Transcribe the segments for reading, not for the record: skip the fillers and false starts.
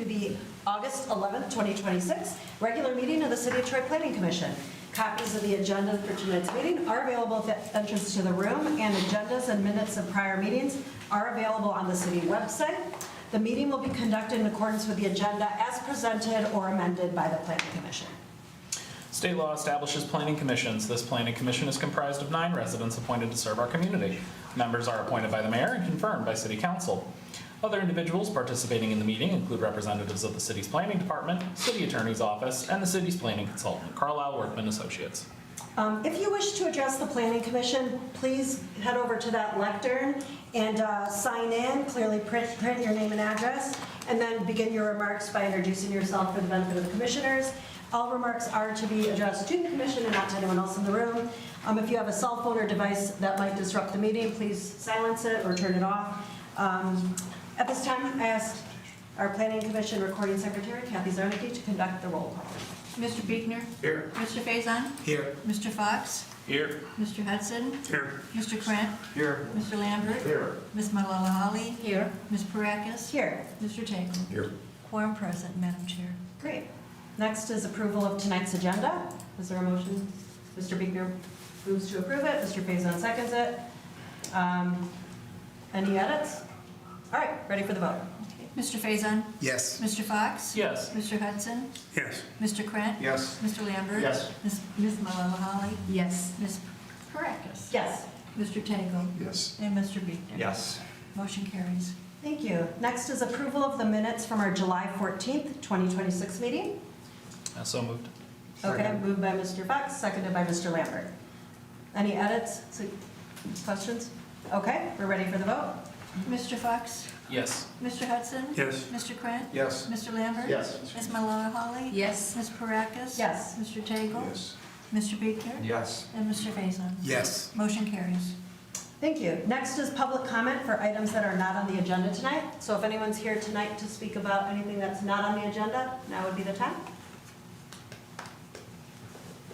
to the August 11th, 2026 regular meeting of the City of Troy Planning Commission. Copies of the agenda for tonight's meeting are available at the entrance to the room, and agendas and minutes of prior meetings are available on the city website. The meeting will be conducted in accordance with the agenda as presented or amended by the Planning Commission. State law establishes planning commissions. This planning commission is comprised of 9 residents appointed to serve our community. Members are appointed by the mayor and confirmed by city council. Other individuals participating in the meeting include representatives of the city's planning department, city attorney's office, and the city's planning consultant, Carlisle Workman Associates. If you wish to address the Planning Commission, please head over to that lectern and sign in, clearly print your name and address, and then begin your remarks by introducing yourself for the benefit of the commissioners. All remarks are to be addressed to the commission and not to anyone else in the room. If you have a cell phone or device that might disrupt the meeting, please silence it or turn it off. At this time, I asked our Planning Commission Recording Secretary, Kathy Zarnicki, to conduct the roll call. Mr. Biegner? Here. Mr. Faison? Here. Mr. Fox? Here. Mr. Hudson? Here. Mr. Krant? Here. Mr. Lambert? Here. Ms. Malala-Ali? Here. Ms. Parakis? Here. Mr. Tagle? Here. Quorum present, Madam Chair. Great. Next is approval of tonight's agenda. Is there a motion? Mr. Biegner moves to approve it. Mr. Faison seconds it. Any edits? All right, ready for the vote. Mr. Faison? Yes. Mr. Fox? Yes. Mr. Hudson? Yes. Mr. Krant? Yes. Mr. Lambert? Yes. Ms. Malala-Ali? Yes. Ms. Parakis? Yes. Mr. Tagle? Yes. And Mr. Biegner? Yes. Motion carries. Thank you. Next is approval of the minutes from our July 14th, 2026 meeting. So moved. Okay, Second. moved by Mr. Fox, seconded by Mr. Lambert. Any edits, questions? Okay, we're ready for the vote. Mr. Fox? Yes. Mr. Hudson? Yes. Mr. Krant? Yes. Mr. Lambert? Yes. Ms. Malala-Ali? Yes. Ms. Parakis? Yes. Mr. Tagle? Yes. Mr. Biegner? Yes. And Mr. Faison? Yes. Motion carries. Thank you. Next is public comment for items that are not on the agenda tonight. So if anyone's here tonight to speak about anything that's not on the agenda, now would be the time.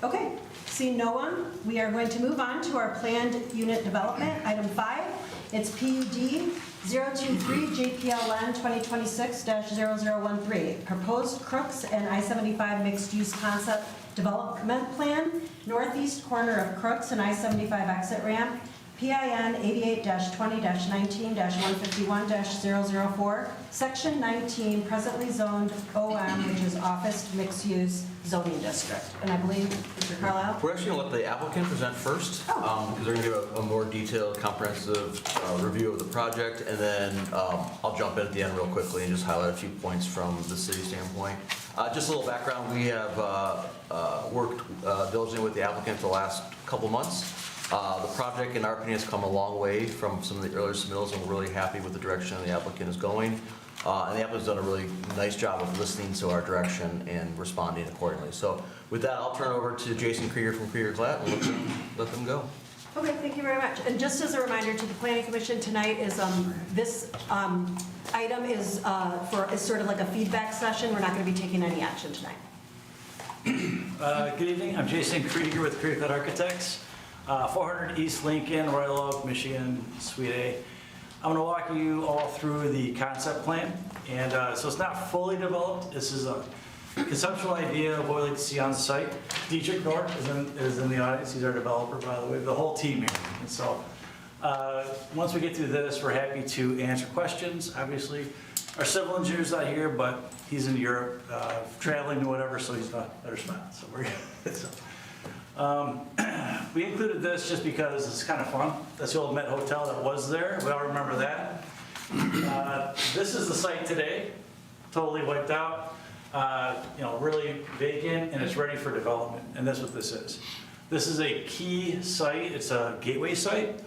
Okay, seeing no one, we are going to move on to our planned unit development, item 5. It's PUD 023 JPLN 2026-0013, proposed Crooks and I-75 mixed-use concept development plan, northeast corner of Crooks and I-75 exit ramp, PIN 88-20-19-151-004, Section 19, presently zoned OM, which is Office Mixed Use Zoning District. And I believe, Mr. Carlisle? We're actually going to let the applicant present first, because they're going to give a more detailed, comprehensive review of the project, and then I'll jump in at the end real quickly and just highlight a few points from the city standpoint. Just a little background, we have worked diligently with the applicant the last couple months. The project, in our opinion, has come a long way from some of the earlier submittals, and we're really happy with the direction the applicant is going. And the applicant's done a really nice job of listening to our direction and responding accordingly. So with that, I'll turn over to Jason Krieger from Krieger Glatt and let them go. Okay, thank you very much. And just as a reminder to the Planning Commission, tonight is this item is sort of like a feedback session. We're not going to be taking any action tonight. Good evening, I'm Jason Krieger with Krieger Glatt Architects, 400 East Lincoln, Royal Oak, Michigan, Suite A. I'm going to walk you all through the concept plan, and so it's not fully developed. This is a conceptual idea of what we'd like to see on site. Dietrich Nord is in the audience. He's our developer, by the way, the whole team here. And so once we get through this, we're happy to answer questions. Obviously, our civil engineer's not here, but he's in Europe, traveling to whatever, so he's not a better spot. So we're good. We included this just because it's kind of fun. That's the old Met Hotel that was there. We all remember that. This is the site today, totally wiped out, really vacant, and it's ready for development. And that's what this is. This is a key site. It's a gateway site.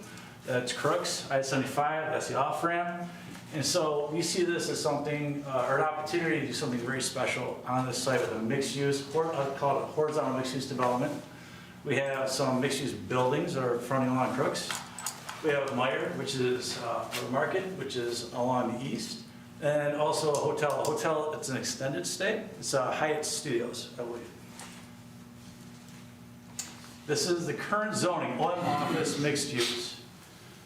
It's Crooks, I-75, that's the off-ramp. And so we see this as something, or an opportunity to do something very special on this site with a mixed use, I'd call it a horizontal mixed use development. We have some mixed use buildings that are fronting along Crooks. We have Meyer, which is a market, which is along the east. And also a hotel. A hotel, it's an extended stay. It's Hyatt Studios, I believe. This is the current zoning, OM office mixed use.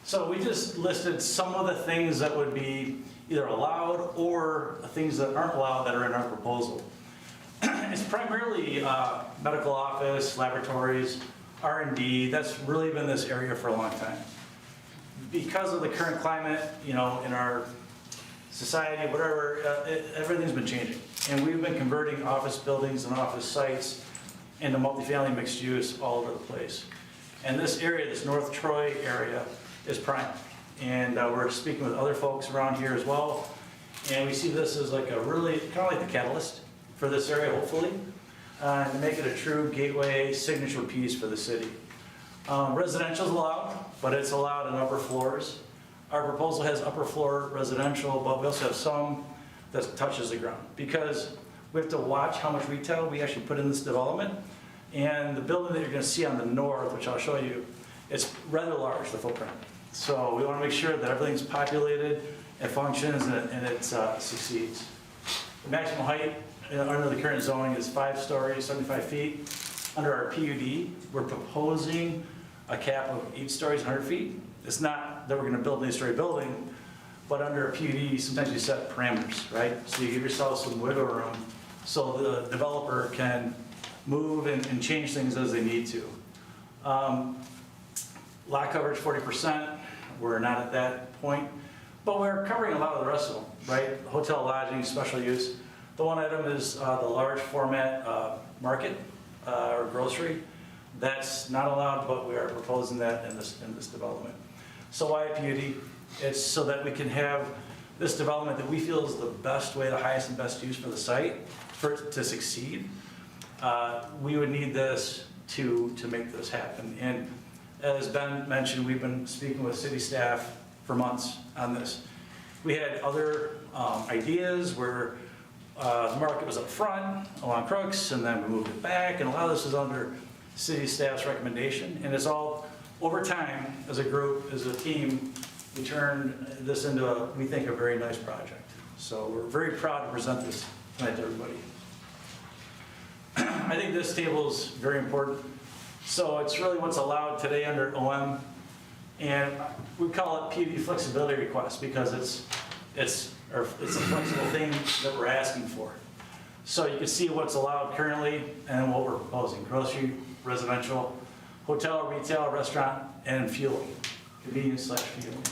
So we just listed some of the things that would be either allowed or things that aren't allowed that are in our proposal. It's primarily medical office, laboratories, R&D. That's really been this area for a long time. Because of the current climate, in our society, whatever, everything's been changing. And we've been converting office buildings and office sites into multifamily mixed use all over the place. And this area, this North Troy area, is prime. And we're speaking with other folks around here as well. And we see this as like a really, kind of like the catalyst for this area, hopefully, to make it a true gateway signature piece for the city. Residential is allowed, but it's allowed in upper floors. Our proposal has upper floor residential, but we also have some that touches the ground, because we have to watch how much retail we actually put in this development. And the building that you're gonna see on the north, which I'll show you, it's rather large, the footprint. So we wanna make sure that everything's populated, it functions, and it succeeds. The maximum height under the current zoning is 5 stories, 75 feet. Under our PUD, we're proposing a cap of 8 stories, 100 feet. It's not that we're gonna build an 8-story building, but under a PUD, sometimes you set parameters, right? So you give yourself some wiggle room so the developer can move and change things as they need to. Lot coverage 40%, we're not at that point, but we're covering a lot of the rest of them, right? Hotel, lodging, special use. The one item is the large format market or grocery. That's not allowed, but we are proposing that in this development. So why a PUD? It's so that we can have this development that we feel is the best way, the highest and best use for the site, for it to succeed. We would need this to make this happen. And as Ben mentioned, we've been speaking with city staff for months on this. We had other ideas where the market was up front along Crooks, and then we moved it back, and a lot of this is under city staff's recommendation. And it's all over time, as a group, as a team, we turned this into, we think, a very nice project. So we're very proud to present this tonight to everybody. I think this table is very important. So it's really what's allowed today under OM, and we call it PUD flexibility request because it's a flexible thing that we're asking for. So you can see what's allowed currently and what we're proposing: grocery, residential, hotel, retail, restaurant, and fueling, convenience/fueling.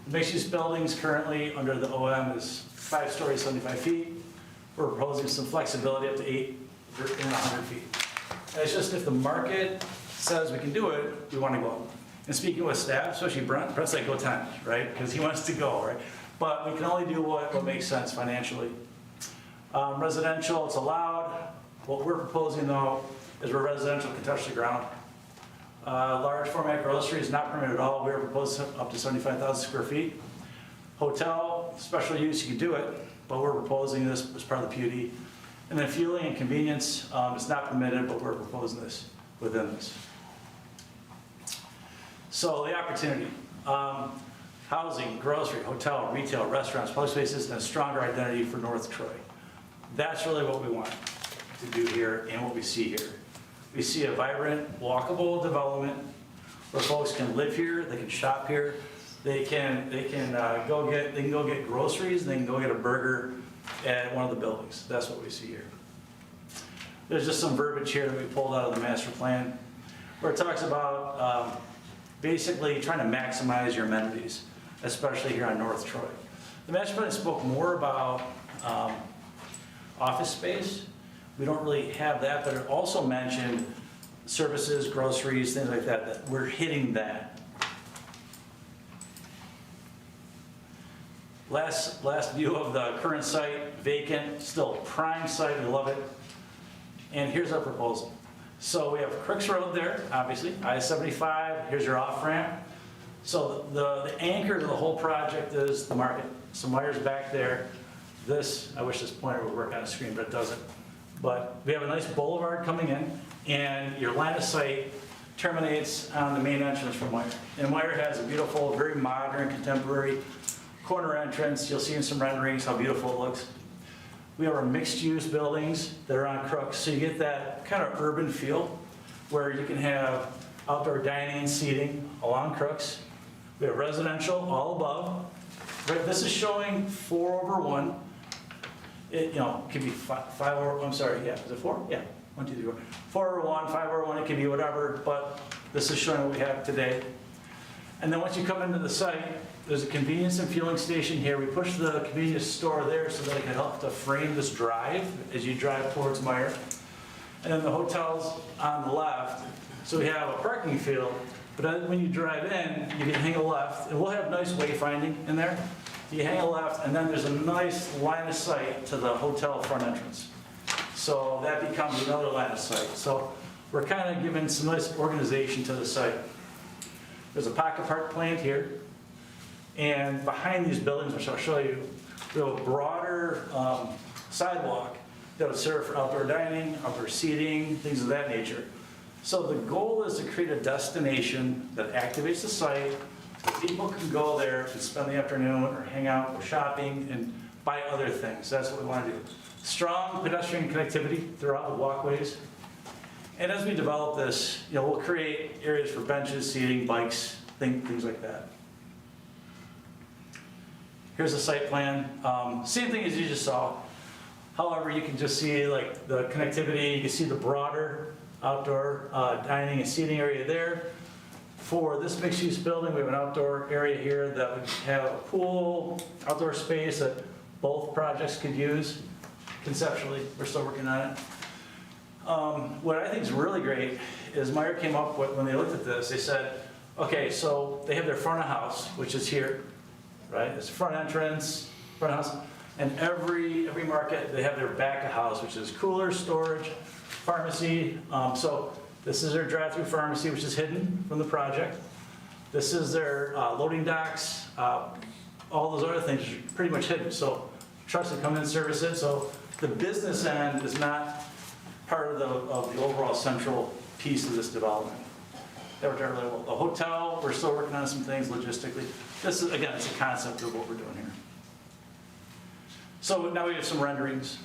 Mixed-use buildings currently under the OM is 5 stories, 75 feet. We're proposing some flexibility up to 8 and 100 feet. And it's just if the market says we can do it, we want to go. And speaking with staff, especially Brent's like, go time, right? Because he wants to go, right? But we can only do what makes sense financially. Residential, it's allowed. What we're proposing though is where residential can touch the ground. Large format grocery is not permitted at all. We're proposing up to 75,000 square feet. Hotel, special use, you can do it, but we're proposing this as part of the PUD. And then fueling and convenience is not permitted, but we're proposing this within this. So the opportunity, housing, grocery, hotel, retail, restaurants, public spaces, and a stronger identity for North Troy. That's really what we want to do here and what we see here. We see a vibrant, walkable development where folks can live here, they can shop here, they can go get groceries, they can go get a burger at one of the buildings. That's what we see here. There's just some verbiage here that we pulled out of the master plan where it talks about basically trying to maximize your amenities, especially here on North Troy. The master plan spoke more about office space. We don't really have that, but it also mentioned services, groceries, things like that, that we're hitting that. Last view of the current site, vacant, still prime site, we love it. And here's our proposal. So we have Crooks Road there, obviously, I-75, here's your off-ramp. So the anchor to the whole project is the market. So Meyer's back there. This, I wish this pointer would work on a screen, but it doesn't. But we have a nice boulevard coming in, and your line of sight terminates on the main entrance from Meyer. And Meyer has a beautiful, very modern, contemporary corner entrance. You'll see in some renderings how beautiful it looks. We have our mixed-use buildings that are on Crooks, so you get that kind of urban feel where you can have outdoor dining and seating along Crooks. We have residential all above. Right, this is showing 4/1. It, could be 5 over, I'm sorry, yeah, is it 4? Yeah, 1, 2, 3, 4. 4/1, 5/1, it could be whatever, but this is showing what we have today. And then once you come into the site, there's a convenience and fueling station here. We push the convenience store there so that it can help to frame this drive as you drive towards Meyer. And then the hotel's on the left. So we have a parking field, but then when you drive in, you can hang a left, and we'll have nice wayfinding in there. You hang a left, and then there's a nice line of sight to the hotel front entrance. So that becomes another line of sight. So we're kind of giving some nice organization to the site. There's a pocket park planned here. And behind these buildings, which I'll show you, we have a broader sidewalk that would serve for outdoor dining, outdoor seating, things of that nature. So the goal is to create a destination that activates the site, so people can go there and spend the afternoon or hang out, go shopping, and buy other things. That's what we want to do. Strong pedestrian connectivity throughout the walkways. And as we develop this, we'll create areas for benches, seating, bikes, things like that. Here's the site plan. Same thing as you just saw. However, you can just see like the connectivity. You can see the broader outdoor dining and seating area there. For this mixed-use building, we have an outdoor area here that would have a pool, outdoor space that both projects could use. Conceptually, we're still working on it. What I think is really great is Meyer came up with, when they looked at this, they said, okay, so they have their front of house, which is here, right? It's front entrance, front of house. And every market, they have their back of house, which is cooler, storage, pharmacy. So this is their drive-through pharmacy, which is hidden from the project. This is their loading docks. All those other things are pretty much hidden. So trucks that come in and service it. So the business end is not part of the overall central piece of this development. That worked out really well. The hotel, we're still working on some things logistically. This is, again, it's a concept of what we're doing here. So now we have some renderings.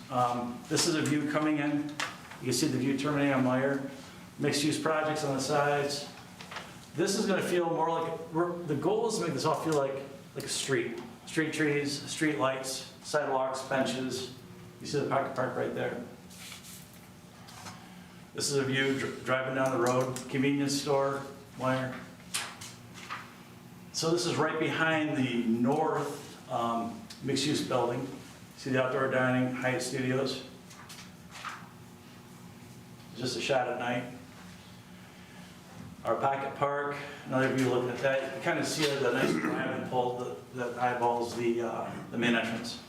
This is a view coming in. You can see the view terminating on Meyer. Mixed-use projects on the sides. This is going to feel more like, the goal is to make this all feel like a street. Street trees, street lights, sidewalks, benches. You see the pocket park right there. This is a view driving down the road, convenience store, Meyer. So this is right behind the north mixed-use building. See the outdoor dining, Hyatt Studios. Just a shot at night. Our pocket park, another view looking at that. You can kind of see the nice diamond pole that eyeballs the main entrance.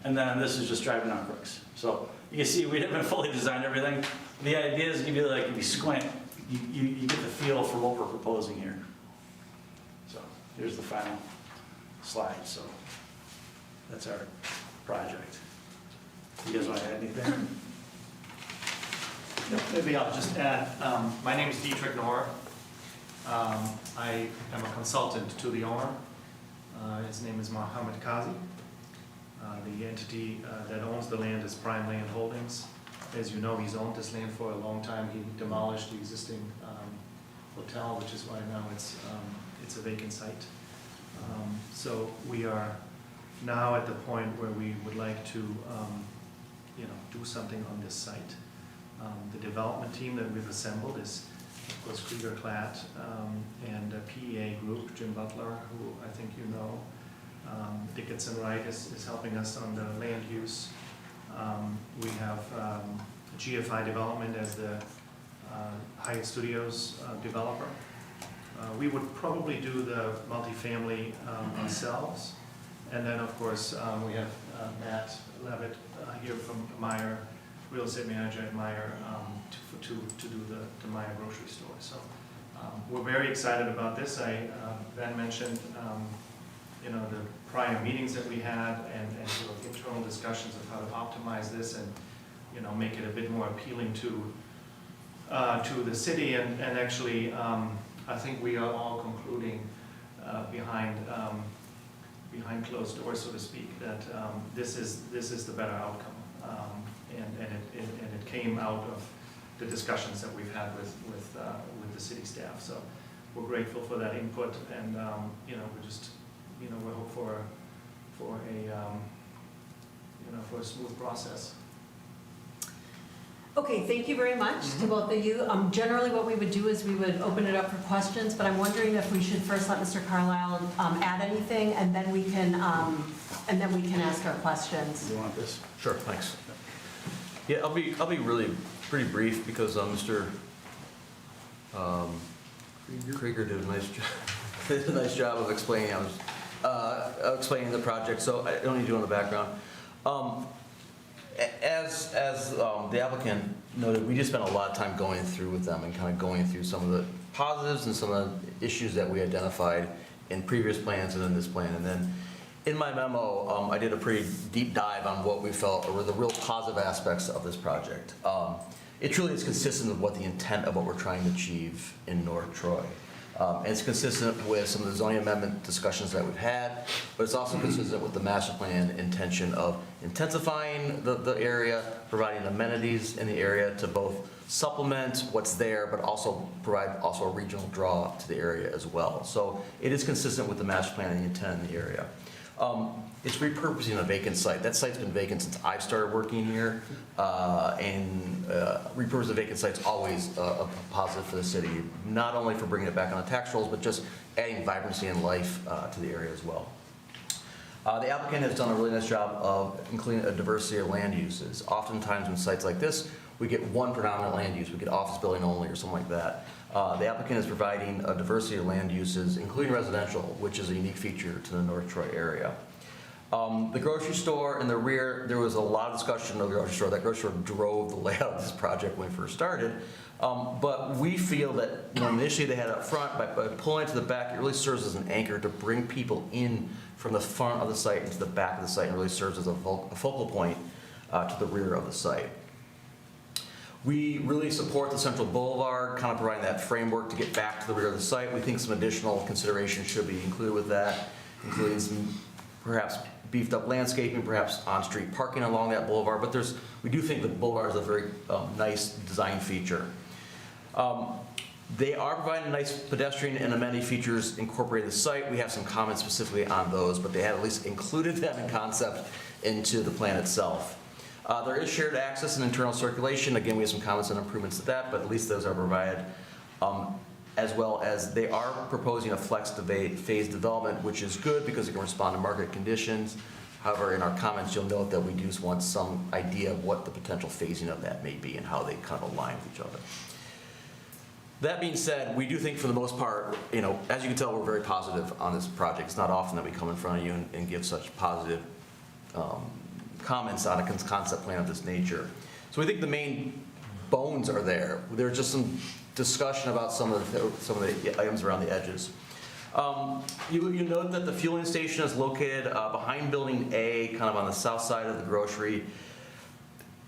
And then this is just driving down Crooks. So you can see we haven't fully designed everything. The idea is if you squint, you get the feel for what we're proposing here. So here's the final slide. So that's our project. You guys want to add anything? Maybe I'll just add, my name is Dietrich Nohr. I am a consultant to the owner. His name is Mohammed Kazi. The entity that owns the land is Prime Land Holdings. As you know, he's owned this land for a long time. He demolished the existing hotel, which is why now it's a vacant site. So we are now at the point where we would like to do something on this site. The development team that we've assembled is, of course, Krieger Klatt and a PEA group, Jim Butler, who I think you know. Dickinson Wright is helping us on the land use. We have GFI Development as the Hyatt Studios developer. We would probably do the multifamily ourselves. And then, of course, we have Matt Levitt here from Meyer, real estate manager at Meyer, to do the Meyer grocery store. So we're very excited about this. Ben mentioned the prior meetings that we had and sort of internal discussions of how to optimize this and make it a bit more appealing to the city. And actually, I think we are all concluding behind closed doors, so to speak, that this is the better outcome. And it came out of the discussions that we've had with the city staff. So we're grateful for that input, and we're just we hope for a smooth process. Okay, thank you very much to both of you. Generally, what we would do is we would open it up for questions, but I'm wondering if we should first let Mr. Carlisle add anything, and then we can ask our questions. You want this? Sure, thanks. Yeah, I'll be really pretty brief because Mr. Krieger did a nice job. Did a nice job of explaining explaining the project, so I don't need to go in the background. As the applicant noted, we just spent a lot of time going through with them and kind of going through some of the positives and some of the issues that we identified in previous plans and in this plan. And then in my memo, I did a pretty deep dive on what we felt were the real positive aspects of this project. It truly is consistent with what the intent of what we're trying to achieve in North Troy. And it's consistent with some of the zoning amendment discussions that we've had, but it's also consistent with the master plan intention of intensifying the area, providing amenities in the area to both supplement what's there, but also provide a regional draw to the area as well. So it is consistent with the master plan and the intent in the area. It's repurposing a vacant site. That site's been vacant since I've started working here, and repurposing a vacant site's always a positive for the city, not only for bringing it back on the tax rolls, but just adding vibrancy and life to the area as well. The applicant has done a really nice job of including a diversity of land uses. Oftentimes in sites like this, we get one predominant land use. We get office building only or something like that. The applicant is providing a diversity of land uses, including residential, which is a unique feature to the North Troy area. The grocery store in the rear, there was a lot of discussion of the grocery store. That grocery store drove the layout of this project when we first started. But we feel that initially they had it up front, by pulling it to the back, it really serves as an anchor to bring people in from the front of the site into the back of the site, and really serves as a focal point to the rear of the site. We really support the Central Boulevard, kind of providing that framework to get back to the rear of the site. We think some additional consideration should be included with that, including some perhaps beefed up landscaping, perhaps on-street parking along that boulevard, but we do think the boulevard is a very nice design feature. They are providing nice pedestrian and amenity features incorporated in the site. We have some comments specifically on those, but they had at least included them in concept into the plan itself. There is shared access and internal circulation. Again, we have some comments and improvements to that, but at least those are provided. As well as they are proposing a flex phase development, which is good because it can respond to market conditions. However, in our comments, you'll note that we do want some idea of what the potential phasing of that may be and how they kind of align with each other. That being said, we do think for the most part, as you can tell, we're very positive on this project. It's not often that we come in front of you and give such positive comments on a concept plan of this nature. So we think the main bones are there. There's just some discussion about some of the items around the edges. You note that the fueling station is located behind Building A, kind of on the south side of the grocery.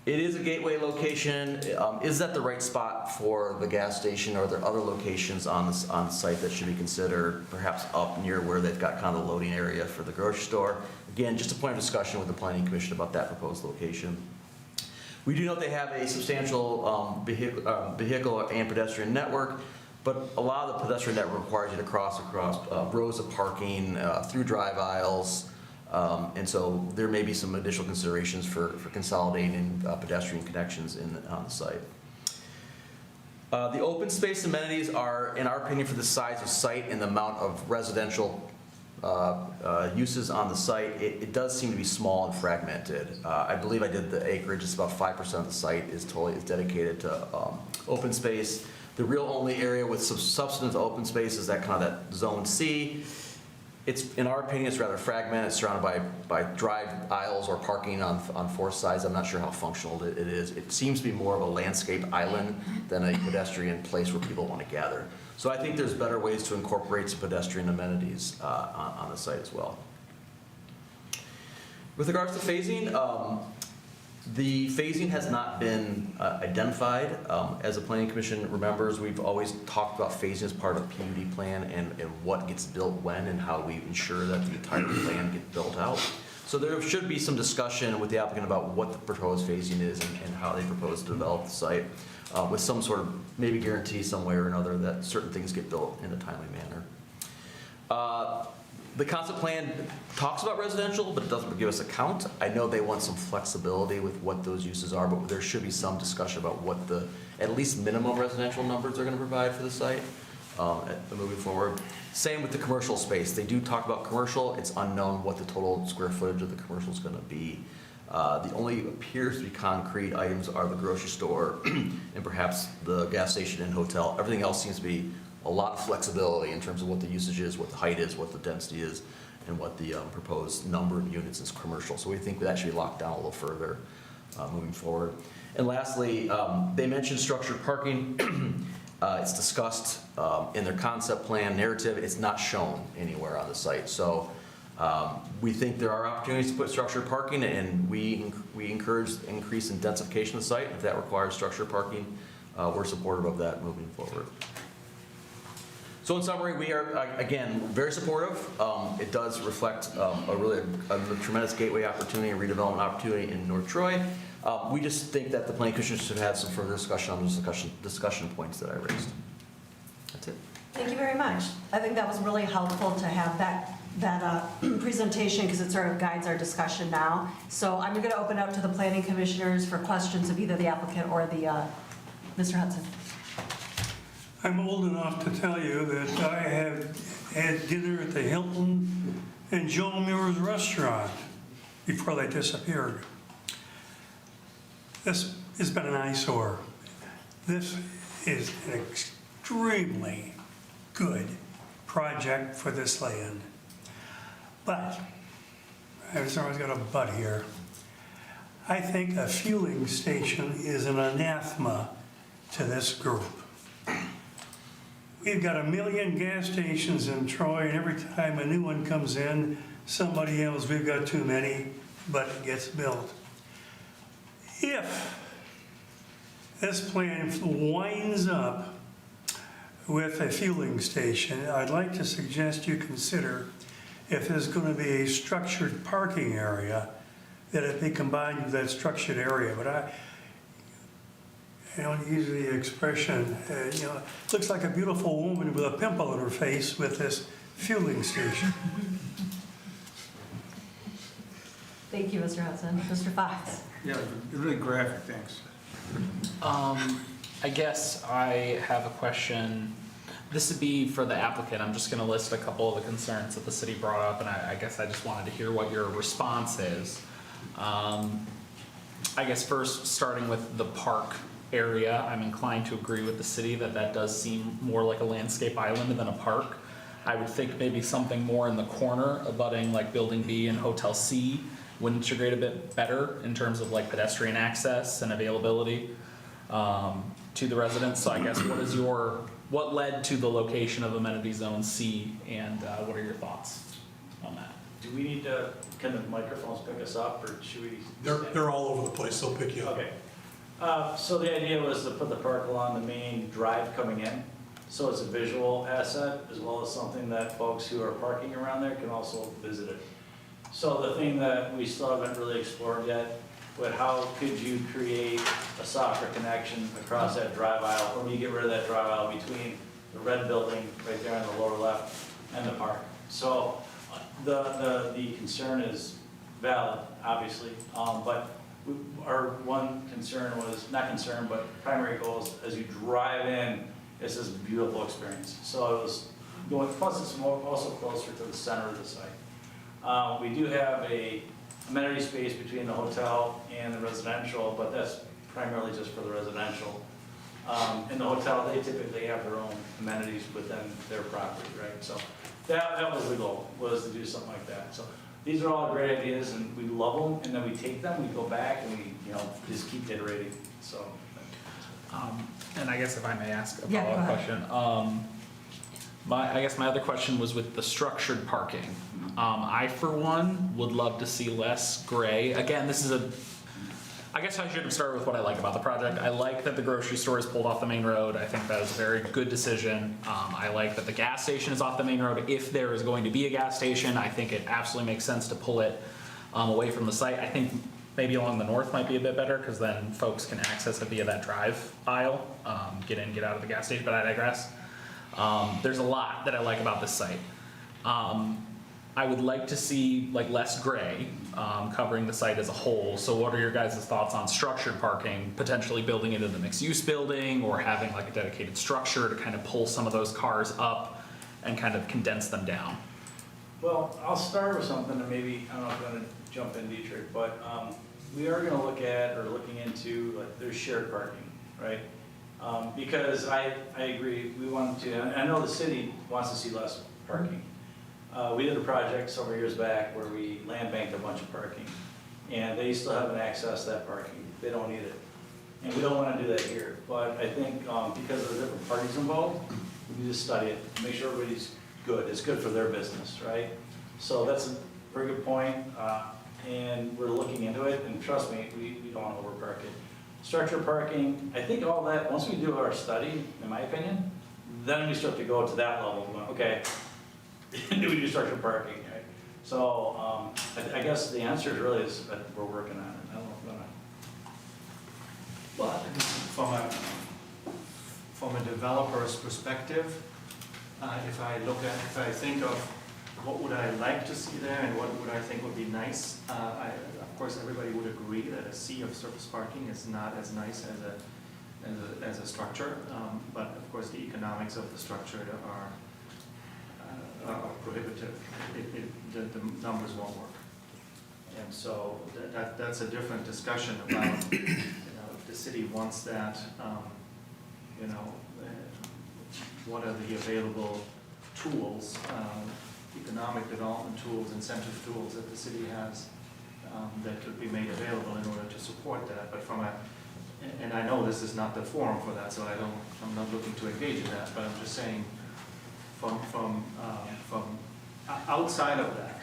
It is a gateway location. Is that the right spot for the gas station, or are there other locations on site that should be considered, perhaps up near where they've got kind of the loading area for the grocery store? Again, just a point of discussion with the Planning Commission about that proposed location. We do know they have a substantial vehicle and pedestrian network, but a lot of the pedestrian network requires you to cross rows of parking, through drive aisles, and so there may be some additional considerations for consolidating pedestrian connections on the site. The open space amenities are, in our opinion, for the size of site and the amount of residential uses on the site, it does seem to be small and fragmented. I believe I did the acreage. It's about 5% of the site is dedicated to open space. The real only area with some substantive open space is that kind of that zone C. It's, in our opinion, it's rather fragmented. It's surrounded by drive aisles or parking on four sides. I'm not sure how functional it is. It seems to be more of a landscape island than a pedestrian place where people want to gather. So I think there's better ways to incorporate some pedestrian amenities on the site as well. With regards to phasing, the phasing has not been identified. As the Planning Commission remembers, we've always talked about phasing as part of the PUD plan and what gets built when and how we ensure that the entire plan gets built out. So there should be some discussion with the applicant about what the proposed phasing is and how they propose to develop the site, with some sort of maybe guarantee some way or another that certain things get built in a timely manner. The concept plan talks about residential, but it doesn't give us a count. I know they want some flexibility with what those uses are, but there should be some discussion about what the, at least minimum residential numbers they're gonna provide for the site, moving forward. Same with the commercial space. They do talk about commercial. It's unknown what the total square footage of the commercial is gonna be. The only appears to be concrete items are the grocery store and perhaps the gas station and hotel. Everything else seems to be a lot of flexibility in terms of what the usage is, what the height is, what the density is, and what the proposed number of units is commercial. So we think that should be locked down a little further moving forward. And lastly, they mentioned structured parking. It's discussed in their concept plan narrative. It's not shown anywhere on the site. So we think there are opportunities to put structured parking, and we encourage increased intensification of the site. If that requires structured parking, we're supportive of that moving forward. So in summary, we are, again, very supportive. It does reflect a tremendous gateway opportunity and redevelopment opportunity in North Troy. We just think that the planning commission should have some further discussion on those discussion points that I raised. That's it. Thank you very much. I think that was really helpful to have that presentation because it sort of guides our discussion now. So I'm going to open up to the planning commissioners for questions of either the applicant or the, Mr. Hudson. I'm old enough to tell you that I have had dinner at the Hilton and Joe Muir's restaurant before they disappeared. This has been an eyesore. This is an extremely good project for this land. But, I've always got a but here. I think a fueling station is an anathema to this group. We've got 1 million gas stations in Troy, and every time a new one comes in, somebody yells, we've got too many, but it gets built. If this plan winds up with a fueling station, I'd like to suggest you consider if there's going to be a structured parking area, that it be combined with that structured area. But I don't use the expression, looks like a beautiful woman with a pimple on her face with this fueling station. Thank you, Mr. Hudson. Mr. Fox. Yeah, really graphic, thanks. I guess I have a question. This would be for the applicant. I'm just going to list a couple of the concerns that the city brought up, and I guess I just wanted to hear what your response is. I guess first, starting with the park area, I'm inclined to agree with the city that that does seem more like a landscape island than a park. I would think maybe something more in the corner abutting like Building B and Hotel C would integrate a bit better in terms of like pedestrian access and availability to the residents. So I guess what led to the location of amenity zone C, and what are your thoughts on that? Do we need to, can the microphones pick us up, or should we? They're all over the place, they'll pick you up. Okay. So the idea was to put the park along the main drive coming in, so it's a visual asset, as well as something that folks who are parking around there can also visit it. So the thing that we still haven't really explored yet, but how could you create a soccer connection across that drive aisle, or do you get rid of that drive aisle between the red building right there on the lower left and the park? So the concern is valid, obviously, but our one concern was, not concern, but primary goal is as you drive in, it's this beautiful experience. So it was going, plus it's also closer to the center of the site. We do have a amenity space between the hotel and the residential, but that's primarily just for the residential. In the hotel, they typically have their own amenities within their property, right? So that was the goal, was to do something like that. So these are all great ideas, and we love them, and then we take them, we go back, and we just keep iterating. So. And I guess if I may ask a Yeah, follow-up go ahead. question. I guess my other question was with the structured parking. I, for one, would love to see less gray. Again, I guess I should have started with what I like about the project. I like that the grocery store is pulled off the main road. I think that is a very good decision. I like that the gas station is off the main road. If there is going to be a gas station, I think it absolutely makes sense to pull it away from the site. I think maybe along the north might be a bit better, because then folks can access it via that drive aisle, get in, get out of the gas station, but I digress. There's a lot that I like about this site. I would like to see like less gray, covering the site as a whole. So what are your guys' thoughts on structured parking, potentially building it in the mixed-use building or having like a dedicated structure to kind of pull some of those cars up and kind of condense them down? Well, I'll start with something, and maybe, I don't know if I'm gonna jump in, Dietrich, but we are gonna look at, or looking into, like, there's shared parking, right? Because I agree, we want to, and I know the city wants to see less parking. We did a project several years back where we land banked a bunch of parking, and they still haven't accessed that parking. They don't need it. And we don't want to do that here. But I think because of the different parties involved, we need to study it, make sure everybody's good. It's good for their business, right? So that's a very good point, and we're looking into it, and trust me, we don't want to overpark it. Structured parking, I think all that, once we do our study, in my opinion, then we start to go to that level, going, okay, do we do structured parking, right? So I guess the answer really is that we're working on it. I don't know if I'm gonna. Well, from a developer's perspective, if I think of what would I like to see there and what would I think would be nice, of course, everybody would agree that a sea of surface parking is not as nice as a structure, but of course, the economics of the structure are prohibitive. The numbers won't work. And so that's a different discussion about, if the city wants that, what are the available tools, economic development tools, incentive tools that the city has that could be made available in order to support that. But and I know this is not the forum for that, so I'm not looking to engage in that, but I'm just saying, from outside of that,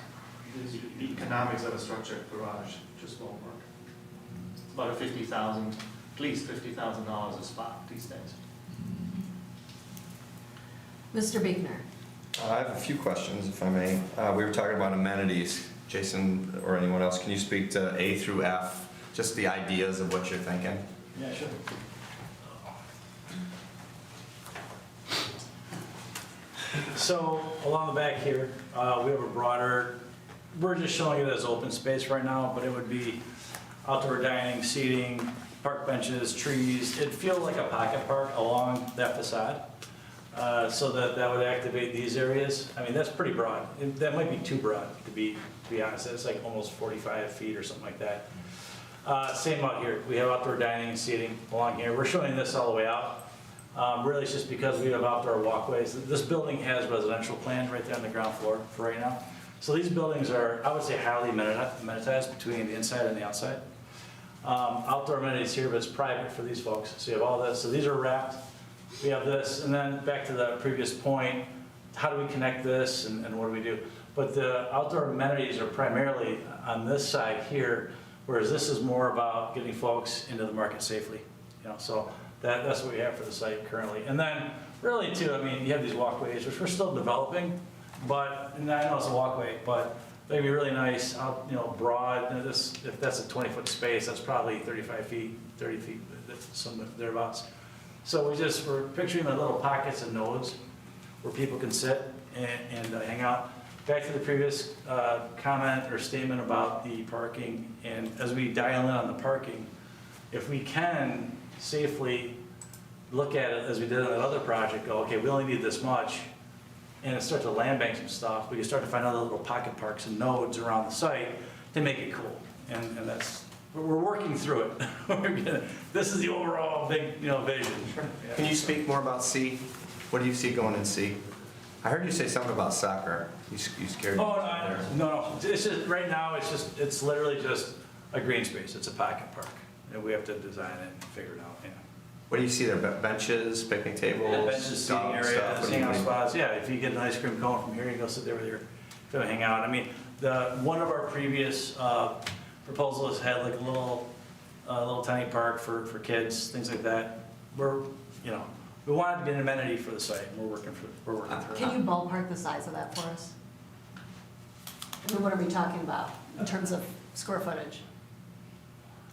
the economics of a structured garage just won't work. It's about at least $50,000 a spot these days. Mr. Biegner. I have a few questions, if I may. We were talking about amenities. Jason or anyone else, can you speak to A through F, just the ideas of what you're thinking? Yeah, sure. So along the back here, we have a broader, we're just showing it as open space right now, but it would be outdoor dining, seating, park benches, trees. It'd feel like a pocket park along that facade. So that would activate these areas. I mean, that's pretty broad. That might be too broad, to be honest. It's like almost 45 feet or something like that. Same out here. We have outdoor dining and seating along here. We're showing this all the way out. Really, it's just because we have outdoor walkways. This building has residential planned right there on the ground floor for right now. So these buildings are, I would say, highly amenitized between the inside and the outside. Outdoor amenities here, but it's private for these folks. So you have all this. So these are wrapped. We have this, and then back to the previous point, how do we connect this and what do we do? But the outdoor amenities are primarily on this side here, whereas this is more about getting folks into the market safely. So that's what we have for the site currently. And then really too, I mean, you have these walkways, which we're still developing, but, and I know it's a walkway, but they'd be really nice, broad. And if that's a 20-foot space, that's probably 35 feet, 30 feet, some thereabouts. So we're picturing the little pockets and nodes where people can sit and hang out. Back to the previous comment or statement about the parking, and as we dial in on the parking, if we can safely look at it as we did on that other project, go, okay, we only need this much, and start to land bank some stuff, we can start to find other little pocket parks and nodes around the site to make it cool. And that's, we're working through it. This is the overall big, vision. Can you speak more about C? What do you see going in C? I heard you say something about soccer. You scared me. Oh, no. It's just, right now, it's literally just a green space. It's a pocket park. And we have to design it and figure it out, What do you see there? Benches, picnic tables? Yeah, benches, seating dog areas, stuff? What do you hangout mean? spots. Yeah, if you get an ice cream cone from here, you go sit there with your, hang out. I mean, one of our previous proposals had like a little tiny park for kids, things like that. We wanted to be an amenity for the site, and we're working through it. Can you ballpark the size of that for us? I mean, what are we talking about in terms of square footage?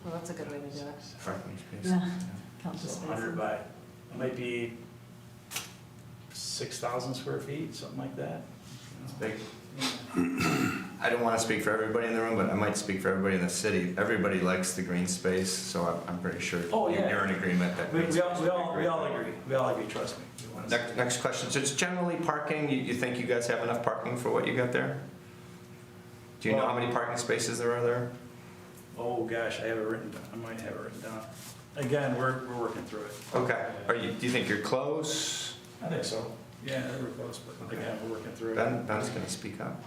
Well, that's a good way to do it. Parking space. Yeah. Count the So spaces. 100 by, it might be 6,000 square feet, something like that. It's big. I don't want to speak for everybody in the room, but I might speak for everybody in the city. Everybody likes the green space, so I'm pretty sure Oh, yeah. you're in agreement that. We green space all would be great. we all agree, trust me. We wanna see- Next question, so it's generally parking, you think you guys have enough parking for what you got there? Do you know how many parking spaces there are there? Oh, gosh, I have it written down, I might have it written down. Again, we're working through it. Okay, do you think you're close? I think so. Yeah, we're close, but again, we're working through it. Ben's gonna speak up.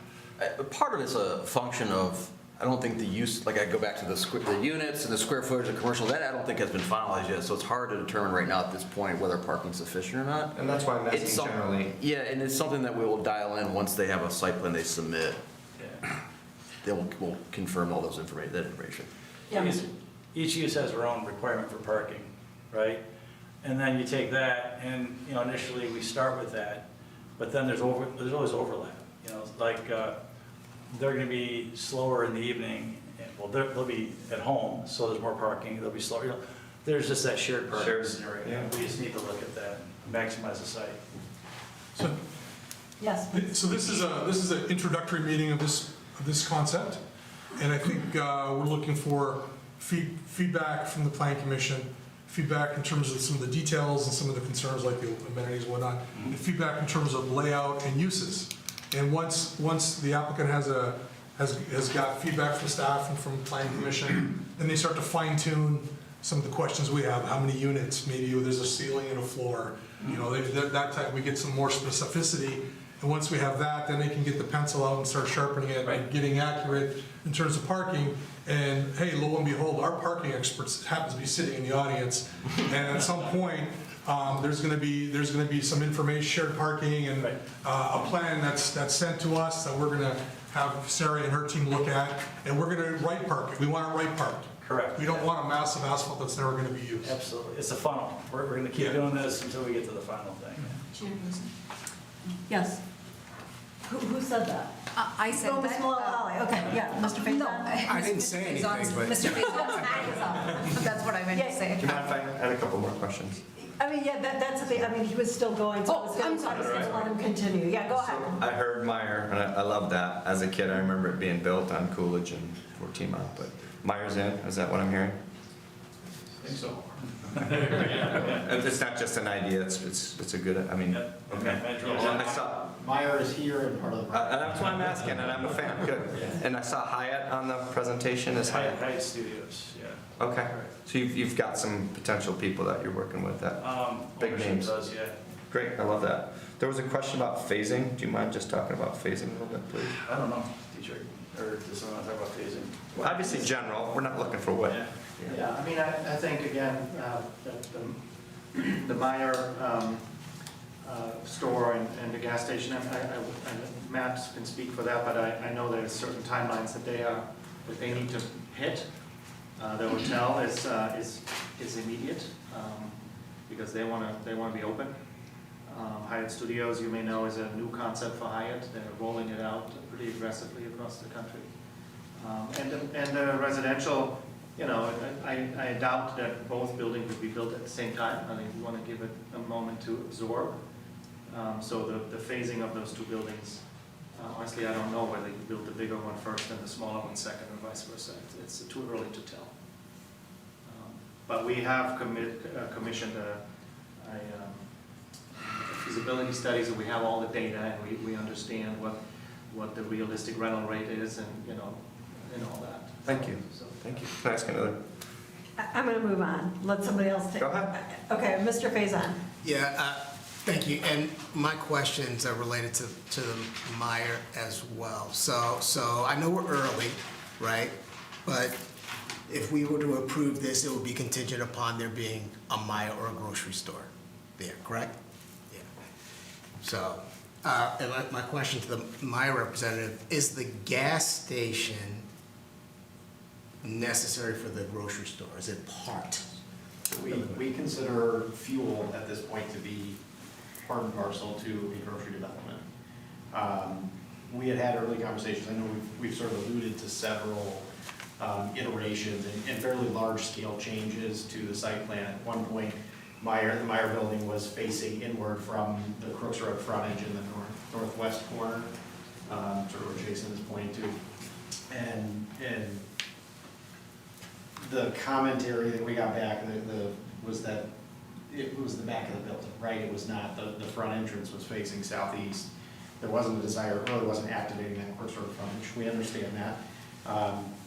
Part of it's a function of, I don't think the use, like I go back to the units and the square footage of commercial, that I don't think has been finalized yet, so it's hard to determine right now at this point whether parking's sufficient or not. And that's why I'm It's asking some- generally. Yeah, and it's something that we will dial in once they have a site plan they submit. Yeah. We'll confirm all those that information. Yeah. Each use has their own requirement for parking, right? And then you take that, and, you know, initially we start with that, but then there's always overlap. You know, like, they're gonna be slower in the evening, and, well, they'll be at home, so there's more parking, they'll be slower, you know. There's just that shared parking Shared, scenario. yeah. We just need to look at that, maximize the site. So, Yes. so this is an introductory meeting of this concept, and I think we're looking for feedback from the planning commission, feedback in terms of some of the details and some of the concerns like the amenities and whatnot, and feedback in terms of layout and uses. And once the applicant has got feedback from staff and from planning commission, then they start to fine tune some of the questions we have. How many units? Maybe there's a ceiling and a floor. You know, that type, we get some more specificity. And once we have that, then they can get the pencil out and start sharpening it and getting accurate in terms of parking. And hey, lo and behold, our parking experts happens to be sitting in the audience. And at some point, there's going to be some information, shared parking, and a plan that's sent to us that we're going to have Sarah and her team look at, and we're going to right park it. We want it right parked. Correct. We don't want a massive asphalt that's never going to be used. Absolutely, it's a funnel. We're gonna keep Yeah. doing this until we get to the final thing. Chairperson. Yes. Who said that? I said Oh, Ms. that. Mullally, okay, yeah, Mr. Faison? No. I didn't say anything, but- Mr. Faison's hand is up. That's what I meant to Yeah. say. Do you mind if I had a couple more questions? I mean, yeah, that's the thing, I mean, he was still going, so I was Oh, I'm gonna sorry. let him continue. Yeah, go ahead. I heard Meyer, and I love that. As a kid, I remember it being built on Coolidge and 14 Mile, but Meyer's in, is that what I'm hearing? I think so. And it's not just an idea, it's a good, I mean, okay. I saw, Meyer is here and part of the. and that's why I'm asking, and I'm a fan, good. And I saw Hyatt on the presentation, is Hyatt? Hyatt Studios, yeah. Okay, so you've got some potential people that you're working with that, Big Ownership names. does, yeah. great, I love that. There was a question about phasing, do you mind just talking about phasing a little bit, please? I don't know, teacher, or does someone talk about phasing? Well, obviously general, we're not looking for what. Yeah. Yeah, I mean, I think, again, the Meyer store and the gas station, Matt can speak for that, but I know there's certain timelines that they need to hit. The hotel is immediate, because they want to be open. Hyatt Studios, you may know, is a new concept for Hyatt. They're rolling it out pretty aggressively across the country. And the residential, you know, I doubt that both buildings would be built at the same time. I think we want to give it a moment to absorb. So the phasing of those two buildings, honestly, I don't know whether you build the bigger one first and the smaller one second, or vice versa. It's too early to tell. But we have commissioned a feasibility studies, and we have all the data, and we understand what the realistic rental rate is, and and all that. Thank you. So, Thank you. Can I ask another? I'm gonna move on, let somebody else take. Go ahead. Okay, Mr. Faison. Yeah, thank you. And my questions are related to the Meyer as well. So I know we're early, right? But if we were to approve this, it would be contingent upon there being a Meyer or a grocery store there, correct? Yeah. So, and my question to the Meyer representative, is the gas station necessary for the grocery store? Is it part? We consider fuel at this point to be part and parcel to a grocery development. We had early conversations, I know we've sort of alluded to several iterations and fairly large-scale changes to the site plan. At one point, the Meyer building was facing inward from the Crooks Road frontage in the northwest corner. sort of what Jason is pointing to. And the commentary that we got back, was that it was the back of the building, right? It was not, the front entrance was facing southeast. There wasn't a desire, it really wasn't activating that quick sort of frontage. We understand that.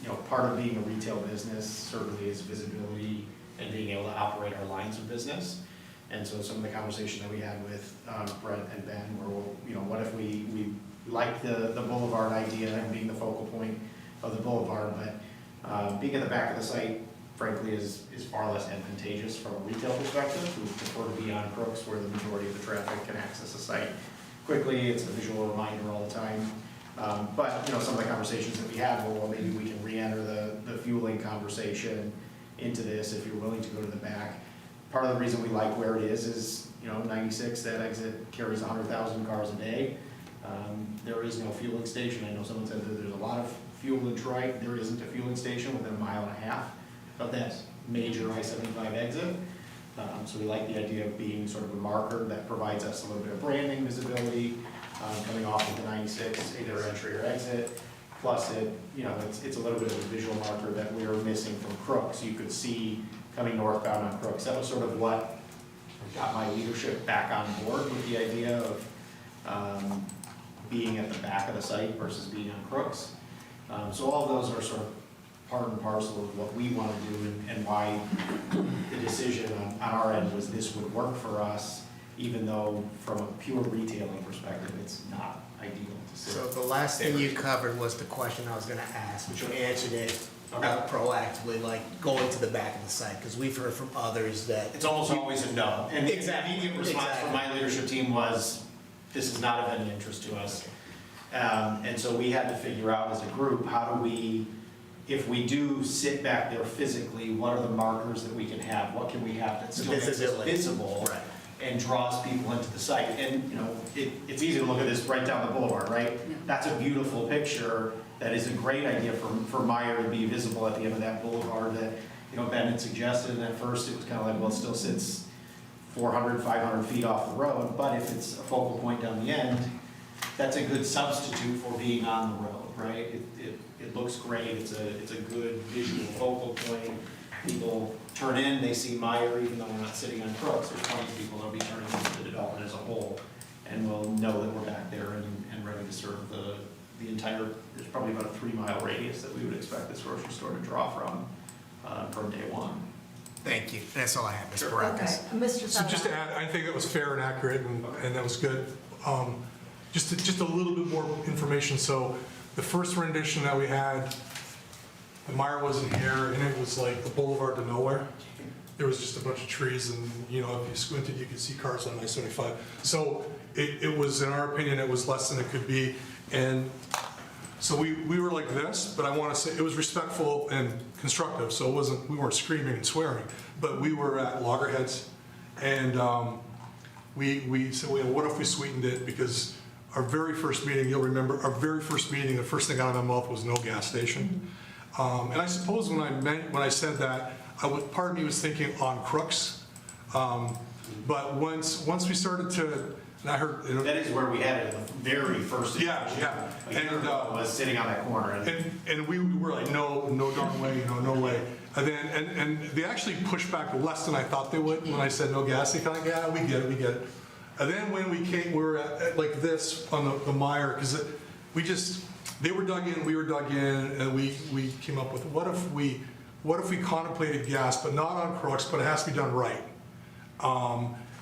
You know, part of being a retail business certainly is visibility and being able to operate our lines of business. And so some of the conversation that we had with Brent and Ben were, well, you know, what if we like the boulevard idea and being the focal point of the boulevard, but being at the back of the site, frankly, is far less advantageous from a retail perspective. We prefer to be on Crooks where the majority of the traffic can access the site quickly. It's a visual reminder all the time. But, you know, some of the conversations that we had were, well, maybe we can re-enter the fueling conversation into this if you're willing to go to the back. Part of the reason we like where it is, you know, 96, that exit carries 100,000 cars a day. There is no fueling station. I know someone said that there's a lot of fuel in Troy. There isn't a fueling station within 1.5 miles of that major I-75 exit. So we like the idea of being sort of a marker that provides us a little bit of branding visibility coming off of the 96, either entry or exit. Plus it, you know, it's a little bit of a visual marker that we're missing from Crooks. You could see coming northbound on Crooks. That was sort of what got my leadership back on board with the idea of being at the back of the site versus being on Crooks. So all those are sort of part and parcel of what we want to do and why the decision on our end was this would work for us, even though from a pure retailing perspective, it's not ideal to sit. So the last thing you covered was the question I was gonna ask, which you answered it proactively, like going to the back of the site, because we've heard from others that. It's almost always a no. And the immediate response from my leadership team was, this is not of any interest to us. And so we had to figure out as a group, how do we, if we do sit back there physically, what are the markers that we can have? What can we have that still makes us visible and draws people into the site? And, you know, it's easy to look at this right down the boulevard, right? That's a beautiful picture. That is a great idea for Meyer to be visible at the end of that boulevard that, you know, Ben had suggested. And at first it was kind of like, well, it still sits 400, 500 feet off the road. But if it's a focal point down the end, that's a good substitute for being on the road, right? It looks great. It's a good visual focal point. People turn in, they see Meyer, even though we're not sitting on Crooks. There's plenty of people that'll be turning into the development as a whole, and will know that we're back there and ready to serve the entire. There's probably about a 3-mile radius that we would expect this grocery store to draw from day one. Thank you. That's all I have, Ms. Okay, Baracus. Mr. So just to Sutherland. add, I think that was fair and accurate, and that was good. Just a little bit more information. So the first rendition that we had, the Meyer wasn't here, and it was like the boulevard to nowhere. There was just a bunch of trees, and, you know, if you squinted, you could see cars on I-75. So it was, in our opinion, it was less than it could be. And so we were like this, but I want to say it was respectful and constructive. So it wasn't, we weren't screaming and swearing, but we were at loggerheads, and we said, well, what if we sweetened it? Because our very first meeting, you'll remember, our very first meeting, the first thing out of my mouth was no gas station. And I suppose when I said that, part of me was thinking on Crooks. But once we started to, and I heard, you know, That is where we had it in the very first. Yeah. A year ago, was sitting on that corner. and we were like, no darn way, no way. And then, and they actually pushed back less than I thought they would when I said no gas. They kind of, yeah, we get it. And then when we came, we were at like this on the Meyer, because they were dug in, we were dug in, and we came up with, what if we contemplated gas, but not on Crooks, but it has to be done right.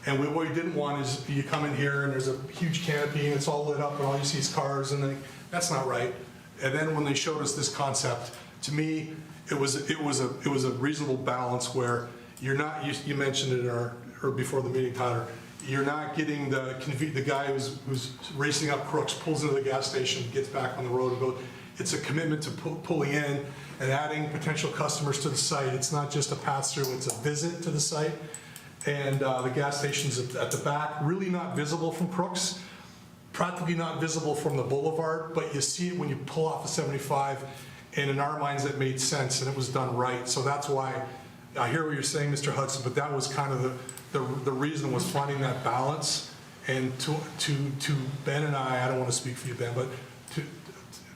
And what we didn't want is you come in here and there's a huge canopy and it's all lit up and all you see is cars, and that's not right. And then when they showed us this concept, to me, it was a reasonable balance where you're not, you mentioned it or before the meeting, Tyler, you're not getting the guy who's racing up Crooks, pulls into the gas station, gets back on the road and goes. It's a commitment to pulling in and adding potential customers to the site. It's not just a pass-through, it's a visit to the site. And the gas station's at the back, really not visible from Crooks, practically not visible from the boulevard, but you see it when you pull off of 75, and in our minds that made sense and it was done right. So that's why, I hear what you're saying, Mr. Hudson, but that was kind of the reason was finding that balance. And to Ben and I don't want to speak for you, Ben, but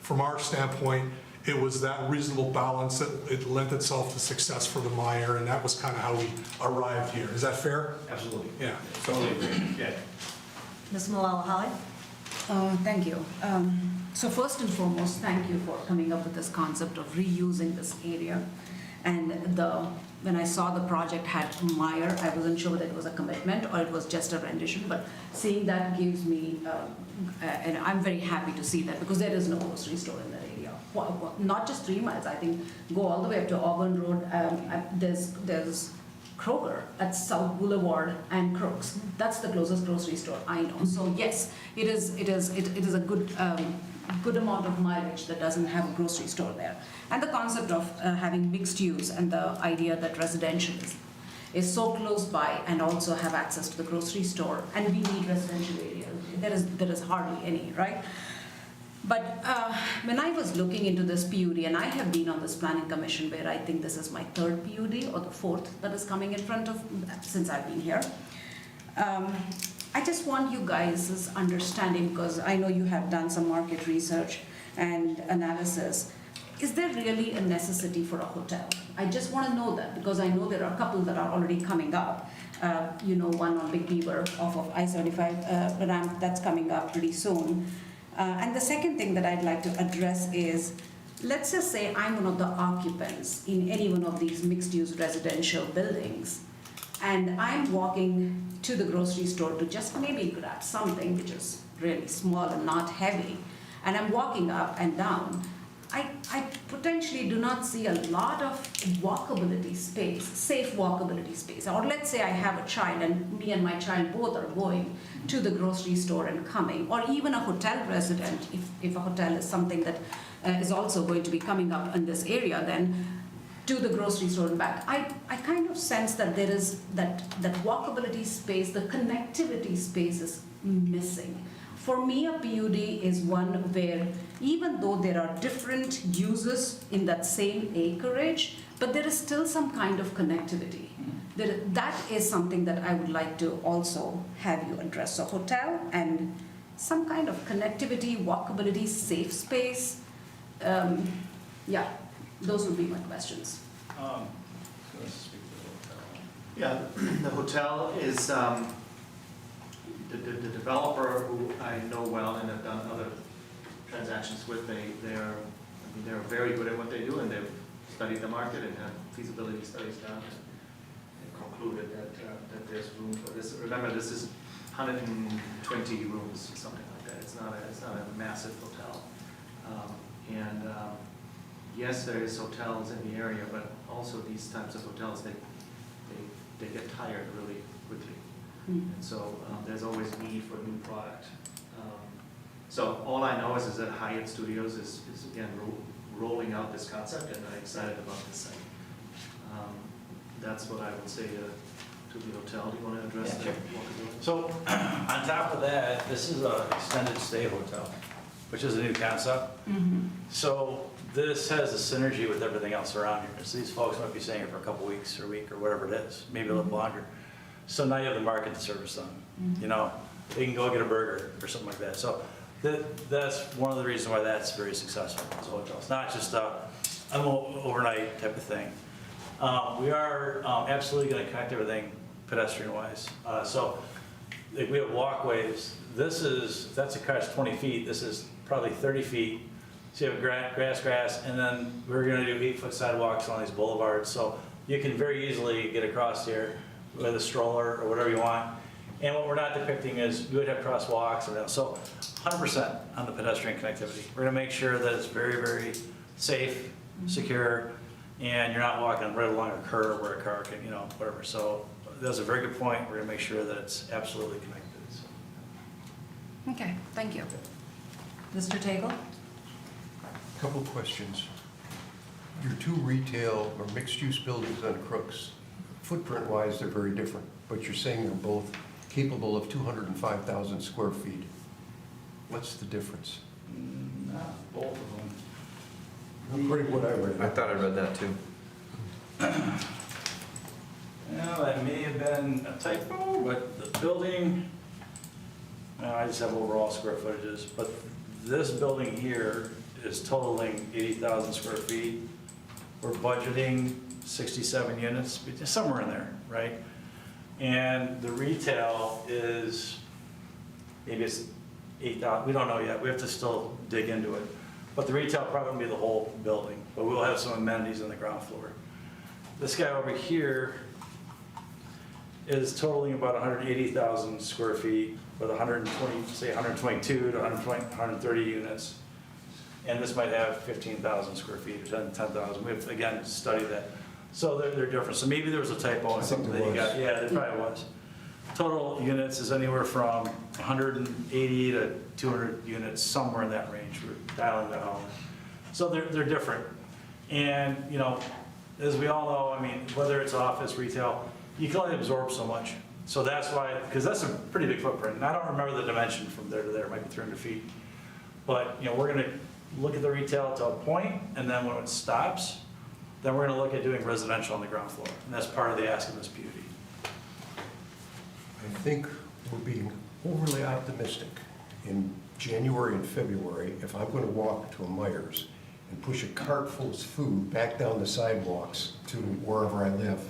from our standpoint, it was that reasonable balance that it lent itself to success for the Meyer, and that was kind of how we arrived here. Is that fair? Absolutely. Yeah. Totally agree, yeah. Ms. Malala-Holly? Thank you. So first and foremost, thank you for coming up with this concept of reusing this area. And when I saw the project had Meyer, I wasn't sure whether it was a commitment or it was just a rendition, but seeing that gives me, and I'm very happy to see that because there is no grocery store in that area. Not just 3 miles, I think, go all the way up to Auburn Road. There's Kroger at South Boulevard and Crooks. That's the closest grocery store I know. So yes, it is a good amount of mileage that doesn't have a grocery store there. And the concept of having mixed use and the idea that residential is so close by and also have access to the grocery store, and we need residential areas. There is hardly any, right? But when I was looking into this PUD, and I have been on this planning commission where I think this is my 3rd PUD or the 4th that is coming in front of, since I've been here. I just want you guys' understanding, because I know you have done some market research and analysis. Is there really a necessity for a hotel? I just want to know that, because I know there are a couple that are already coming up. One on Big Beaver off of I-75 ramp that's coming up pretty soon. And the second thing that I'd like to address is, let's just say I'm one of the occupants in any one of these mixed-use residential buildings, and I'm walking to the grocery store to just maybe grab something which is really small and not heavy, and I'm walking up and down. I potentially do not see a lot of walkability space, safe walkability space. Or let's say I have a child and me and my child both are going to the grocery store and coming, or even a hotel resident, if a hotel is something that is also going to be coming up in this area, then to the grocery store and back. I kind of sense that there is that walkability space, the connectivity space is missing. For me, a PUD is one where even though there are different uses in that same acreage, but there is still some kind of connectivity. That is something that I would like to also have you address. So hotel and some kind of connectivity, walkability, safe space. Yeah, those would be my questions. Yeah, the hotel is, the developer who I know well and have done other transactions with, they're very good at what they do, and they've studied the market and have feasibility studies done and concluded that there's room for this. Remember, this is 120 rooms, something like that. It's not a massive hotel. Yes, there is hotels in the area, but also these types of hotels, they get tired really quickly. And so there's always need for new product. So all I know is that Hyatt Studios is again rolling out this concept, and I'm excited about this site. That's what I would say to the hotel. Do you want to address the walkability? So on top of that, this is an extended stay hotel, which is a new concept. So this has a synergy with everything else around here. So these folks might be staying here for a couple weeks or a week or whatever it is, maybe a little longer. So now you have the market to service them. They can go get a burger or something like that. So that's one of the reasons why that's very successful as a hotel. It's not just an overnight type of thing. We are absolutely going to connect everything pedestrian-wise. So if we have walkways. If that's a car's 20 feet, this is probably 30 feet. So you have grass, and then we're going to do 8-foot sidewalks on these boulevards. So you can very easily get across here with a stroller or whatever you want. And what we're not depicting is you would have crosswalks and so 100% on the pedestrian connectivity. We're going to make sure that it's very, very safe, secure, and you're not walking right along a curb where a car can, whatever. So that's a very good point. We're going to make sure that it's absolutely connected. So. Okay, thank you. Mr. Tagle? Couple of questions. Your two retail or mixed-use buildings on Crooks, footprint-wise, they're very different, but you're saying they're both capable of 205,000 square feet. What's the difference? Not both of them. According to what I read. I thought I read that too. That may have been a typo, but the building, I just have overall square footages, but this building here is totaling 80,000 square feet. We're budgeting 67 units, somewhere in there, right? And the retail is, maybe it's 8,000, we don't know yet, we have to still dig into it. But the retail probably won't be the whole building, but we'll have some amenities on the ground floor. This guy over here is totaling about 180,000 square feet with 120, say 122 to 130 units. And this might have 15,000 square feet or 10,000. We have to, again, study that. So they're different. So maybe there was a typo in something that you got. Yeah, there probably was. Total units is anywhere from 180 to 200 units, somewhere in that range. We're dialing that out. So they're different. And, you know, as we all know, I mean, whether it's office, retail, you can only absorb so much. So that's why, because that's a pretty big footprint. And I don't remember the dimension from there to there, it might be 300 feet. But, you know, we're going to look at the retail to a point, and then when it stops, then we're going to look at doing residential on the ground floor. And that's part of the ask of this beauty. I think we're being overly optimistic. In January and February, if I'm going to walk to a Myers and push a cart full of food back down the sidewalks to wherever I live,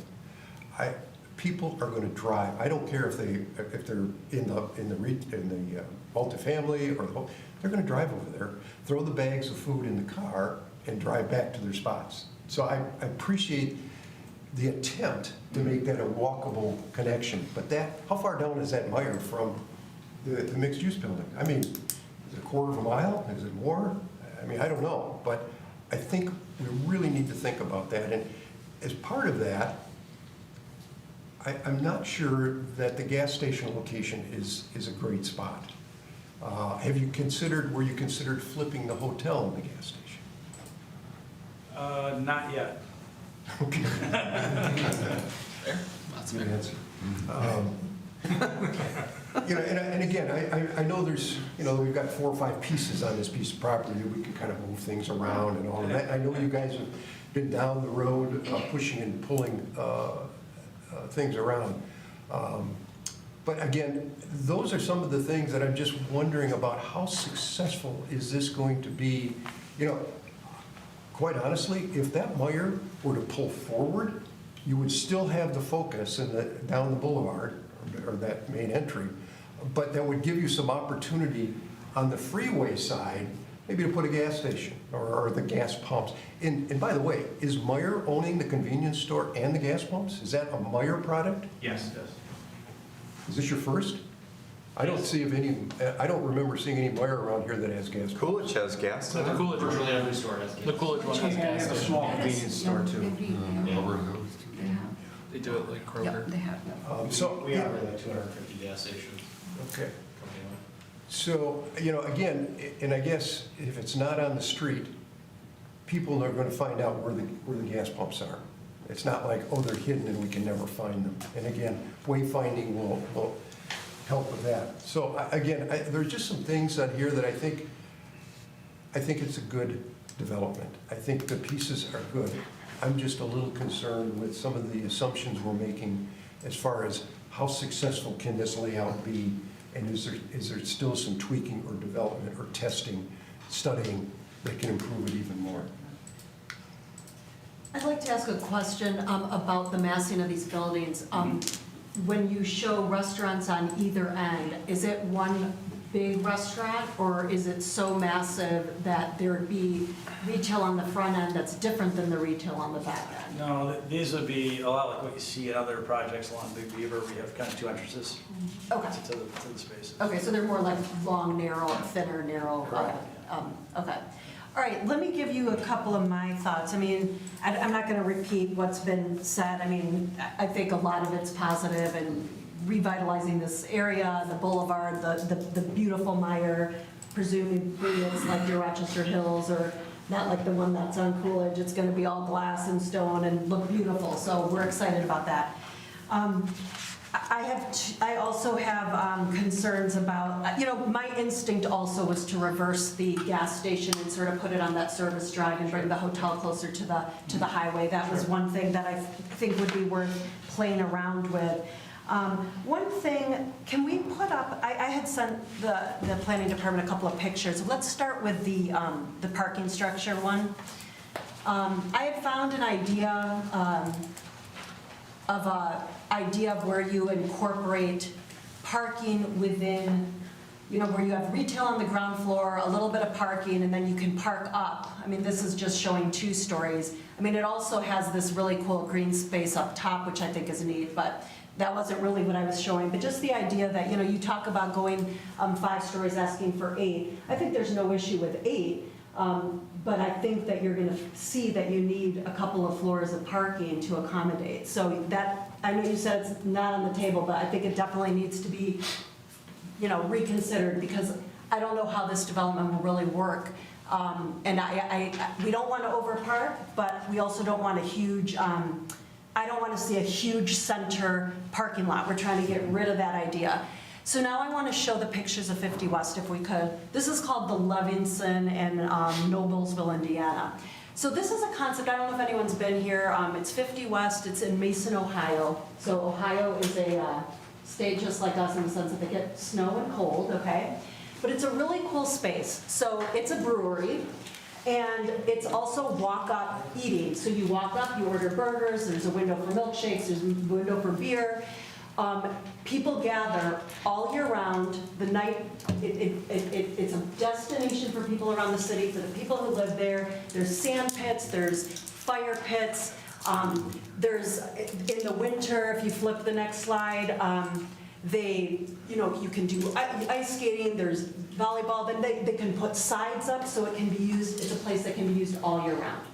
people are going to drive. I don't care if they're in the multifamily or the whole, they're going to drive over there, throw the bags of food in the car, and drive back to their spots. So I appreciate the attempt to make that a walkable connection. But how far down is that Meijer from the mixed-use building? I mean, is it a quarter of a mile? Is it more? I mean, I don't know. But I think we really need to think about that. And as part of that, I'm not sure that the gas station location is a great spot. Were you considered flipping the hotel in the gas station? Not yet. Okay. Fair. That's a good answer. You know, and again, I know there's, you know, we've got 4 or 5 pieces on this piece of property. We can kind of move things around and all of that. I know you guys have been down the road pushing and pulling things around. But again, those are some of the things that I'm just wondering about. How successful is this going to be? You know, quite honestly, if that Meijer were to pull forward, you would still have the focus down the boulevard or that main entry, but that would give you some opportunity on the freeway side, maybe to put a gas station or the gas pumps. And by the way, is Meijer owning the convenience store and the gas pumps? Is that a Meijer product? Yes, yes. Is this your first? I don't remember seeing any Meijer around here that has gas. Coolidge has gas. The Coolidge one. Virtually every store has gas. The Coolidge one has gas a station. small convenience store too. They have. They do it like Kroger. Yep, they have. We operate like 250 gas stations. Okay. company-wide. So, you know, again, and I guess if it's not on the street, people are going to find out where the gas pumps are. It's not like, oh, they're hidden and we can never find them. And again, wayfinding will help with that. So again, there's just some things on here that I think it's a good development. I think the pieces are good. I'm just a little concerned with some of the assumptions we're making as far as how successful can this layout be, and is there still some tweaking or development or testing, studying that can improve it even more? I'd like to ask a question about the massing of these buildings. When you show restaurants on either end, is it one big restaurant, or is it so massive that there'd be retail on the front end that's different than the retail on the back end? No, these would be a lot like what you see in other projects along Big Beaver. We have kind of 2 entrances Okay. to the spaces. Okay, so they're more like long, narrow, thinner, narrow. Correct. Okay. All right, let me give you a couple of my thoughts. I mean, I'm not going to repeat what's been said. I mean, I think a lot of it's positive and revitalizing this area, the boulevard, the beautiful Meijer. Presumably it's like your Rochester Hills, or not like the one that's on Coolidge. It's going to be all glass and stone and look beautiful. So we're excited about that. I also have concerns about, you know, my instinct also was to reverse the gas station and sort of put it on that service drive and bring the hotel closer to the highway. That was one thing that I think would be worth playing around with. One thing, can we put up, I had sent the planning department a couple of pictures. Let's start with the parking structure one. I had found an idea of where you incorporate parking within, where you have retail on the ground floor, a little bit of parking, and then you can park up. I mean, this is just showing 2 stories. I mean, it also has this really cool green space up top, which I think is neat, but that wasn't really what I was showing. But just the idea that, you talk about going 5 stories, asking for 8. I think there's no issue with 8, but I think that you're gonna see that you need a couple of floors of parking to accommodate. So that, I know you said it's not on the table, but I think it definitely needs to be reconsidered, because I don't know how this development will really work. And we don't want to overpark, but we also don't want a huge, I don't want to see a huge center parking lot. We're trying to get rid of that idea. So now I want to show the pictures of 50 West if we could. This is called the Levinson in Noblesville, Indiana. So this is a concept, I don't know if anyone's been here. It's 50 West, it's in Mason, Ohio. So Ohio is a state just like us in the sense that they get snow and cold, okay? But it's a really cool space. So it's a brewery, and it's also walk-up eating. So you walk up, you order burgers, there's a window for milkshakes, there's a window for beer. People gather all year round. The night, it's a destination for people around the city, for the people who live there. There's sand pits, there's fire pits. There's, in the winter, if you flip the next slide, you can do ice skating, there's volleyball, then they can put sides up so it can be used, it's a place that can be used all year round.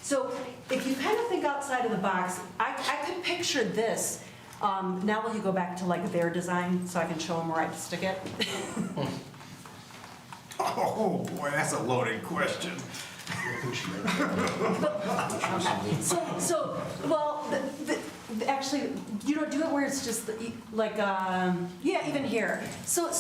So if you kind of think outside of the box, I could picture this. Now will you go back to like their design so I can show them where I'd stick it? Oh, boy, that's a loaded question. Actually, do it where it's just like, yeah, even here. So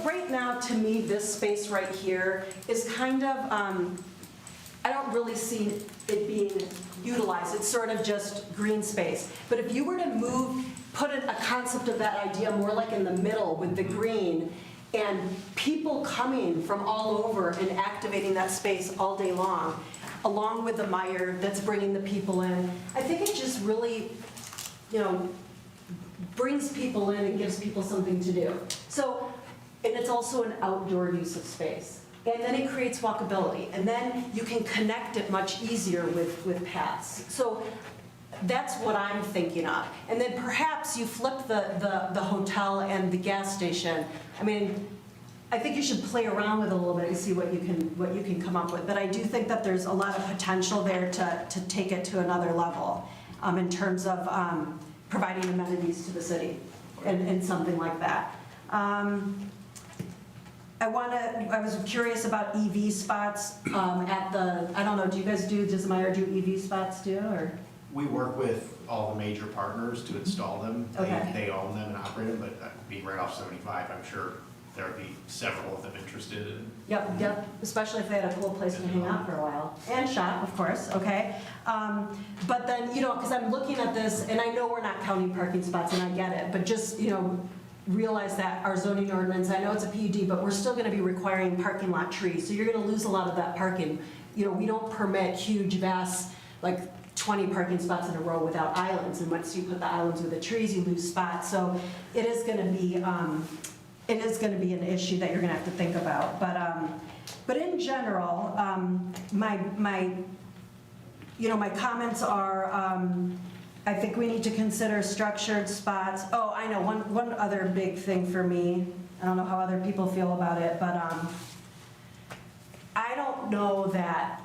right now, to me, this space right here is kind of, I don't really see it being utilized. It's sort of just green space. But if you were to put a concept of that idea more like in the middle with the green, and people coming from all over and activating that space all day long, along with the Meijer that's bringing the people in, I think it just really, brings people in and gives people something to do. So, and it's also an outdoor use of space. And then it creates walkability. And then you can connect it much easier with paths. So that's what I'm thinking of. And then perhaps you flip the hotel and the gas station. I mean, I think you should play around with it a little bit and see what you can come up with. But I do think that there's a lot of potential there to take it to another level in terms of providing amenities to the city and something like that. I was curious about EV spots at the, I don't know, does Meijer do EV spots too, or? We work with all the major partners to install them. Okay. They own them and operate them, but being right off 75, I'm sure there would be several of them interested in. Yep, especially if they had a cool place to hang out for a while. And shop, of course, okay? But then, because I'm looking at this, and I know we're not counting parking spots, and I get it, but just, realize that our zoning ordinance, I know it's a PUD, but we're still gonna be requiring parking lot trees, so you're gonna lose a lot of that parking. We don't permit huge, vast, like 20 parking spots in a row without islands, and once you put the islands with the trees, you lose spots. So it is gonna be an issue that you're gonna have to think about. But in general, my comments are, I think we need to consider structured spots. Oh, I know, one other big thing for me, I don't know how other people feel about it, but I don't know that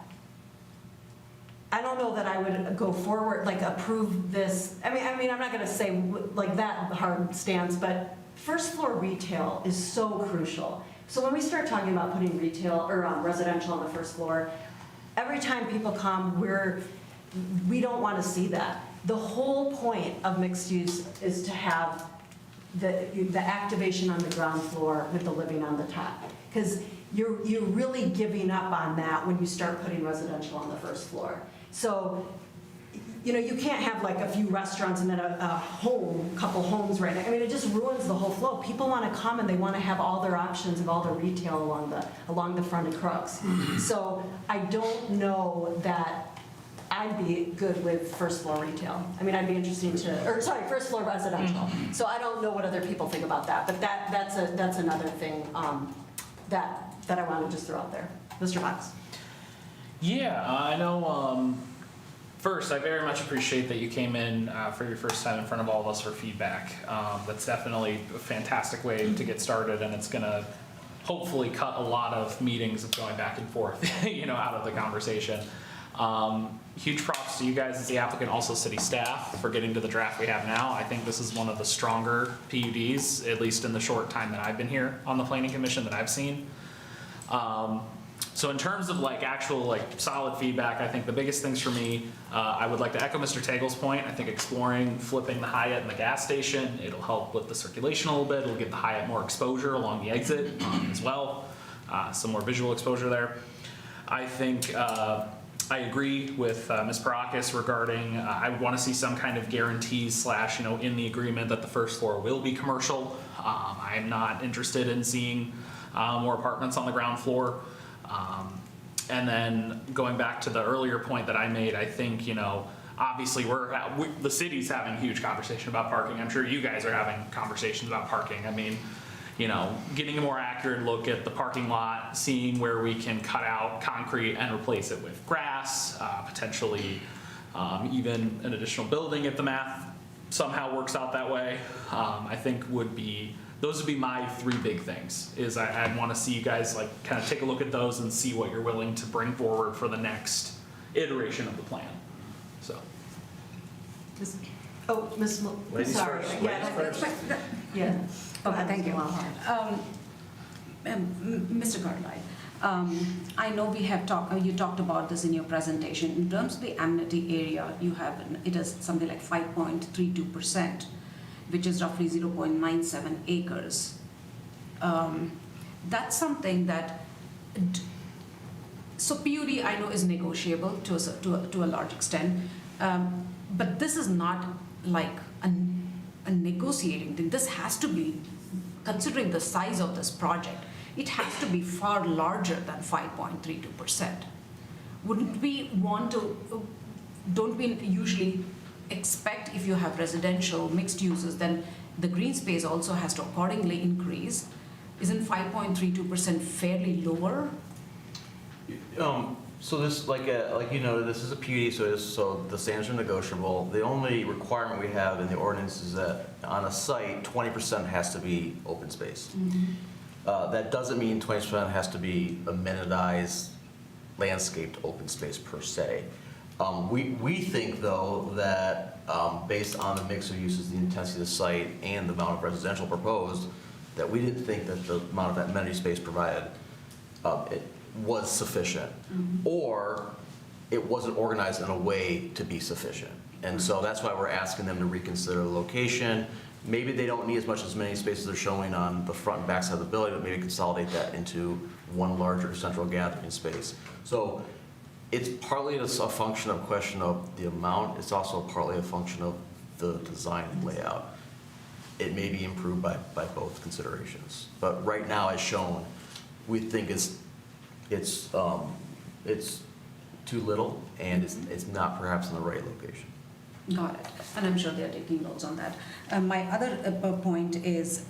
I would go forward, like approve this. I mean, I'm not gonna say like that hard stance, but first floor retail is so crucial. So when we start talking about putting retail or residential on the first floor, every time people come, we don't want to see that. The whole point of mixed use is to have the activation on the ground floor with the living on the top, because you're really giving up on that when you start putting residential on the first floor. So you know, you can't have like a few restaurants and then a couple homes right now. I mean, it just ruins the whole flow. People want to come and they want to have all their options of all the retail along the front of Crooks. So I don't know that I'd be good with first floor retail. I mean, I'd be interested first floor residential. So I don't know what other people think about that, but that's another thing that I want to just throw out there. Mr. Fox. Yeah, I know, first, I very much appreciate that you came in for your first time in front of all of us for feedback. That's definitely a fantastic way to get started, and it's gonna hopefully cut a lot of meetings of going back and forth, you know, out of the conversation. Huge props to you guys as the applicant, also city staff, for getting to the draft we have now. I think this is one of the stronger PUDs, at least in the short time that I've been here on the planning commission, that I've seen. So in terms of like actual like solid feedback, I think the biggest things for me, I would like to echo Mr. Tagle's point. I think exploring flipping the Hyatt and the gas station, it'll help with the circulation a little bit. It'll give the Hyatt more exposure along the exit as well, some more visual exposure there. I think I agree with Ms. Parakis regarding, I would want to see some kind of guarantees / you know, in the agreement that the first floor will be commercial. I'm not interested in seeing more apartments on the ground floor. And then going back to the earlier point that I made, I think, you know, obviously the city's having a huge conversation about parking. I'm sure you guys are having conversations about parking. I mean, you know, getting a more accurate look at the parking lot, seeing where we can cut out concrete and replace it with grass, potentially even an additional building if the math somehow works out that way, I think those would be my three big things. Is I'd want to see you guys like kind of take a look at those and see what you're willing to bring forward for the next iteration of the plan. So. Ms. Ladies sorry. first. Yeah, Ladies first. Yeah. Okay, thank you. Mr. Cartwright, I know we have you talked about this in your presentation. In terms of the amenity area, it is something like 5.32%, which is roughly 0.97 acres. That's something that, so PUD I know is negotiable to a large extent, but this is not like a negotiating thing. This has to be, considering the size of this project, it has to be far larger than 5.32%. Wouldn't we want to, don't we usually expect if you have residential mixed uses, then the green space also has to accordingly increase? Isn't 5.32% fairly lower? So this, like you noted, this is a PUD, so the standards are negotiable. The only requirement we have in the ordinance is that on a site, 20% has to be open space. Mm-hmm. That doesn't mean 20% has to be amenitized, landscaped open space per se. We think though that based on the mix of uses, the intensity of the site, and the amount of residential proposed, that we didn't think that the amount of amenity space provided it was sufficient, or it wasn't organized in a way to be sufficient. And so that's why we're asking them to reconsider the location. Maybe they don't need as many spaces they're showing on the front and back side of the building, but maybe consolidate that into one larger central gathering space. So it's partly a function of question of the amount. It's also partly a function of the design and layout. It may be improved by both considerations. But right now, as shown, we think it's too little, and it's not perhaps in the right location. Got it. And I'm sure they're taking notes on that. My other point is,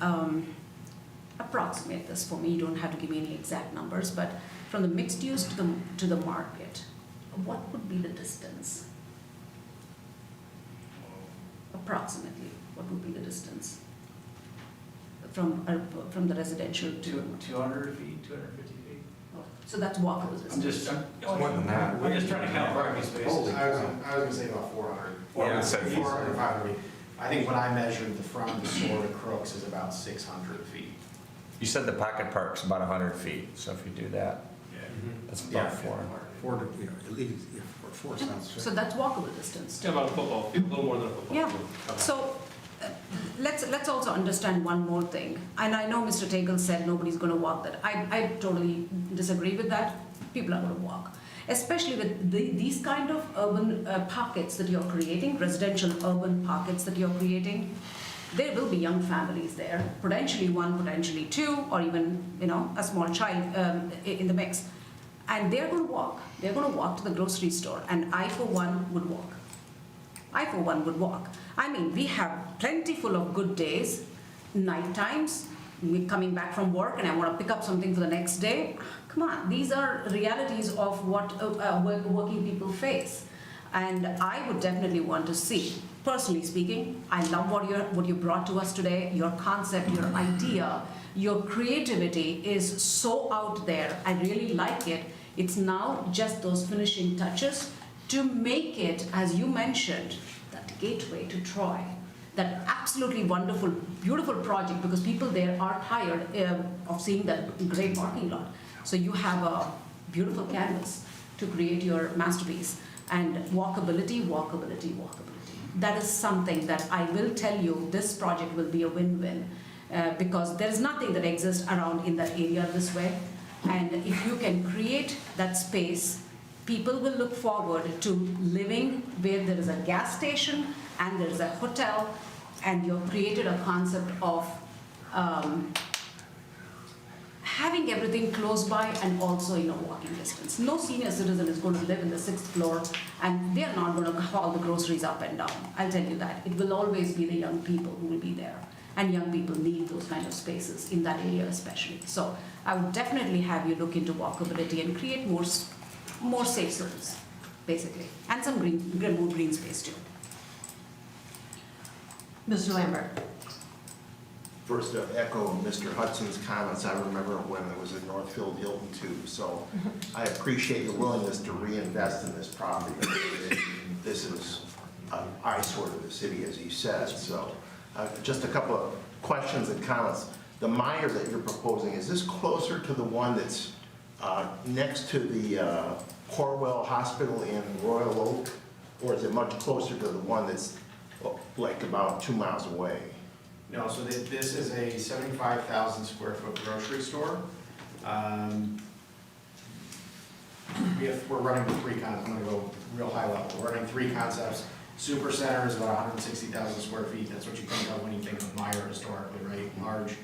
approximate this for me. You don't have to give me any exact numbers, but from the mixed use to the market, what would be the distance? Approximately, what would be the distance? From the residential to... 200 feet, 250 feet. So that's walkable distance. More than that. I'm just trying to count parking spaces. I was gonna say about 400. Yeah, I said 400, 500. I think when I measured the front of the store to Crooks is about 600 feet. You said the pocket park's about 100 feet, so if you do that, that's Yeah. about 400. At least, four sounds fair. So that's walkable distance. About a football field, a little more than a football Yeah. field. So let's also understand one more thing. And I know Mr. Tagle said nobody's going to walk that. I totally disagree with that. People are going to walk. especially with these kind of urban pockets that you're creating, residential urban pockets that you're creating. There will be young families there, potentially one, potentially two, or even, you know, a small child in the mix. And they're going to walk. They're going to walk to the grocery store, and I, for one, would walk. I, for one, would walk. I mean, we have plenty full of good days, night times, me coming back from work and I want to pick up something for the next day. Come on, these are realities of what working people face. And I would definitely want to see, personally speaking, I love what you brought to us today, your concept, your idea, your creativity is so out there. I really like it. It's now just those finishing touches to make it, as you mentioned, that gateway to Troy. That absolutely wonderful, beautiful project, because people there are tired of seeing that great parking lot. So you have a beautiful canvas to create your masterpiece. And walkability, walkability, walkability. That is something that I will tell you, this project will be a win-win, because there is nothing that exists around in that area this way. And if you can create that space, people will look forward to living where there is a gas station and there is a hotel, and you've created a concept of having everything close by and also in a walking distance. No senior citizen is going to live in the 6th floor and they're not going to haul the groceries up and down. I'll tell you that. It will always be the young people who will be there. And young people need those kind of spaces in that area especially. So I would definitely have you look into walkability and create more safe zones, basically. And some more green space too. Mr. Lambert. First, echo Mr. Hudson's comments. I remember when it was in Northfield Hilton too. So I appreciate your willingness to reinvest in this property. This is an eyesore to the city, as you said. So just a couple of questions and comments. The Meyer that you're proposing, is this closer to the one that's next to the Corwell Hospital in Royal Oak? Or is it much closer to the one that's like about 2 miles away? No, so this is a 75,000 square foot grocery store. We're running the 3 concepts. I'm gonna go real high level. We're running 3 concepts. Super Center is about 160,000 square feet. That's what you think of when you think of Meyer historically, right? Large,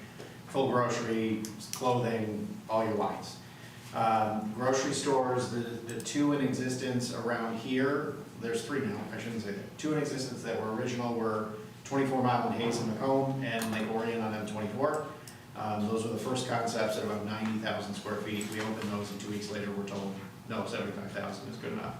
full grocery, clothing, all your lines. Grocery stores, the 2 in existence around here, there's 3 now, I shouldn't say that. 2 in existence that were original were 24 Mile and Hayes and Macomb and Lake Orion on M24. Those were the first concepts at about 90,000 square feet. We opened those and 2 weeks later we're told, no, 75,000 is good enough.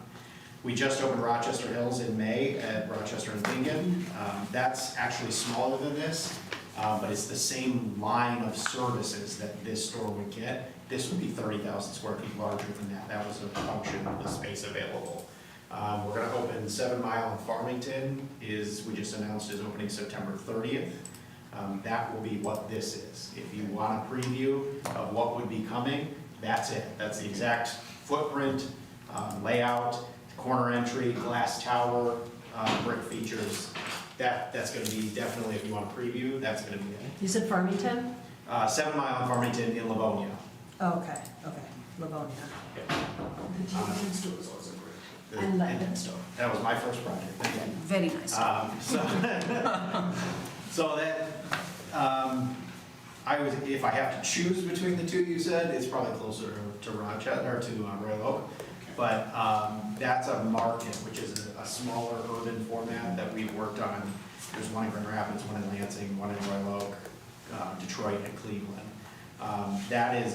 We just opened Rochester Hills in May at Rochester and Lincoln. That's actually smaller than this, but it's the same line of services that this store would get. This would be 30,000 square feet larger than that. That was a function of the space available. We're going to open 7 Mile in Farmington, we just announced is opening September 30th. That will be what this is. If you want a preview of what would be coming, that's it. That's the exact footprint, layout, corner entry, glass tower, brick features. That's going to be definitely, if you want a preview, that's going to be it. You said Farmington? 7 Mile in Farmington in Livonia. Oh, okay, Livonia. The TV store is also great. And London store. That was my first project. Again. Very nice. So that, if I have to choose between the 2 you said, it's probably closer to Rochester or to Royal Oak. But that's a market, which is a smaller urban format that we've worked on. There's one in Grand Rapids, one in Lansing, one in Royal Oak, Detroit, and Cleveland.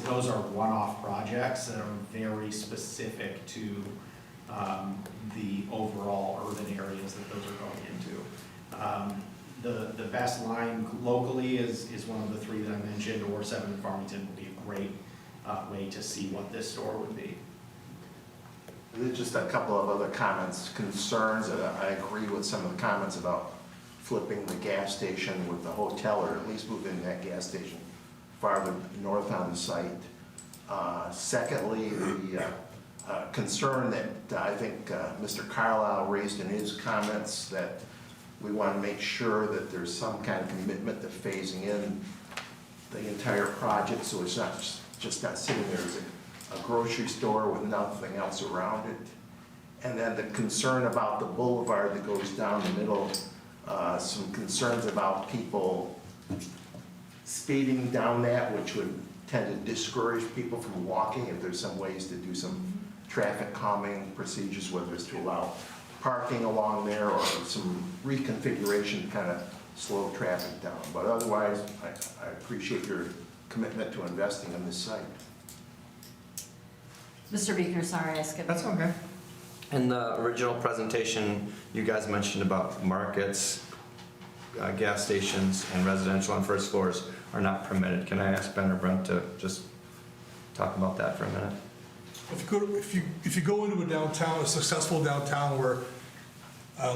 Those are one-off projects that are very specific to the overall urban areas that those are going into. The best line locally is one of the 3 that I mentioned, or 7 in Farmington would be a great way to see what this store would be. Just a couple of other comments, concerns. I agree with some of the comments about flipping the gas station with the hotel, or at least moving that gas station farther north on the site. Secondly, the concern that I think Mr. Carlisle raised in his comments, that we want to make sure that there's some kind of commitment to phasing in the entire project, so it's not just not sitting there as a grocery store with nothing else around it. And then the concern about the boulevard that goes down the middle, some concerns about people speeding down that, which would tend to discourage people from walking if there's some ways to do some traffic calming procedures, whether it's to allow parking along there or some reconfiguration to kind of slow traffic down. But otherwise, I appreciate your commitment to investing in this site. Mr. Beekner, sorry, I skipped. That's okay. In the original presentation, you guys mentioned about markets, gas stations, and residential on first floors are not permitted. Can I ask Ben or Brent to just talk about that for a minute? If you go into a downtown, a successful downtown where,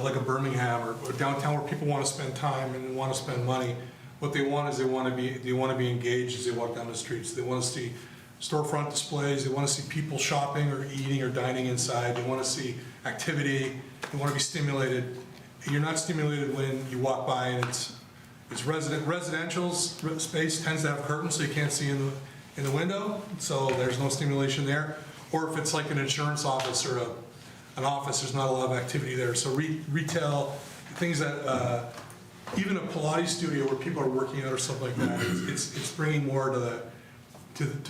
like a Birmingham or downtown where people want to spend time and want to spend money, what they want is they want to be engaged as they walk down the streets. They want to see storefront displays. They want to see people shopping or eating or dining inside. They want to see activity. They want to be stimulated. You're not stimulated when you walk by and it's residential space tends to have curtains so you can't see in the window, so there's no stimulation there. Or if it's like an insurance office or an office, there's not a lot of activity there. So retail, things that, even a Pilates studio where people are working out or stuff like that, it's bringing more to the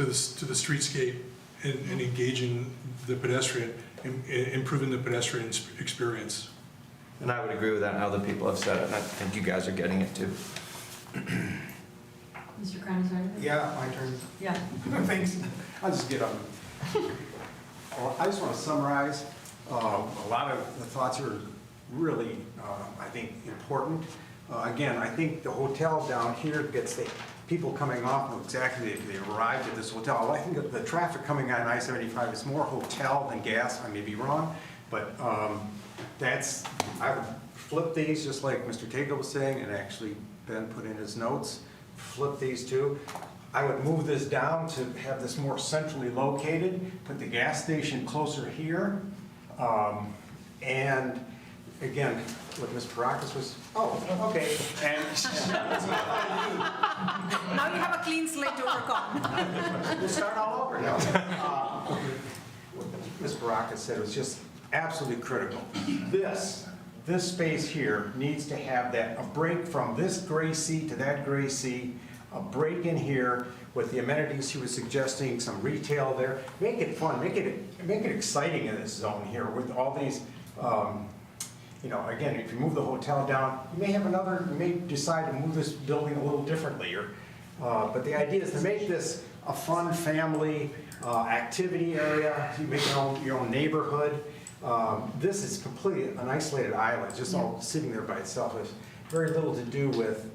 streetscape and engaging the pedestrian, improving the pedestrian experience. And I would agree with that, and other people have said it, and I think you guys are getting it too. Mr. Crown, sorry? Yeah, my turn. Yeah. Thanks. I'll just get on. Well, I just want to summarize. A lot of the thoughts are really, I think, important. Again, I think the hotel down here gets the people coming off know exactly if they arrived at this hotel. I think the traffic coming on I-75 is more hotel than gas. I may be wrong, but I would flip these just like Mr. Tagle was saying, and actually Ben put in his notes. Flip these two. I would move this down to have this more centrally located, put the gas station closer here. And again, what Ms. Parakis was, okay. And Now you have a clean slate to work on. we'll start all over now. What Ms. Parakis said was just absolutely critical. This space here needs to have a break from this gray sea to that gray sea, a break in here with the amenities she was suggesting, some retail there. Make it fun, make it exciting in this zone here with all these, again, if you move the hotel down, you may decide to move this building a little differently. But the idea is to make this a fun family activity area. You make your own neighborhood. This is completely an isolated island, just all sitting there by itself. There's very little to do with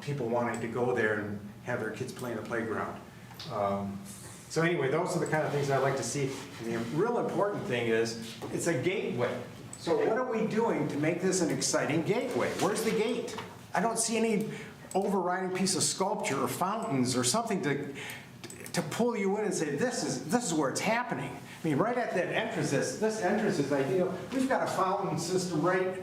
people wanting to go there and have their kids play in the playground. So anyway, those are the kind of things I like to see. And the real important thing is it's a gateway. So what are we doing to make this an exciting gateway? Where's the gate? I don't see any overriding piece of sculpture or fountains or something to pull you in and say, this is where it's happening. I mean, right at that entrance, this entrance is ideal. We've got a fountain system right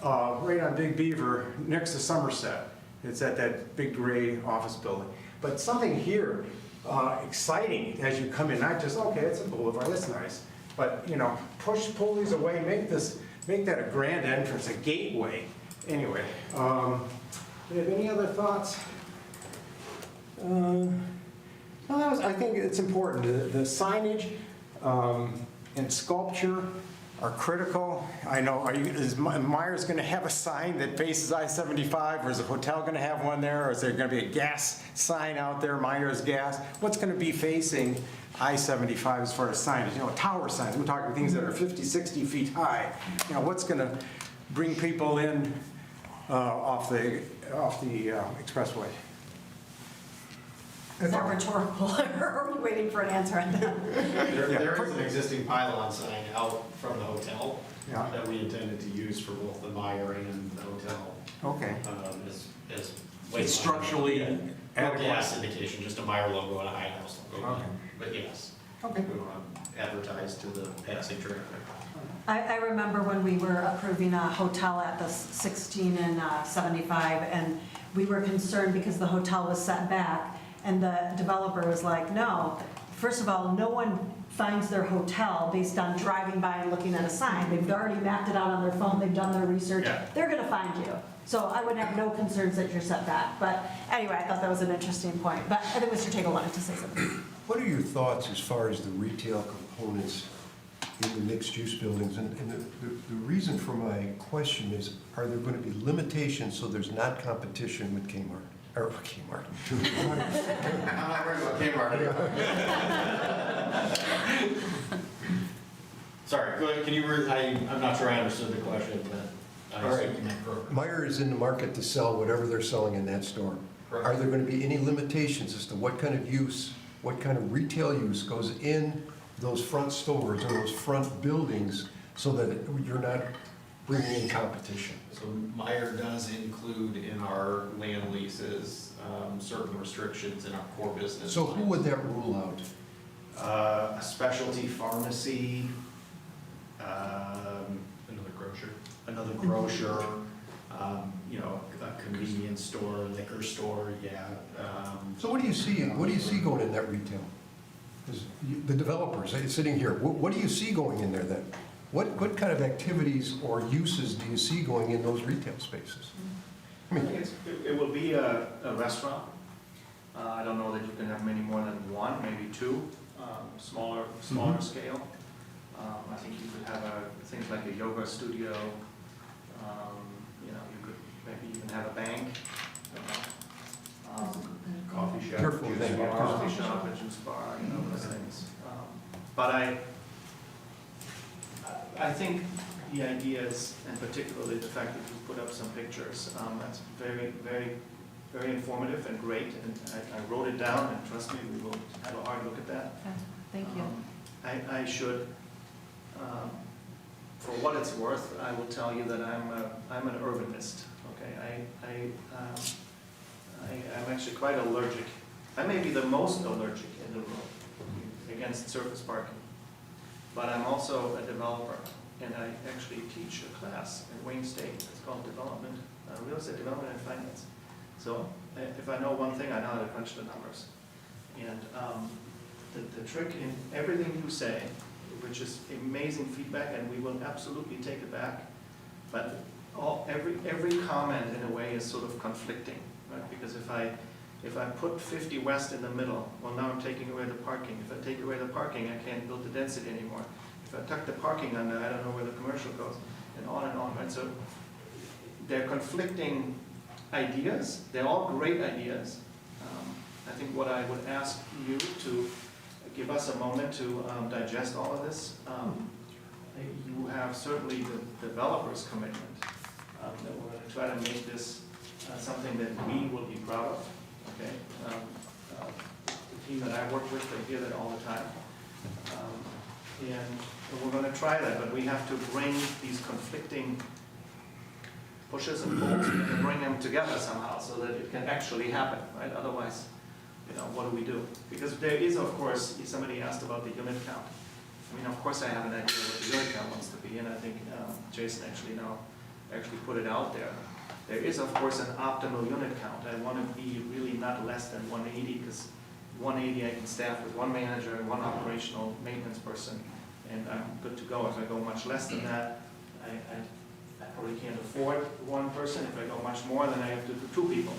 on Big Beaver next to Somerset. It's at that big gray office building. But something here, exciting as you come in, not just, okay, it's a boulevard, that's nice. But, pull these away, make that a grand entrance, a gateway. Anyway, do you have any other thoughts? I think it's important. The signage and sculpture are critical. I know, is Myers going to have a sign that faces I-75, or is the hotel going to have one there, or is there going to be a gas sign out there, Myers Gas? What's going to be facing I-75 as far as signage? Tower signs. We're talking things that are 50, 60 feet high. What's going to bring people in off the expressway? Is that rhetorical, or are we waiting for an answer on that? There is an existing pylon sign out from the hotel Yeah. that we intended to use for both the Meyer and the hotel. Okay. As It's structurally no adequate. gas indication, just a Meyer logo and a High House logo. Okay. But yes, Okay. we want to advertise to the passing traffic. I remember when we were approving a hotel at the 16 and 75, and we were concerned because the hotel was set back, and the developer was like, no, first of all, no one finds their hotel based on driving by and looking at a sign. They've already mapped it out on their phone, they've done their research. Yeah. They're gonna find you. So I would have no concerns that you're set back. But anyway, I thought that was an interesting point. But I think Mr. Tagle wanted to say something. What are your thoughts as far as the retail components in the mixed-use buildings? And the reason for my question is, are there going to be limitations so there's not competition with Kmart? Or Kmart? I'm not worried about Kmart. Sorry, go ahead, can you, I'm not sure I understood the question, but All right. Meijer is in the market to sell whatever they're selling in that store. Are there going to be any limitations as to what kind of use, what kind of retail use goes in those front stores or those front buildings so that you're not bringing in competition? So Meijer does include in our land leases certain restrictions in our core business. So who would that rule out? A specialty pharmacy, Another grocer. another grocer, you know, a convenience store, liquor store, yeah. So what do you see going in that retail? 'Cause the developers sitting here, what do you see going in there then? What kind of activities or uses do you see going in those retail spaces? I I mean, think it will be a restaurant. I don't know that you can have many more than one, maybe two, smaller scale. I think you could have things like a yoga studio. You know, you could maybe even have a bank. Coffee shop, Careful juice thing, bar, yeah. coffee shop, a juice bar, you know, those things. But I think the ideas, and particularly the fact that you put up some pictures, that's very, very, very informative and great. And I wrote it down, and trust me, we will have a hard look at that. Thank you. I should, for what it's worth, I will tell you that I'm an urbanist, okay? I'm actually quite allergic. I may be the most allergic in the room against surface parking. But I'm also a developer, and I actually teach a class at Wayne State. It's called Real Estate Development and Finance. So if I know one thing, I know how to crunch the numbers. And the trick in everything you say, which is amazing feedback, and we will absolutely take it back, but every comment in a way is sort of conflicting, right? Because if I put 50 West in the middle, well, now I'm taking away the parking. If I take away the parking, I can't build the density anymore. If I tuck the parking under, I don't know where the commercial goes, and on, right? So they're conflicting ideas. They're all great ideas. I think what I would ask you to give us a moment to digest all of this. You have certainly the developer's commitment that we're going to try to make this something that we will be proud of. Okay, the team that I work with, they hear that all the time, and we're going to try that. But we have to bring these conflicting pushes and pulls and bring them together somehow so that it can actually happen, right? Otherwise, you know, what do we do? Because there is, of course, somebody asked about the unit count. I mean, of course, I have an idea what the unit count wants to be, and I think Jason actually put it out there. There is, of course, an optimal unit count. I want to be really not less than 180, because 180 I can staff with one manager and one operational maintenance person, and I'm good to go. If I go much less than that, I probably can't afford one person. If I go much more, then I have to do two people.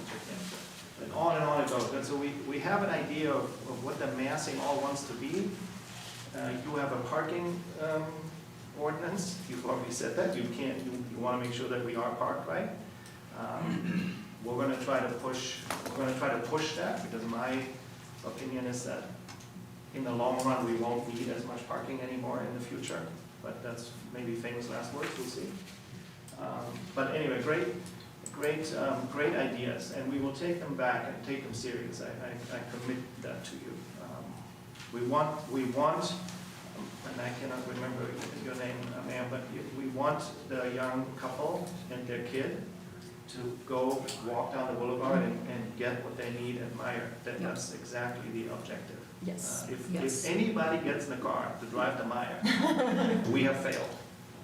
And on it goes. And so we have an idea of what the massing all wants to be. You have a parking ordinance. You've already said that. You want to make sure that we are parked right. We're going to try to push that, because my opinion is that in the long run we won't need as much parking anymore in the future. But that's maybe famous last words. We'll see. But anyway, great ideas, and we will take them back and take them serious. I commit that to you. We want, and I cannot remember your name, ma'am, but we want the young couple and their kid to go walk down the boulevard and get what they need and admire. That's exactly the objective. Yes. If anybody gets in the car to drive to Meijer, we have failed.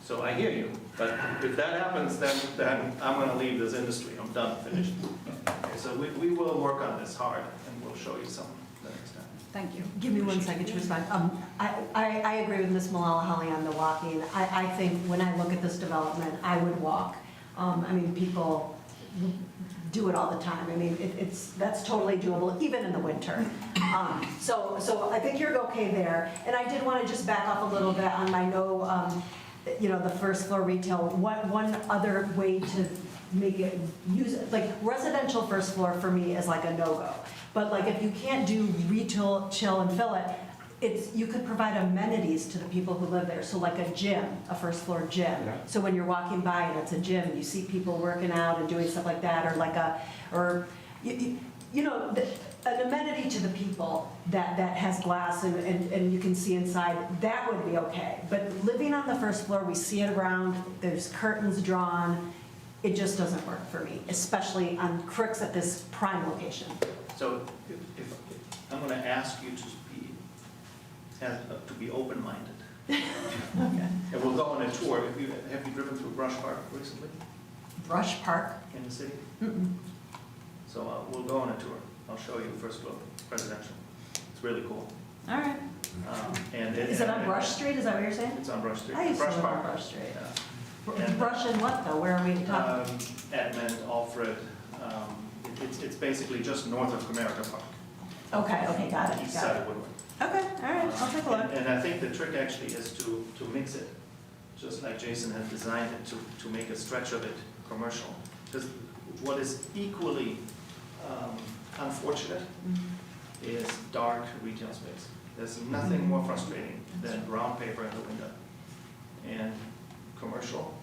So I hear you, but if that happens, then I'm going to leave this industry. I'm done, finished. Okay, so we will work on this hard, and we'll show you some the next step. Thank you. Give me 1 second to respond. I agree with Ms. Malala on the walking. I think when I look at this development, I would walk. I mean, people do it all the time. I mean, that's totally doable, even in the winter. So I think you're okay there. And I did want to just back up a little bit on my the first floor retail. One other way to make it like residential first floor for me is like a no-go. But like if you can't do retail, chill and fill it, you could provide amenities to the people who live there. So like a gym, a first floor gym. Yeah. So when you're walking by and it's a gym, you see people working out and doing stuff like that, or like an amenity to the people that has glass and you can see inside, that would be okay. But living on the first floor, we see it around, there's curtains drawn, it just doesn't work for me, especially on Crooks at this prime location. So if I'm going to ask you to be open-minded. Okay. And we'll go on a tour. Have you driven through Brush Park recently Brush Park? in the city? Mm-mm. So we'll go on a tour. I'll show you first floor residential. It's really cool. All right. Is it on Brush Street? Is that what you're saying? It's on Brush Street. I used to Brush live on Park. Brush Street. Yeah. And, Brush and what though? Where are we talking? Edmund, Alfred. It's basically just north of Comerica Park. Okay, got it. East Got side it. of Woodward. Okay, all right, I'll take a look. And I think the trick actually is to mix it, just like Jason had designed it, to make a stretch of it commercial. Because what is equally unfortunate is dark retail space. There's nothing more frustrating than brown paper in the window. And commercial,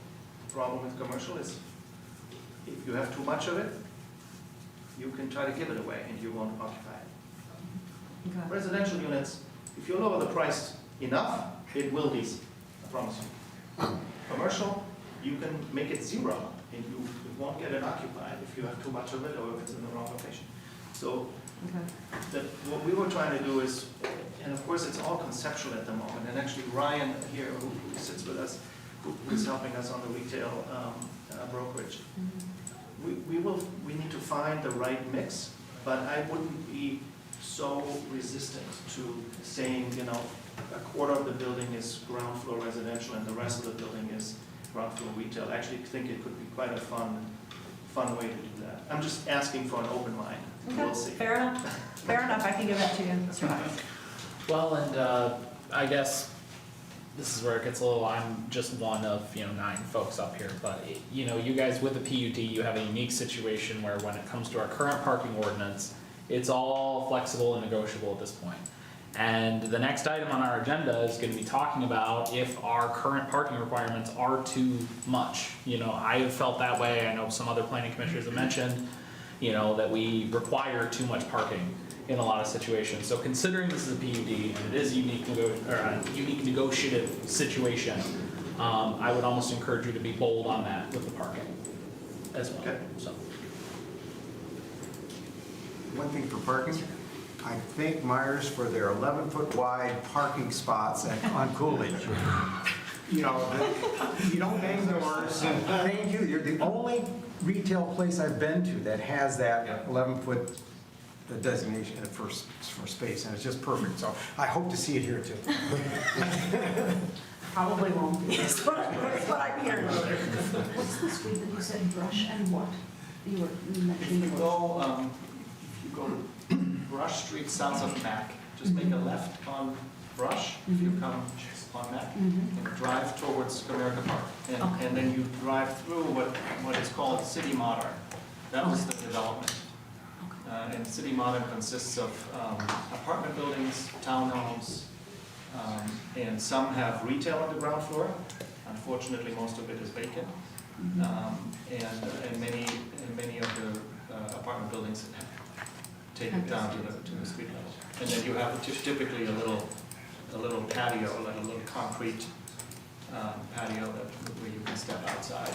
the problem with commercial is if you have too much of it, you can try to give it away and you won't occupy it. Okay. Residential units, if you lower the price enough, it will lease, I promise you. Commercial, you can make it zero, and you won't get it occupied if you have too much of it or if it's in the wrong location. So what we were trying to do is, and of course it's all conceptual at the moment, and actually Ryan here, who sits with us, who is helping us on the retail brokerage, we need to find the right mix, but I wouldn't be so resistant to saying, a quarter of the building is ground floor residential and the rest of the building is ground floor retail. I actually think it could be quite a fun way to do that. I'm just asking for an open mind. Okay, We'll see. fair enough. Fair enough, I can give that to you, Mr. Hines. Well, and I guess this is where it gets a little, I'm just one of, 9 folks up here, but, you guys with the PUD, you have a unique situation where when it comes to our current parking ordinance, it's all flexible and negotiable at this point. And the next item on our agenda is going to be talking about if our current parking requirements are too much. I have felt that way. I know some other planning commissioners have mentioned, that we require too much parking in a lot of situations. So considering this is a PUD and it is a unique negotiative situation, I would almost encourage you to be bold on that with the parking as well. Okay. So. One thing for parking, I thank Myers for their 11-foot wide parking spots on Coolidge. You don't bang doors. Thank you. You're the only retail place I've been to that has that 11-foot designation for space, and it's just perfect. So I hope to see it here too. Probably won't be, that's what I'm hearing. What's the street that you said Brush and what? You were mentioning. If you go to Brush Street south of Mac, just make a left on Brush, if you come on Mac, and drive towards Comerica Park. And then you drive through what is called City Modern. That was the development. And City Modern consists of apartment buildings, townhomes, and some have retail on the ground floor. Unfortunately, most of it is vacant. And many of the apartment buildings take it down to the street level. And then you have typically a little patio, like a little concrete patio where you can step outside.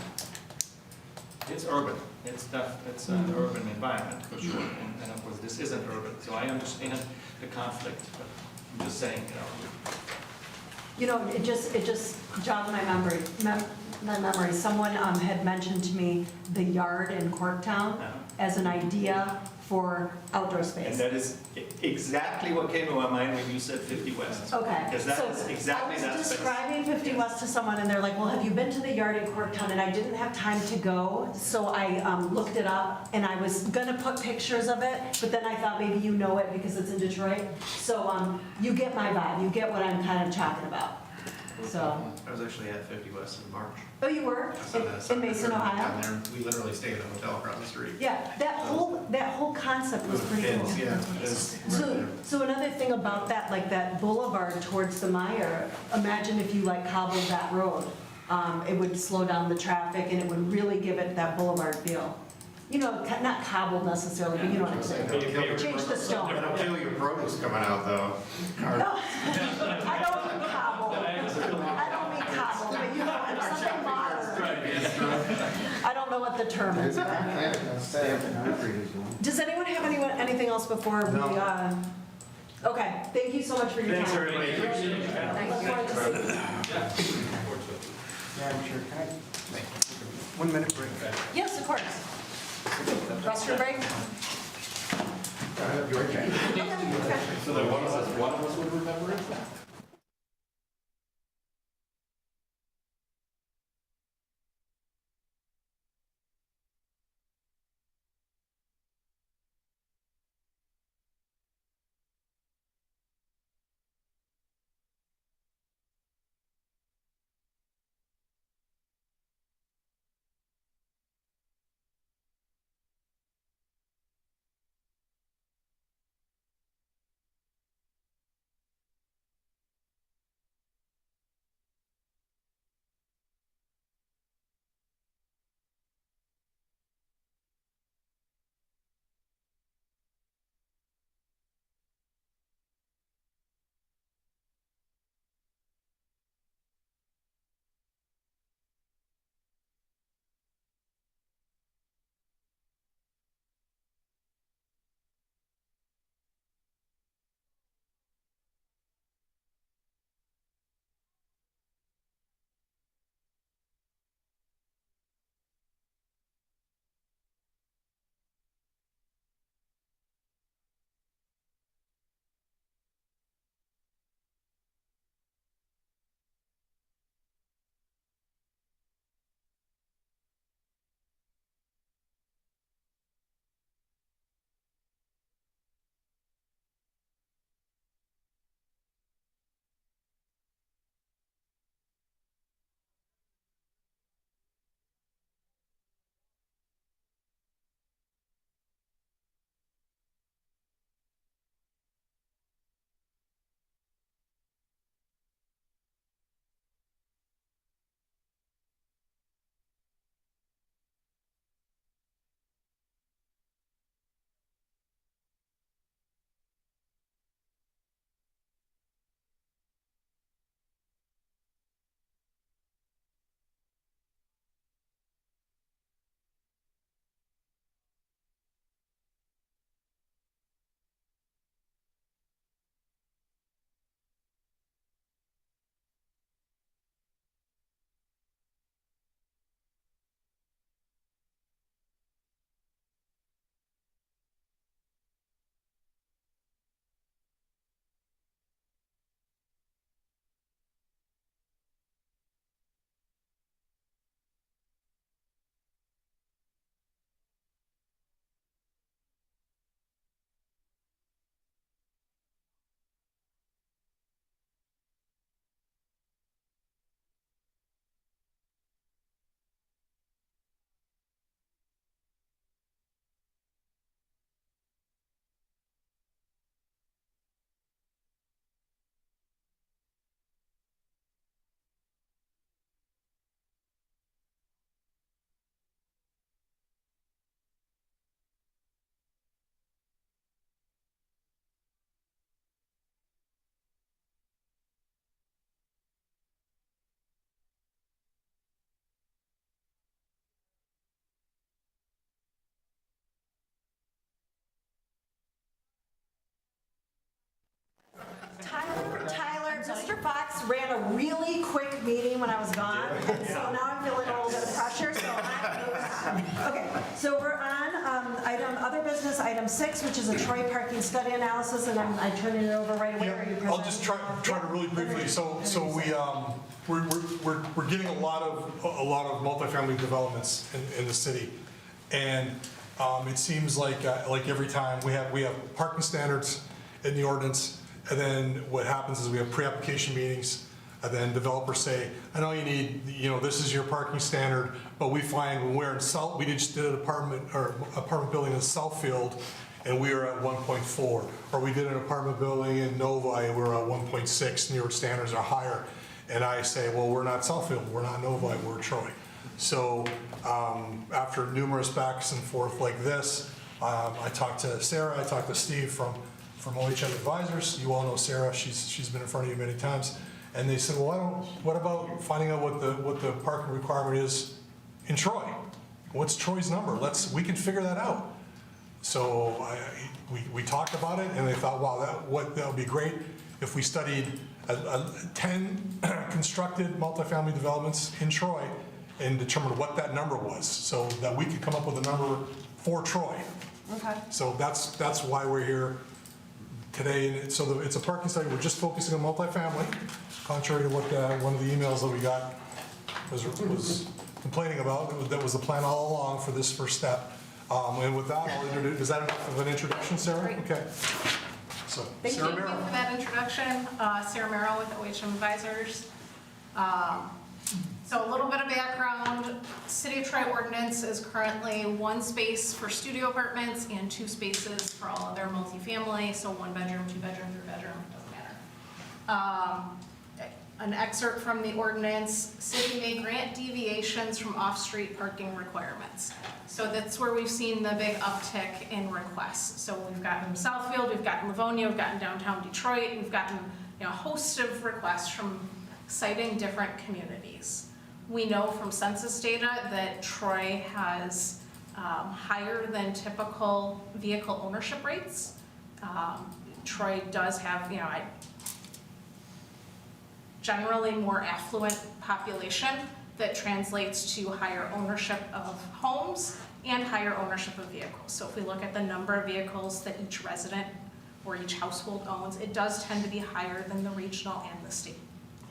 It's urban. It's an urban environment for sure. And of course, this isn't urban, so I understand the conflict. But I'm just saying, It just jogged my memory. Someone had mentioned to me the yard in Corktown as an idea for outdoor And space. that is exactly what came to my mind when you said 50 West. Okay. Because that so is exactly that I was space. describing 50 West to someone and they're like, well, have you been to the yard in Corktown? And I didn't have time to go, so I looked it up and I was gonna put pictures of it, but then I thought maybe you know it because it's in Detroit. So you get my vibe, you get what I'm kind of talking about. So, I was actually at 50 West in March. oh, you were? In Mason, Ohio? Down there, we literally stayed at a hotel across the street. Yeah, that whole concept was pretty cool. Kids, yeah. it's right So, there. so another thing about that, like that boulevard towards the Meyer, imagine if you like cobbled that road. It would slow down the traffic and it would really give it that boulevard feel. You know, not cobbled necessarily, but you know what I'm saying. Change the stone. I don't feel your produce coming out though. No, I don't mean cobbled. I don't mean cobbled, but you know, something modern. I don't know what the term is. Does anyone have anything else before we, okay, thank you so much for your time. Thanks, everybody. I look forward to seeing you. Madam Chair, can I, 1 minute break? Yes, of course. Restroom break? So then one of us would remember it? Tyler, Mr. Fox ran a really quick meeting when I was gone, and so now I'm feeling a little bit of pressure, so okay, so we're on item other business, item 6, which is a Troy parking study analysis, and I'm turning it over right away. Or are you Yeah, I'll just try presenting? to really briefly. So we're getting a lot of multifamily developments in the city, and it seems like every time we have parking standards in the ordinance, and then what happens is we have pre-application meetings, and then developers say, I know you need, this is your parking standard, but we find when we're in South, we just did an apartment building in Southfield, and we were at 1.4. Or we did an apartment building in Novi, and we were at 1.6, New York standards are higher. And I say, well, we're not Southfield, we're not Novi, we're Troy. So after numerous backs and forth like this, I talked to Sarah, I talked to Steve from OHM Advisors. You all know Sarah, she's been in front of you many times. And they said, well, what about finding out what the parking requirement is in Troy? What's Troy's number? We can figure that out. So we talked about it, and they thought, wow, that would be great if we studied 10 constructed multifamily developments in Troy and determined what that number was, so that we could come up with a number for Troy. Okay. So that's why we're here today. And so it's a parking study. We're just focusing on multifamily, contrary to what one of the emails that we got was complaining about. That was the plan all along for this first step. And with that, I'll introduce. Is that enough of an introduction, Sarah? Great. Okay. So, Thank Sarah you Merrill. for that introduction. Sarah Merrill with OHM Advisors. So a little bit of background. City of Troy ordinance is currently 1 space for studio apartments and 2 spaces for all other multifamily. So 1 bedroom, 2 bedroom, 3 bedroom, doesn't matter. An excerpt from the ordinance, city may grant deviations from off-street parking requirements. So that's where we've seen the big uptick in requests. So we've gotten Southfield, we've gotten Livonia, we've gotten downtown Detroit, we've gotten a host of requests from citing different communities. We know from census data that Troy has higher than typical vehicle ownership rates. Troy does have, generally more affluent population that translates to higher ownership of homes and higher ownership of vehicles. So if we look at the number of vehicles that each resident or each household owns, it does tend to be higher than the regional and the state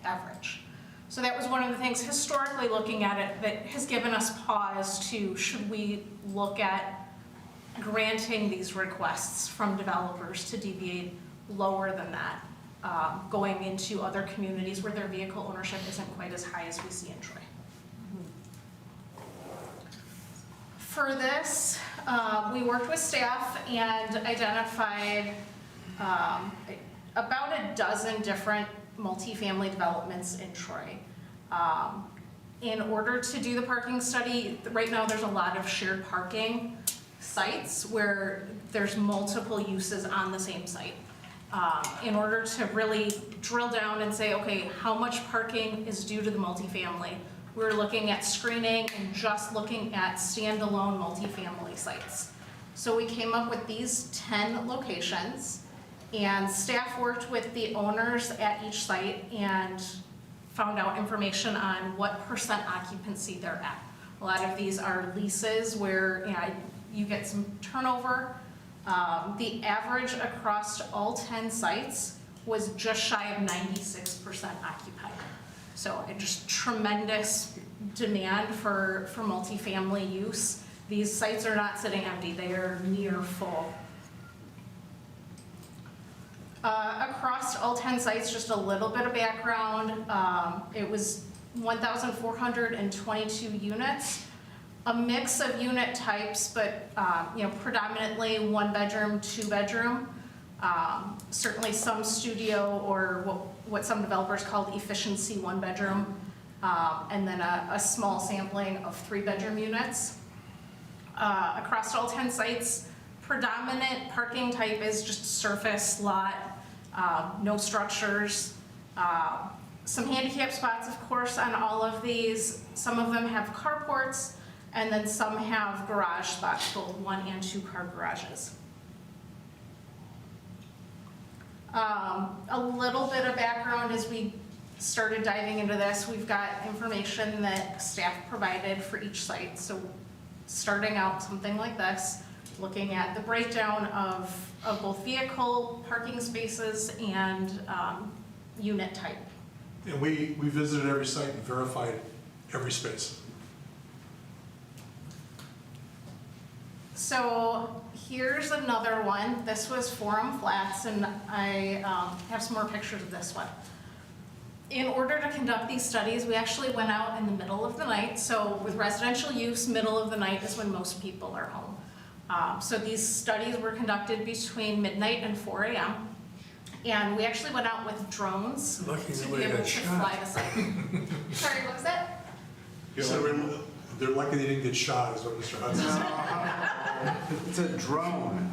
average. So that was one of the things historically looking at it that has given us pause to, should we look at granting these requests from developers to deviate lower than that, going into other communities where their vehicle ownership isn't quite as high as we see in Troy. For this, we worked with staff and identified about a dozen different multifamily developments in Troy. In order to do the parking study, right now there's a lot of shared parking sites where there's multiple uses on the same site. In order to really drill down and say, okay, how much parking is due to the multifamily? We're looking at screening and just looking at standalone multifamily sites. So we came up with these 10 locations, and staff worked with the owners at each site and found out information on what % occupancy they're at. A lot of these are leases where you get some turnover. The average across all 10 sites was just shy of 96% occupied. So just tremendous demand for multifamily use. These sites are not sitting empty, they are near full. Across all 10 sites, just a little bit of background, it was 1,422 units. A mix of unit types, but predominantly 1 bedroom, 2 bedroom. Certainly some studio or what some developers called efficiency 1 bedroom, and then a small sampling of 3 bedroom units. Across all 10 sites, predominant parking type is just surface lot, no structures. Some handicap spots, of course, on all of these. Some of them have carports, and then some have garage spots, both 1 and 2 car garages. A little bit of background as we started diving into this. We've got information that staff provided for each site. So starting out something like this, looking at the breakdown of both vehicle parking spaces and unit type. And we visited every site and verified every space. So here's another one. This was Forum Flats, and I have some more pictures of this one. In order to conduct these studies, we actually went out in the middle of the night. So with residential use, middle of the night is when most people are home. So these studies were conducted between midnight and 4 a.m. And we actually went out with drones Lucky to be nobody able got to shot. fly the site. Sorry, what was that? So they're lucky they didn't get shot, is what Mr. Hudson said. It's a drone.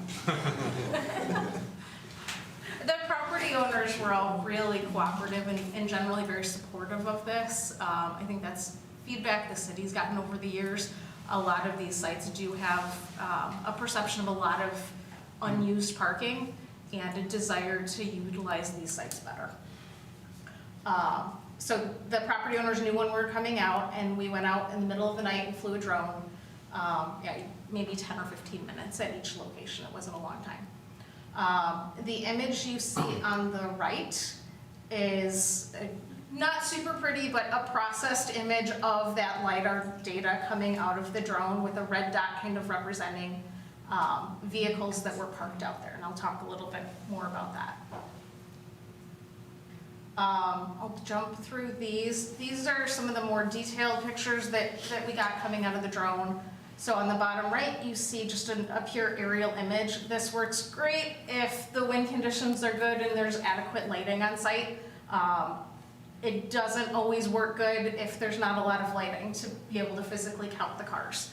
The property owners were all really cooperative and generally very supportive of this. I think that's feedback the city's gotten over the years. A lot of these sites do have a perception of a lot of unused parking and a desire to utilize these sites better. So the property owners knew when we were coming out, and we went out in the middle of the night and flew a drone. Maybe 10 or 15 minutes at each location. It wasn't a long time. The image you see on the right is not super pretty, but a processed image of that LiDAR data coming out of the drone with a red dot kind of representing vehicles that were parked out there. And I'll talk a little bit more about that. I'll jump through these. These are some of the more detailed pictures that we got coming out of the drone. So on the bottom right, you see just a pure aerial image. This works great if the wind conditions are good and there's adequate lighting on site. It doesn't always work good if there's not a lot of lighting to be able to physically count the cars.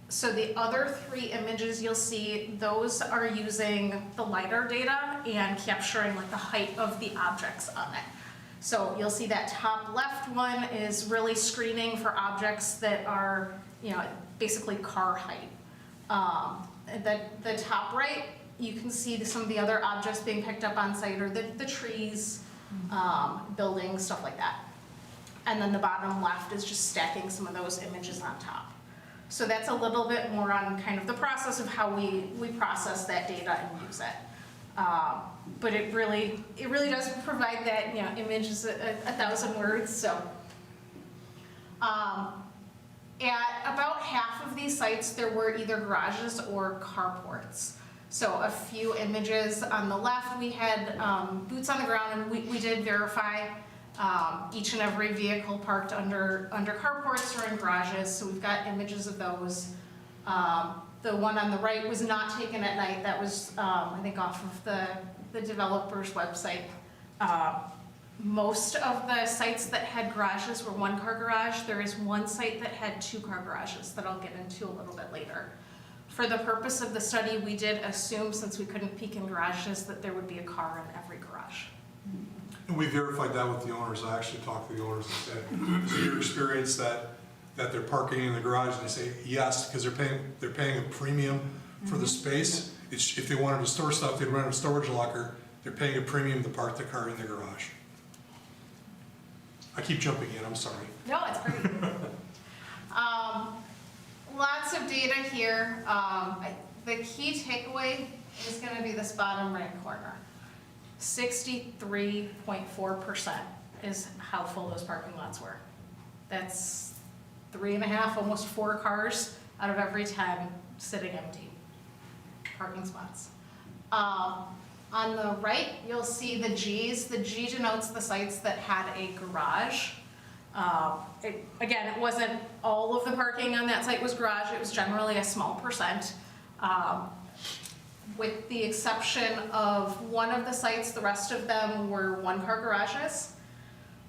So the other 3 images you'll see, those are using the LiDAR data and capturing like the height of the objects on it. So you'll see that top left one is really screening for objects that are, basically car height. The top right, you can see some of the other objects being picked up on site, or the trees, buildings, stuff like that. And then the bottom left is just stacking some of those images on top. So that's a little bit more on kind of the process of how we process that data and use it. But it really does provide that, image is 1,000 words. So at about half of these sites, there were either garages or carports. So a few images on the left, we had boots on the ground, and we did verify each and every vehicle parked under carports or in garages. So we've got images of those. The one on the right was not taken at night. That was, I think, off of the developer's website. Most of the sites that had garages were 1-car garage. There is one site that had 2-car garages that I'll get into a little bit later. For the purpose of the study, we did assume, since we couldn't peek in garages, that there would be a car in every garage. And we verified that with the owners. I actually talked to the owners and said, "Is your experience that they're parking in the garage?" And they say yes, because they're paying a premium for the space. If they wanted to store stuff, they'd rent a storage locker. They're paying a premium to park the car in the garage. I keep jumping in, I'm sorry. No, it's great. Lots of data here. The key takeaway is going to be this bottom right corner. 63.4% is how full those parking lots were. That's 3.5, almost 4 cars out of every 10 sitting empty parking spots. On the right, you'll see the Gs. The G denotes the sites that had a garage. Again, it wasn't all of the parking on that site was garage. It was generally a small percent. With the exception of one of the sites, the rest of them were 1-car garages.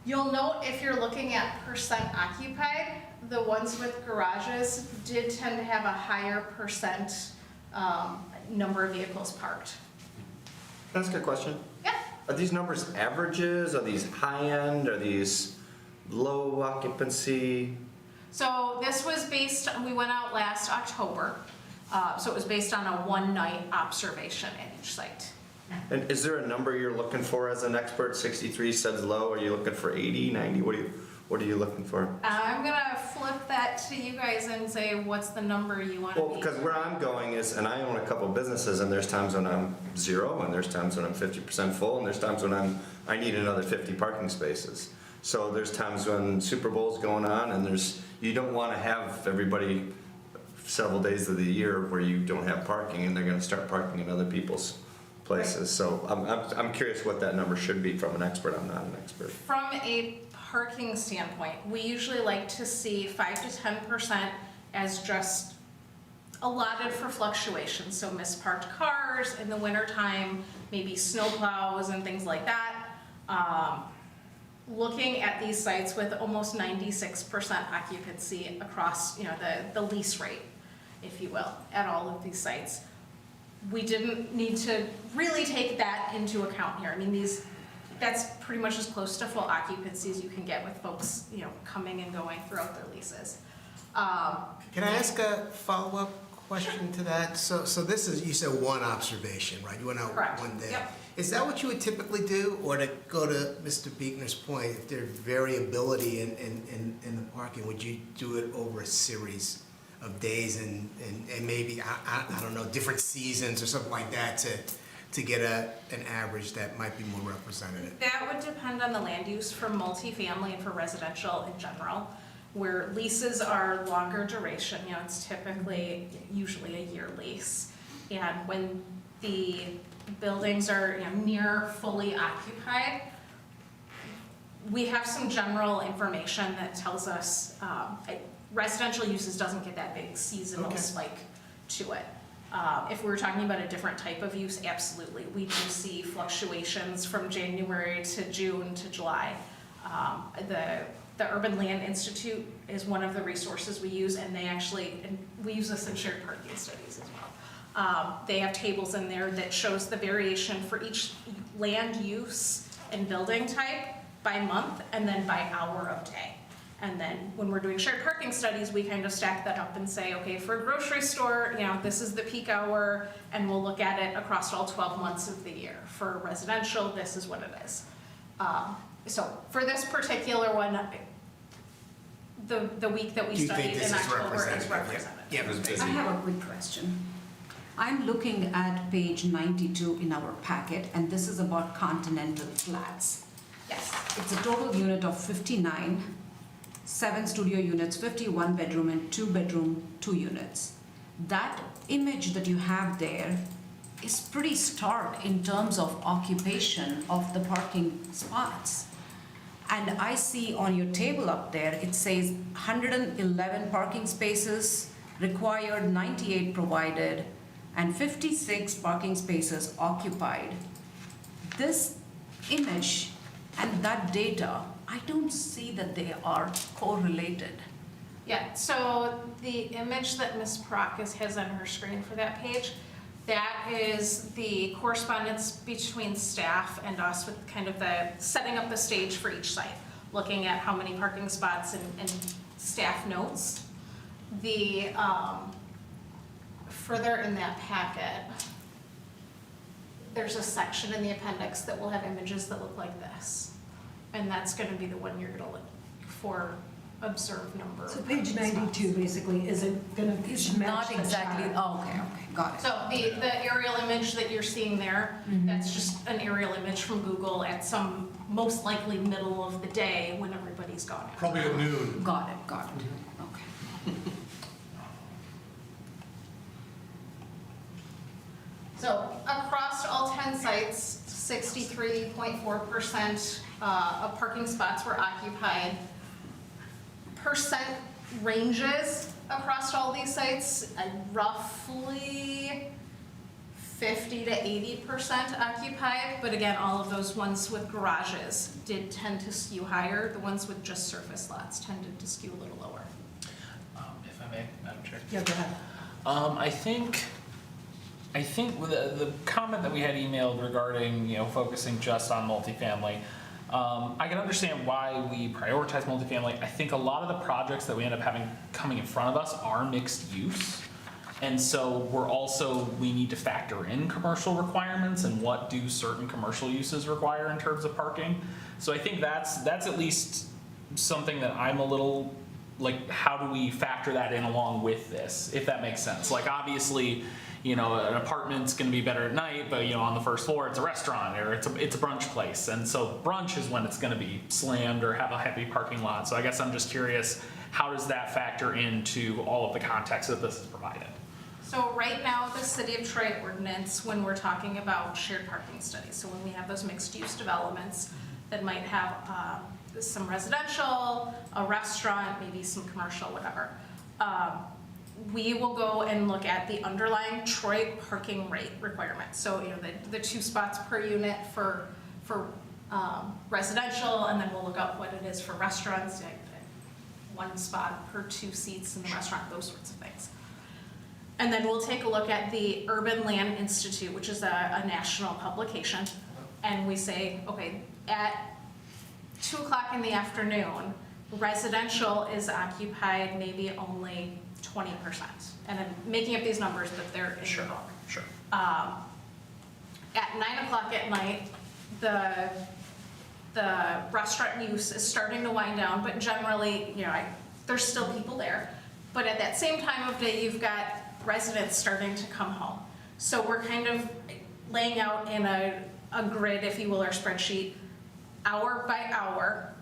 You'll note, if you're looking at percent occupied, the ones with garages did tend to have a higher percent number of vehicles parked. Can I ask a question? Yeah. Are these numbers averages? Are these high-end? Are these low occupancy? So this was based, we went out last October, so it was based on a 1-night observation at each site. And is there a number you're looking for as an expert? 63 says low. Are you looking for 80, 90? What What are you looking for? I'm gonna flip that to you guys and say, what's the number you want to Well, be? because where I'm going is, and I own a couple businesses, and there's times when I'm 0, and there's times when I'm 50% full, and there's times when I need another 50 parking spaces. So there's times when Super Bowl's going on, and you don't want to have everybody several days of the year where you don't have parking, and they're going to start parking in other people's places. So I'm curious what that number should be from an expert. I'm not an expert. From a parking standpoint, we usually like to see 5 to 10% as just allotted for fluctuation. So misparked cars in the wintertime, maybe snowplows and things like that. Looking at these sites with almost 96% occupancy across, the lease rate, if you will, at all of these sites. We didn't need to really take that into account here. I mean, that's pretty much as close to full occupancy as you can get with folks, coming and going throughout their leases. Can I ask a follow-up question to that? So this is, you said one observation, right? You went out Correct. one day. Yep. Is that what you would typically do? Or to go to Mr. Beekner's point, if there's variability in the parking, would you do it over a series of days and maybe, I don't know, different seasons or something like that to get an average that might be more representative? That would depend on the land use for multifamily and for residential in general, where leases are longer duration, it's typically, usually a year lease. And when the buildings are near fully occupied, we have some general information that tells us residential uses doesn't get that big seasonal spike to it. If we were talking about a different type of use, absolutely. We do see fluctuations from January to June to July. The Urban Land Institute is one of the resources we use, and we use this in shared parking studies as well. They have tables in there that shows the variation for each land use and building type by month and then by hour of day. And then when we're doing shared parking studies, we kind of stack that up and say, okay, for a grocery store, this is the peak hour, and we'll look at it across all 12 months of the year. For residential, this is what it is. So for this particular one, the week that we Do you studied think this in is October is representative? representative. Yeah, it was busy. I have a quick question. I'm looking at page 92 in our packet, and this is about Continental Flats. Yes. It's a total unit of 59, 7 studio units, 51 bedroom and 2 bedroom, 2 units. That image that you have there is pretty stark in terms of occupation of the parking spots. And I see on your table up there, it says 111 parking spaces required, 98 provided, and 56 parking spaces occupied. This image and that data, I don't see that they are correlated. Yeah, so the image that Ms. Prokis has on her screen for that page, that is the correspondence between staff and us with kind of the setting up the stage for each site, looking at how many parking spots and staff notes. The further in that packet, there's a section in the appendix that will have images that look like this. And that's gonna be the one you're gonna look for observed number. So page 92 basically isn't gonna It's match not the exactly, chart. oh, okay, got it. So the aerial image that you're seeing there, that's just an aerial image from Google at some most likely middle of the day when everybody's gone out. Probably at noon. Got it, okay. So across all 10 sites, 63.4% of parking spots were occupied. Percent ranges across all these sites, roughly 50 to 80% occupied, but again, all of those ones with garages did tend to skew higher. The ones with just surface lots tended to skew a little lower. If I may, Madam Chair. Yeah, go ahead. I think with the comment that we had emailed regarding, focusing just on multifamily, I can understand why we prioritize multifamily. I think a lot of the projects that we end up having coming in front of us are mixed use. And so we need to factor in commercial requirements and what do certain commercial uses require in terms of parking. So I think that's at least something that I'm a little, like, how do we factor that in along with this, if that makes sense? Like, obviously, you know, an apartment's gonna be better at night, but, you know, on the first floor, it's a restaurant, or it's a brunch place. And so brunch is when it's gonna be slammed or have a heavy parking lot. So I guess I'm just curious, how does that factor into all of the context that this is provided? So right now, the City of Troy ordinance, when we're talking about shared parking studies, so when we have those mixed-use developments that might have some residential, a restaurant, maybe some commercial, whatever, we will go and look at the underlying Troy parking rate requirement. So, you know, the 2 spots per unit for residential, and then we'll look up what it is for restaurants, like 1 spot per 2 seats in the restaurant, those sorts of things. And then we'll take a look at the Urban Land Institute, which is a national publication, and we say, okay, at 2 o'clock in the afternoon, residential is occupied maybe only 20%. And I'm making up these numbers, but they're in the book. Sure. At 9 o'clock at night, the restaurant use is starting to wind down, but generally, you know, there's still people there. But at that same time of day, you've got residents starting to come home. So we're kind of laying out in a grid, if you will, or spreadsheet, hour by hour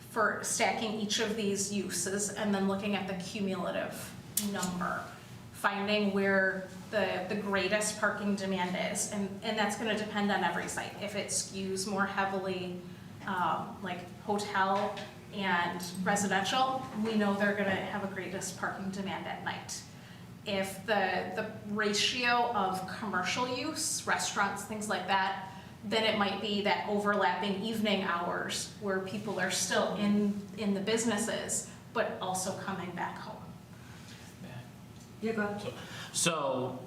for stacking each of these uses, and then looking at the cumulative number, finding where the greatest parking demand is, and that's going to depend on every site. If it skews more heavily like hotel and residential, we know they're going to have a greatest parking demand at night. If the ratio of commercial use, restaurants, things like that, then it might be that overlapping evening hours where people are still in the businesses, but also coming back home. Yeah, go ahead. So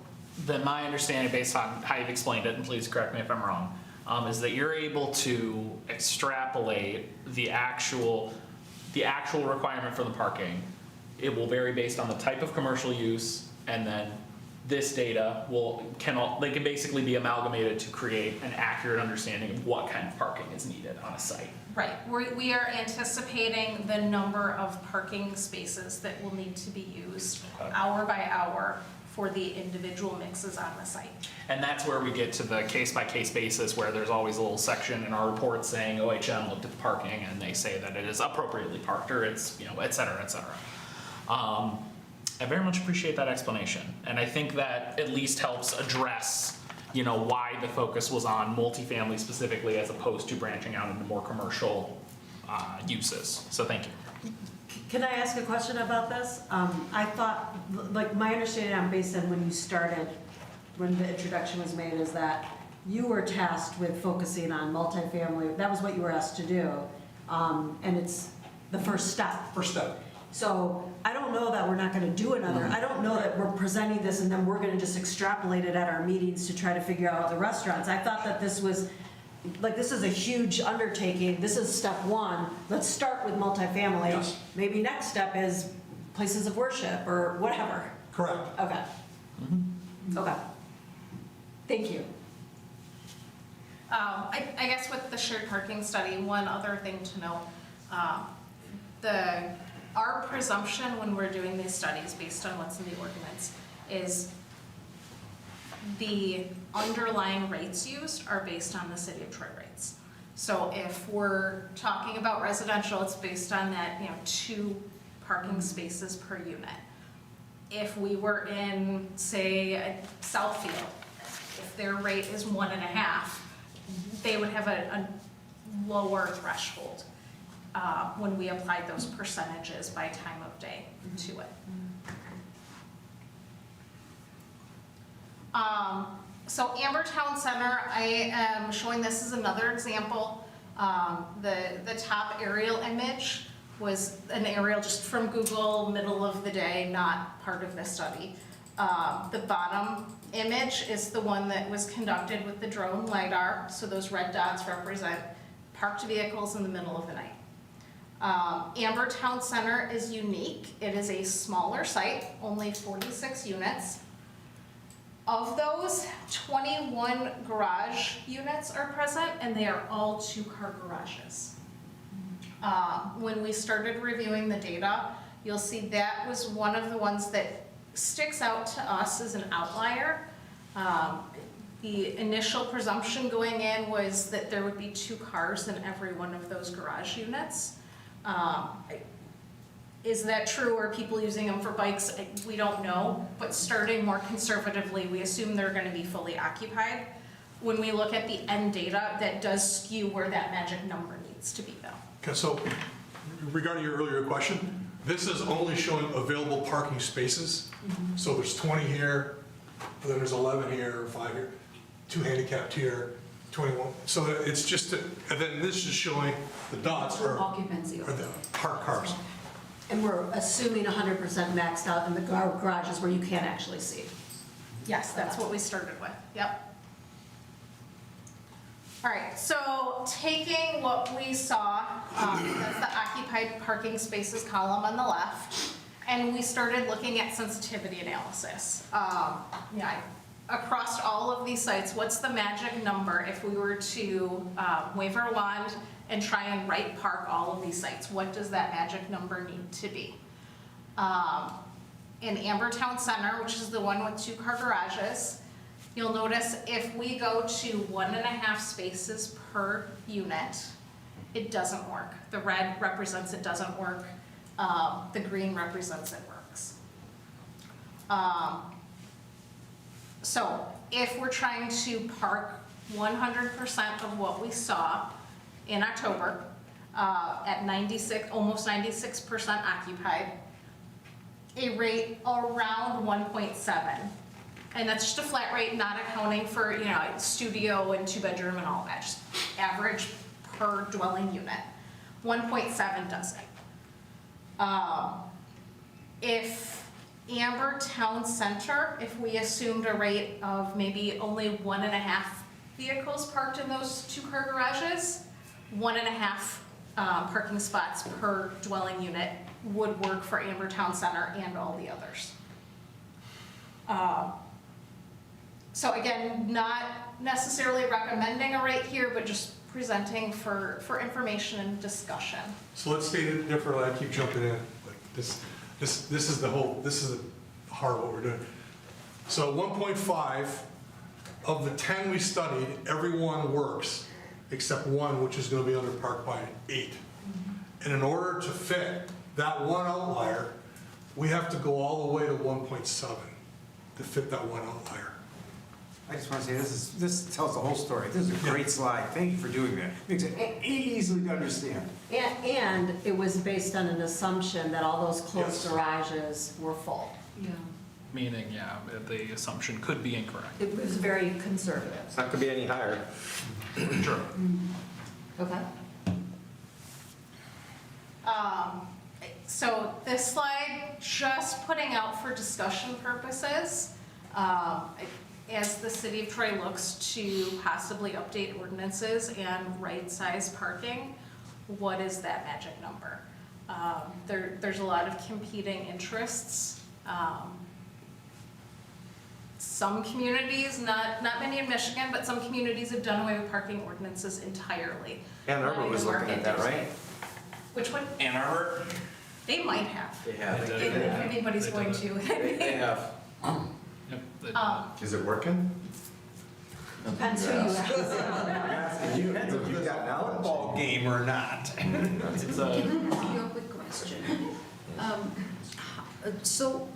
then my understanding, based on how you've explained it, and please correct me if I'm wrong, is that you're able to extrapolate the actual requirement for the parking. It will vary based on the type of commercial use, and then this data can basically be amalgamated to create an accurate understanding of what kind of parking is needed on a site. Right, we are anticipating the number of parking spaces that will need to be used hour by hour for the individual mixes on the site. And that's where we get to the case-by-case basis, where there's always a little section in our report saying OHM looked at the parking and they say that it is appropriately parked, or it's, you know, et cetera, et cetera. I very much appreciate that explanation, and I think that at least helps address, you know, why the focus was on multifamily specifically as opposed to branching out into more commercial uses. So thank you. Can I ask a question about this? I thought, like, my understanding based on when you started, when the introduction was made, is that you were tasked with focusing on multifamily. That was what you were asked to do, and it's the first step. First step. So I don't know that we're not going to do another. I don't know that we're presenting this and then we're going to just extrapolate it at our meetings to try to figure out the restaurants. I thought that this was, like, this is a huge undertaking. This is step 1. Let's start with multifamily. Yes. Maybe next step is places of worship or whatever. Correct. Okay. Okay. Thank you. I guess with the shared parking study, one other thing to note, our presumption when we're doing these studies based on what's in the ordinance is the underlying rates used are based on the City of Troy rates. So if we're talking about residential, it's based on that, you know, 2 parking spaces per unit. If we were in, say, Southfield, if their rate is 1.5, they would have a lower threshold when we applied those percentages by time of day to it. So Amber Town Center, I am showing this as another example. The top aerial image was an aerial just from Google, middle of the day, not part of this study. The bottom image is the one that was conducted with the drone LiDAR, so those red dots represent parked vehicles in the middle of the night. Amber Town Center is unique. It is a smaller site, only 46 units. Of those, 21 garage units are present, and they are all 2-car garages. When we started reviewing the data, you'll see that was one of the ones that sticks out to us as an outlier. The initial presumption going in was that there would be 2 cars in every one of those garage units. Is that true? Are people using them for bikes? We don't know, but starting more conservatively, we assume they're gonna be fully occupied. When we look at the end data, that does skew where that magic number needs to be though. Okay, so regarding your earlier question, this is only showing available parking spaces. So there's 20 here, then there's 11 here, 5 here, 2 handicapped here, 21. So it's just, and then this is showing the dots are Occupancy. the parked cars. And we're assuming 100% maxed out in the garages where you can't actually see. Yes, that's what we started with, yep. All right, so taking what we saw, that's the occupied parking spaces column on the left, and we started looking at sensitivity analysis. Across all of these sites, what's the magic number if we were to wave our wand and try and right park all of these sites? What does that magic number need to be? In Amber Town Center, which is the one with 2-car garages, you'll notice if we go to 1.5 spaces per unit, it doesn't work. The red represents it doesn't work. The green represents it works. So if we're trying to park 100% of what we saw in October at 96, almost 96% occupied, a rate around 1.7. And that's just a flat rate, not accounting for, studio and 2-bedroom and all that, just average per dwelling unit. 1.7 does it. If Amber Town Center, if we assumed a rate of maybe only 1.5 vehicles parked in those 2-car garages, 1.5 parking spots per dwelling unit would work for Amber Town Center and all the others. So again, not necessarily recommending a rate here, but just presenting for information and discussion. So let's state it differently. I keep jumping in. Like this is the heart of what we're doing. So 1.5 of the 10 we studied, every one works except one, which is going to be under parked by 8. And in order to fit that one outlier, we have to go all the way to 1.7 to fit that one outlier. I just want to say, this tells the whole story. This is a great slide. Thank you for doing that. Makes it easy to understand. And it was based on an assumption that all those closed Yes. garages were full. Yeah. Meaning, the assumption could be incorrect. It was very conservative. It's not gonna be any higher. Sure. Okay. So this slide, just putting out for discussion purposes, as the city of Troy looks to possibly update ordinances and right-size parking, what is that magic number? There's a lot of competing interests. Some communities, not many in Michigan, but some communities have done away with parking ordinances entirely. Ann Arbor was Letting the looking at that, market right? Which one? Ann Arbor? They might have. They have. If anybody's They going did to. They have. Yep. Is it working? Depends who you ask. You got now? Football game or not. It's Can I ask you a quick question? So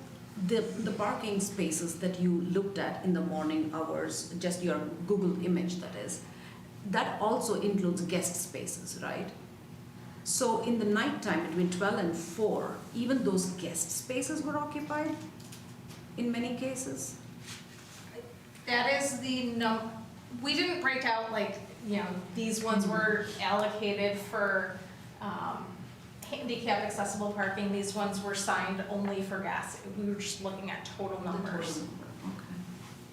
the parking spaces that you looked at in the morning hours, just your Google image that is, that also includes guest spaces, right? So in the nighttime between 12 and 4, even those guest spaces were occupied in many cases? That is we didn't break out these ones were allocated for handicap accessible parking, these ones were signed only for gas. We were just looking at total numbers.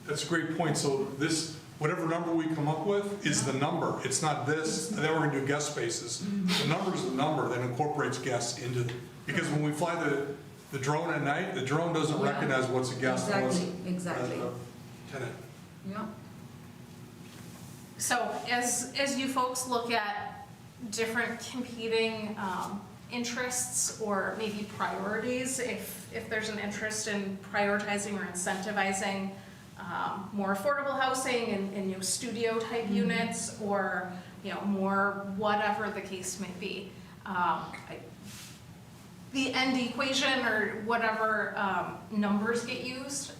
That's a great point. So this, whatever number we come up with is the number. It's not this, and then we're gonna do guest spaces. The number is the number that incorporates guests into, because when we fly the drone at night, the drone doesn't recognize what's a guest and what's Exactly. a tenant. Yeah. So as you folks look at different competing interests or maybe priorities. If there's an interest in prioritizing or incentivizing more affordable housing and studio type units, or more whatever the case may be. The end equation or whatever numbers get used,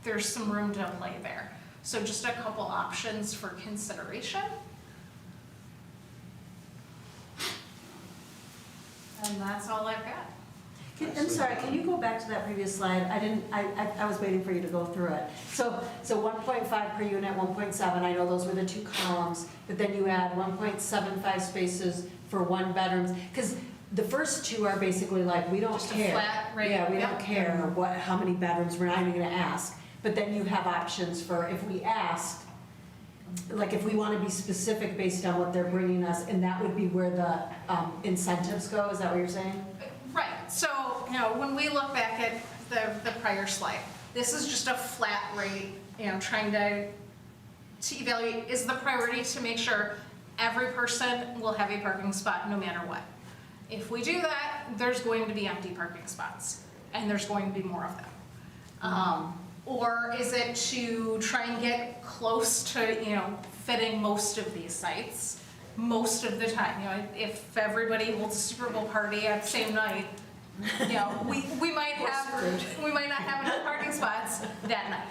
there's some room to play there. So just a couple options for consideration. And that's all I've got. I'm sorry, can you go back to that previous slide? I was waiting for you to go through it. So 1.5 per unit, 1.7, I know those were the two columns, but then you add 1.75 spaces for one bedrooms, because the first two are basically like, we don't Just a care. flat rate, Yeah, we yep. don't care how many bedrooms, we're not even gonna ask. But then you have options for if we ask, like if we want to be specific based on what they're bringing us, and that would be where the incentives go, is that what you're saying? Right, so, when we look back at the prior slide, this is just a flat rate, trying to evaluate, is the priority to make sure every person will have a parking spot no matter what. If we do that, there's going to be empty parking spots, and there's going to be more of them. Or is it to try and get close to, fitting most of these sites most of the time? If everybody holds a Super Bowl party at the same night, we might not have enough parking spots that night.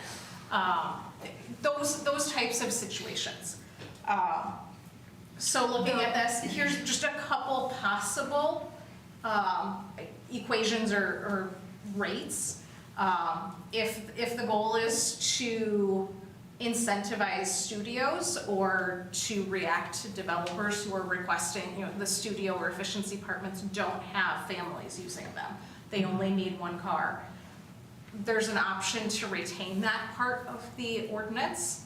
Those types of situations. So looking at this, here's just a couple possible equations or rates. If the goal is to incentivize studios or to react to developers who are requesting, the studio or efficiency apartments don't have families using them. They only need one car. There's an option to retain that part of the ordinance,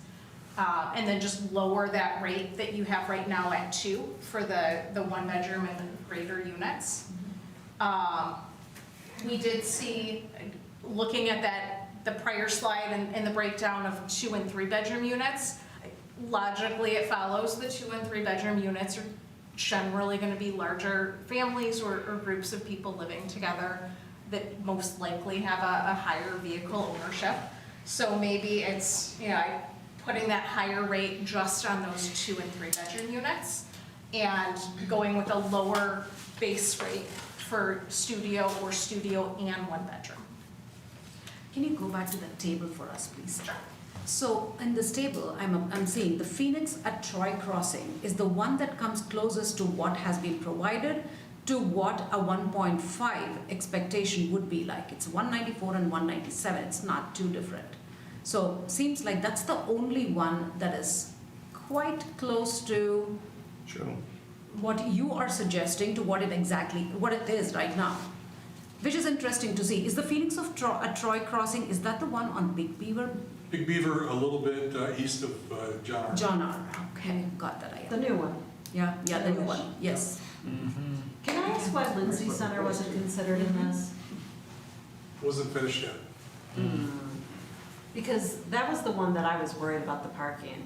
and then just lower that rate that you have right now at 2 for the one bedroom and greater units. We did see, looking at the prior slide and the breakdown of 2 and 3 bedroom units, logically it follows the 2 and 3 bedroom units are generally going to be larger families or groups of people living together that most likely have a higher vehicle ownership. So maybe it's, putting that higher rate just on those 2 and 3 bedroom units and going with a lower base rate for studio or studio and 1 bedroom. Can you go back to that table for us, please? So in this table, I'm seeing the Phoenix at Troy Crossing is the one that comes closest to what has been provided to what a 1.5 expectation would be like. It's 194 and 197, it's not too different. So seems like that's the only one that is quite close to what you are suggesting to what it is right now. Which is interesting to see. Is the Phoenix at Troy Crossing, is that the one on Big Beaver? Big Beaver, a little bit east of John R. John R. Okay, got that. The new one. Yeah, the new one, yes. Can I ask why Lindsay Center wasn't considered in this? Wasn't finished yet. Because that was the one that I was worried about the parking.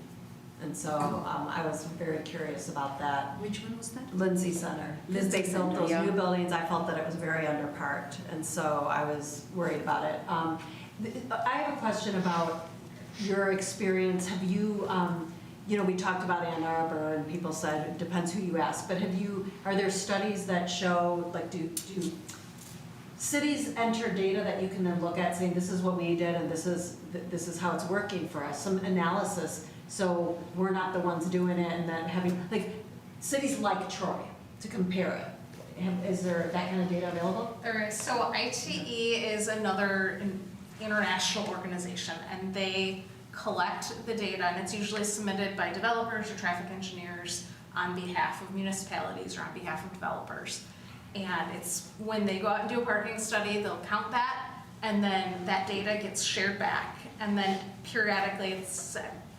And so I was very curious about that. Which one was that? Lindsay Center. Because they built those new buildings, I felt that it was very underparked, and so I was worried about it. I have a question about your experience. Have you, we talked about Ann Arbor, and people said it depends who you ask, but are there studies that show, like, do cities enter data that you can then look at saying this is what we did and this is how it's working for us, some analysis, so we're not the ones doing it, and then having, like, cities like Troy to compare it. Is there that kind of data available? There is. So ITE is another international organization, and they collect the data, and it's usually submitted by developers or traffic engineers on behalf of municipalities or on behalf of developers. And it's when they go out and do a parking study, they'll count that, and then that data gets shared back. And then periodically, it's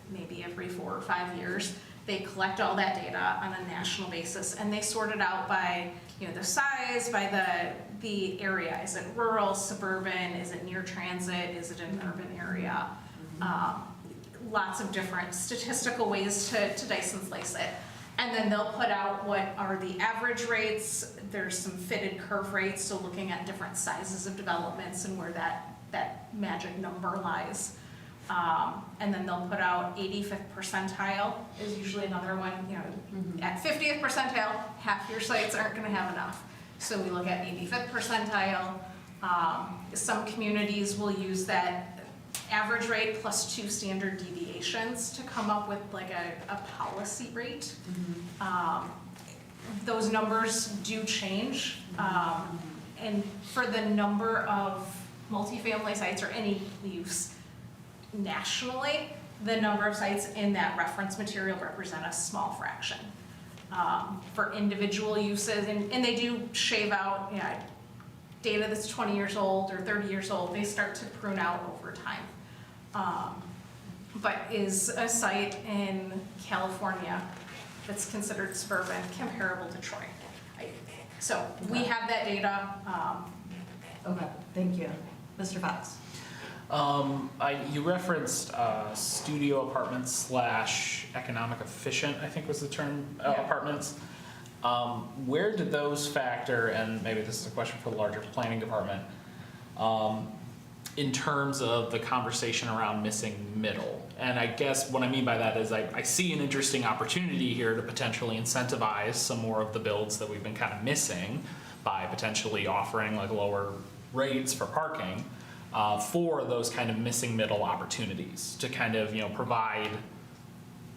maybe every 4 or 5 years, they collect all that data on a national basis, and they sort it out by the size, by the area. Is it rural, suburban? Is it near transit? Is it an urban area? Lots of different statistical ways to dice and slice it. And then they'll put out what are the average rates. There's some fitted curve rates, so looking at different sizes of developments and where that magic number lies. And then they'll put out 85th percentile is usually another one. You know, at 50th percentile, half your sites aren't going to have enough. So we look at 85th percentile. Some communities will use that average rate plus 2 standard deviations to come up with like a policy rate. Those numbers do change. And for the number of multifamily sites or any use nationally, the number of sites in that reference material represent a small fraction. For individual uses, and they do shave out, you know, data that's 20 years old or 30 years old, they start to prune out over time. But is a site in California that's considered suburban comparable to Troy? So we have that data. Okay, thank you. Mr. Fox? You referenced studio apartments / economic efficient, I think was the term, apartments. Where did those factor, and maybe this is a question for the larger planning department, in terms of the conversation around missing middle? And I guess what I mean by that is I see an interesting opportunity here to potentially incentivize some more of the builds that we've been kind of missing by potentially offering like lower rates for parking for those kind of missing middle opportunities to kind of, you know, provide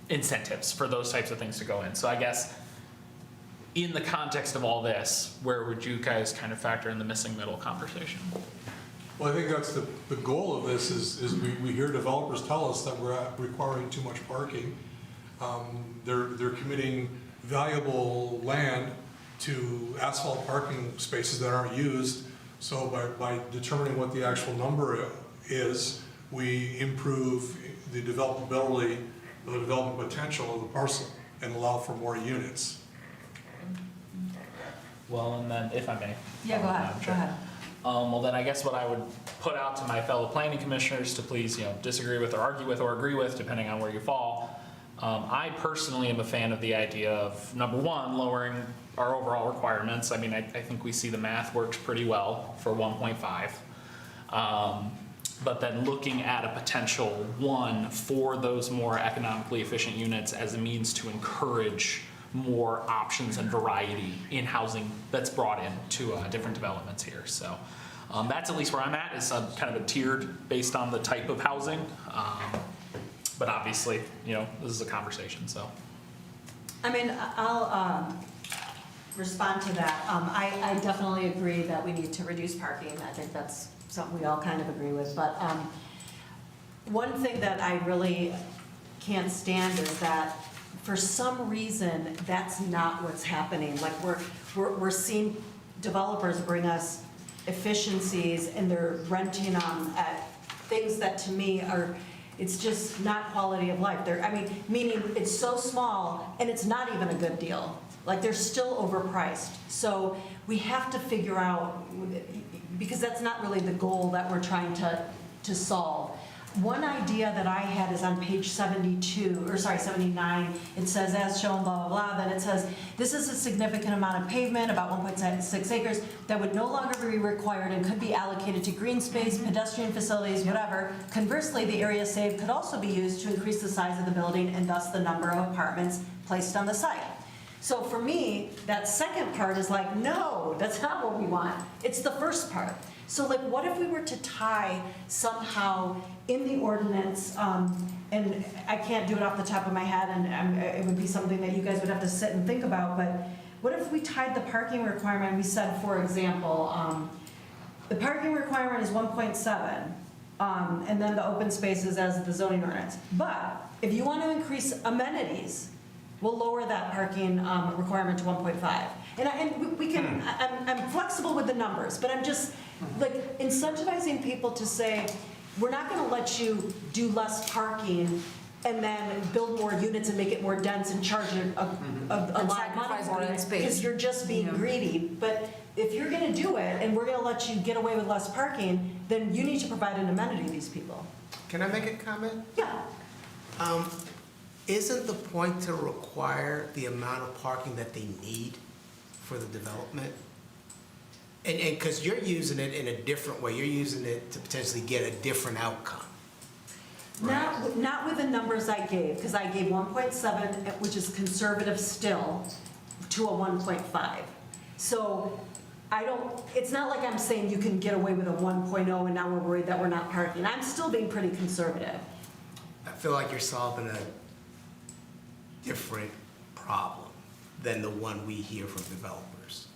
incentives for those types of things to go in. So I guess in the context of all this, where would you guys kind of factor in the missing middle conversation? Well, I think that's the goal of this is we hear developers tell us that we're requiring too much parking. They're committing valuable land to asphalt parking spaces that aren't used. So by determining what the actual number is, we improve the developability, the development potential of the parcel and allow for more units. Well, and then if I may. Yeah, go ahead, go ahead. Well, then I guess what I would put out to my fellow planning commissioners to please, you know, disagree with or argue with or agree with, depending on where you fall. I personally am a fan of the idea of, number one, lowering our overall requirements. I mean, I think we see the math works pretty well for 1.5. But then looking at a potential one for those more economically efficient units as a means to encourage more options and variety in housing that's brought in to different developments here. So that's at least where I'm at, is kind of a tiered based on the type of housing. But obviously, you know, this is a conversation, so. I mean, I'll respond to that. I definitely agree that we need to reduce parking. I think that's something we all kind of agree with. But one thing that I really can't stand is that for some reason, that's not what's happening. Like we're seeing developers bring us efficiencies and they're renting at things that to me are, it's just not quality of life. Meaning it's so small and it's not even a good deal. Like they're still overpriced. So we have to figure out, because that's not really the goal that we're trying to solve. One idea that I had is on page 79. It says, as shown, blah, blah, blah. Then it says, this is a significant amount of pavement, about 1.6 acres, that would no longer be required and could be allocated to green space, pedestrian facilities, whatever. Conversely, the area saved could also be used to increase the size of the building and thus the number of apartments placed on the site. So for me, that second part is like, no, that's not what we want. It's the first part. So like, what if we were to tie somehow in the ordinance, and I can't do it off the top of my head, and it would be something that you guys would have to sit and think about, but what if we tied the parking requirement, we said, for example, the parking requirement is 1.7, and then the open spaces as the zoning ordinance. But if you want to increase amenities, we'll lower that parking requirement to 1.5. And we can, I'm flexible with the numbers, but I'm just like incentivizing people to say, we're not going to let you do less parking and then build more units and make it more dense and charge a lot of money for it because you're just being greedy. But if you're going to do it and we're going to let you get away with less parking, then you need to provide an amenity to these people. Can I make a comment? Yeah. isn't the point to require the amount of parking that they need for the development? And because you're using it in a different way, you're using it to potentially get a different outcome. Not with the numbers I gave, because I gave 1.7, which is conservative still, to a 1.5. So I don't, it's not like I'm saying you can get away with a 1.0 and now we're worried that we're not parking. I'm still being pretty conservative. I feel like you're solving a different problem than the one we hear from developers.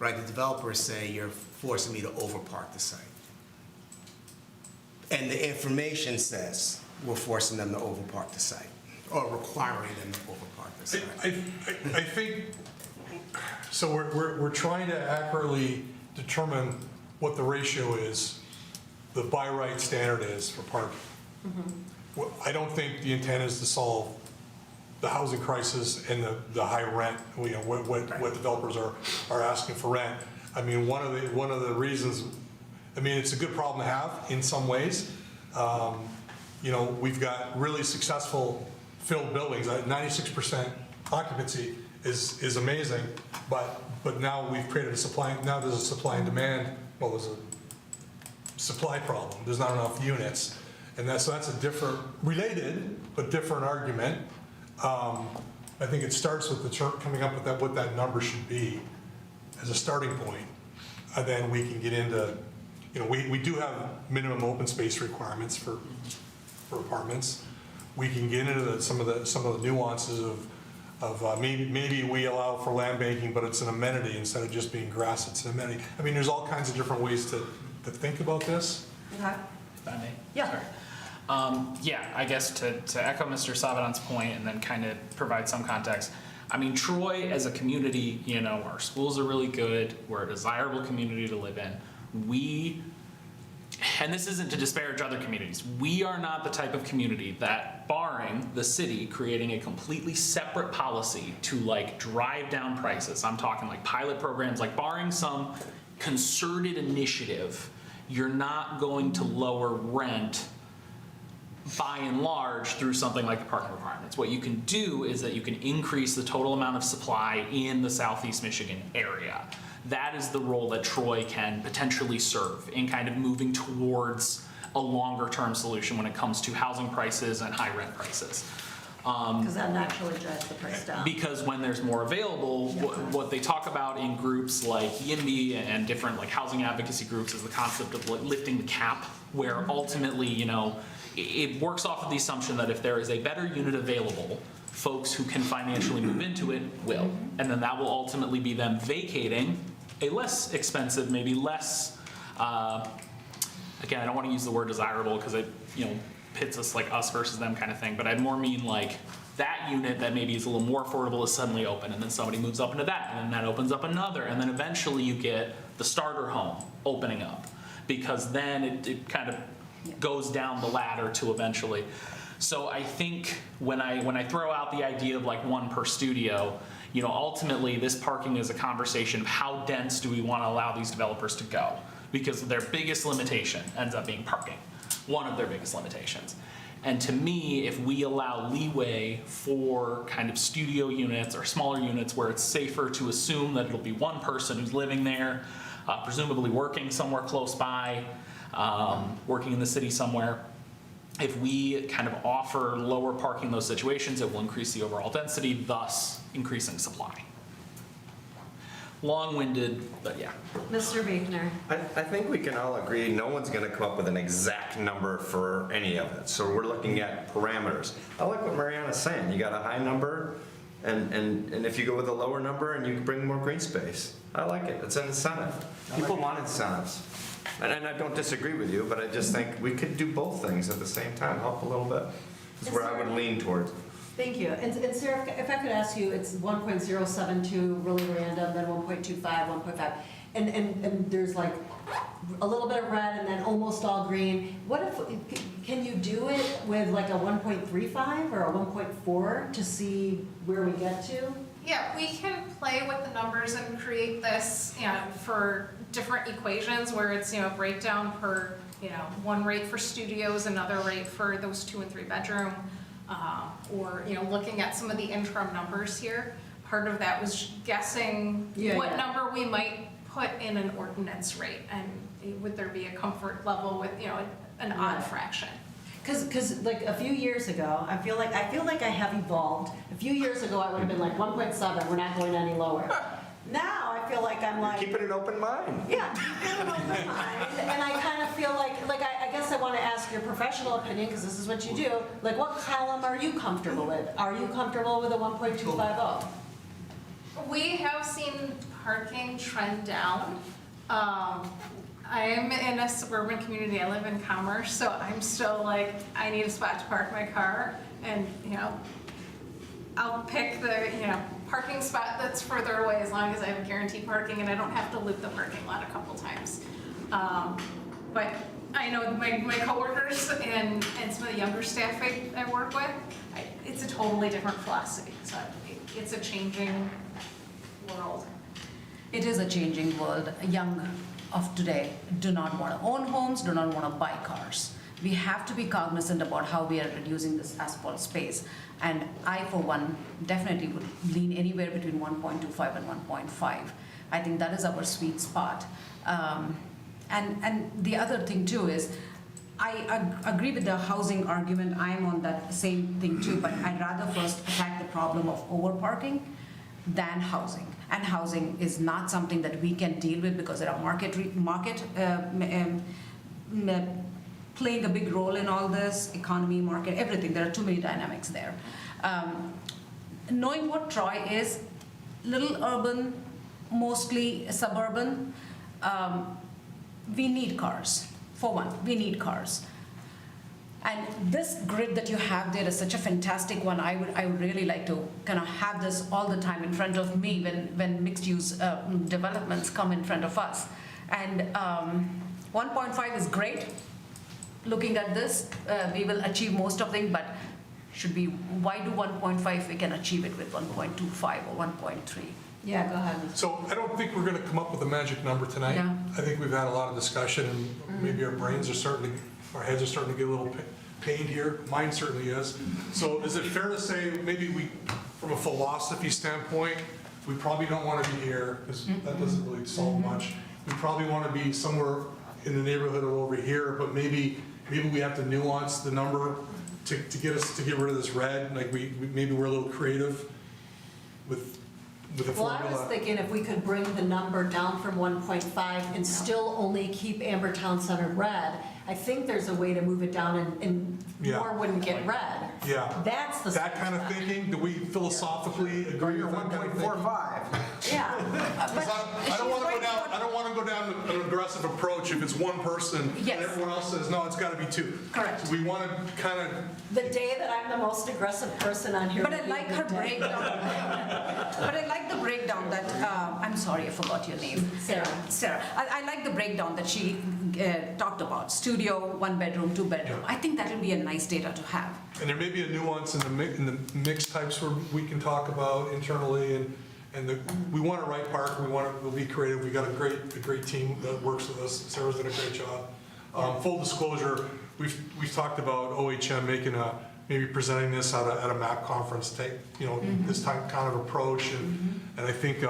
Right, the developers say you're forcing me to overpark the site. And the information says we're forcing them to overpark the site, or requiring them to overpark the site. I think, so we're trying to accurately determine what the ratio is, the by right standard is for parking. Well, I don't think the intent is to solve the housing crisis and the high rent, you know, what developers are asking for rent. I mean, one of the reasons, I mean, it's a good problem to have in some ways. You know, we've got really successful filled buildings. 96% occupancy is amazing, but now we've created a supply. Now there's a supply and demand. Well, there's a supply problem. There's not enough units, and so that's a different, related but different argument. I think it starts with coming up with what that number should be as a starting point, and then we can get into, you know, we do have minimum open space requirements for apartments. We can get into some of the nuances of maybe we allow for land banking, but it's an amenity instead of just being grass. It's an amenity. I mean, there's all kinds of different ways to think about this. Okay. If I may? Yeah. Sorry. Yeah, I guess to echo Mr. Sabadan's point and then kind of provide some context. I mean, Troy as a community, you know, our schools are really good. We're a desirable community to live in. And this isn't to disparage other communities, we are not the type of community that, barring the city creating a completely separate policy to like drive down prices, I'm talking like pilot programs, like barring some concerted initiative, you're not going to lower rent by and large through something like the parking requirements. What you can do is that you can increase the total amount of supply in the Southeast Michigan area. That is the role that Troy can potentially serve in kind of moving towards a longer term solution when it comes to housing prices and high rent prices. Because that naturally drives the price down. Because when there's more available, what they talk about in groups like YIMBY and different like housing advocacy groups is the concept of lifting the cap, where ultimately, you know, it works off of the assumption that if there is a better unit available, folks who can financially move into it will. And then that will ultimately be them vacating a less expensive, maybe less, again, I don't want to use the word desirable because it, you know, pits us like us versus them kind of thing, but I'd more mean like that unit that maybe is a little more affordable is suddenly open, and then somebody moves up into that, and then that opens up another, and then eventually you get the starter home opening up, because then it kind of goes down the ladder to eventually. So I think when I throw out the idea of like one per studio, you know, ultimately this parking is a conversation of how dense do we want to allow these developers to go, because their biggest limitation ends up being parking, one of their biggest limitations. And to me, if we allow leeway for kind of studio units or smaller units where it's safer to assume that it'll be one person who's living there, presumably working somewhere close by, working in the city somewhere, if we kind of offer lower parking in those situations, it will increase the overall density, thus increasing supply. Long-winded, but yeah. Mr. Buechner. I think we can all agree no one's going to come up with an exact number for any of it. So we're looking at parameters. I like what Mariana's saying. You got a high number, and if you go with a lower number and you can bring more green space, I like it. It's an incentive. People want incentives. And I don't disagree with you, but I just think we could do both things at the same time, help a little bit. That's where I would lean towards. Thank you. And Sarah, if I could ask you, it's 1.072 really random, then 1.25, 1.5, and there's like a little bit of red and then almost all green. What if, can you do it with like a 1.35 or a 1.4 to see where we get to? Yeah, we can play with the numbers and create this, you know, for different equations where it's, you know, breakdown per, you know, one rate for studios, another rate for those 2 and 3 bedroom. or, looking at some of the interim numbers here. Part of that was guessing Yeah, what yeah. number we might put in an ordinance rate, and would there be a comfort level with, an odd Right. fraction? Because like a few years ago, I feel like I have evolved. A few years ago, I would have been like 1.7, we're not going any lower. Now, I feel like I'm like. Keep it an open mind. Yeah, keep it an open mind. And I kind of feel like I guess I want to ask your professional opinion, because this is what you do. Like, what column are you comfortable with? Are you comfortable with a 1.250? We have seen parking trend down. I am in a suburban community, I live in Commerce, so I'm still like, I need a spot to park my car, and, I'll pick the, parking spot that's further away as long as I have guaranteed parking and I don't have to loop the parking lot a couple times. But I know my coworkers and some of the younger staff I work with, it's a totally different philosophy, so it's a changing world. It is a changing world. Young of today do not want to own homes, do not want to buy cars. We have to be cognizant about how we are reducing this asphalt space. And I, for one, definitely would lean anywhere between 1.25 and 1.5. I think that is our sweet spot. And the other thing too is, I agree with the housing argument. I'm on that same thing too, but I'd rather first attack the problem of overparking than housing. And housing is not something that we can deal with because there are playing a big role in all this, economy, market, everything. There are too many dynamics there. Knowing what Troy is, little urban, mostly suburban, we need cars. For one, we need cars. And this grid that you have there is such a fantastic one. I would really like to kind of have this all the time in front of me when mixed-use developments come in front of us. And 1.5 is great. Looking at this, we will achieve most of them, but why do 1.5 if we can achieve it with 1.25 or 1.3? Yeah, go ahead. So I don't think we're going to come up with a magic number tonight. Yeah. I think we've had a lot of discussion, and maybe our heads are starting to get a little pained here. Mine certainly is. So is it fair to say maybe from a philosophy standpoint, we probably don't want to be here because that doesn't really solve much. We probably want to be somewhere in the neighborhood of over here, but maybe we have to nuance the number to get rid of this red. Like maybe we're a little creative with the formula. Well, I was thinking if we could bring the number down from 1.5 and still only keep Amber Town Center red, I think there's a way to move it down and Yeah. more wouldn't get red. Yeah. That's the. That kind of thinking, do we philosophically agree with that kind of thinking? 1.45. Yeah. Because I don't want to go down an aggressive approach if it's one person and Yes. everyone else says, no, it's got to be two. Correct. So we want to kind of, The day that I'm the most aggressive person on here. But I would be like the her day. breakdown. But I like the breakdown that, I'm sorry, I forgot your name. Sarah. I like the breakdown that she talked about. Studio, 1 bedroom, 2 bedroom. Yeah. I think that will be a nice data to have. and there may be a nuance in the mix types where we can talk about internally we want a right park, we'll be creative, we got a great team that works with us. Sarah's done a great job. Full disclosure, we've talked about OHM maybe presenting this at a MAP conference type, this type kind of approach, and I think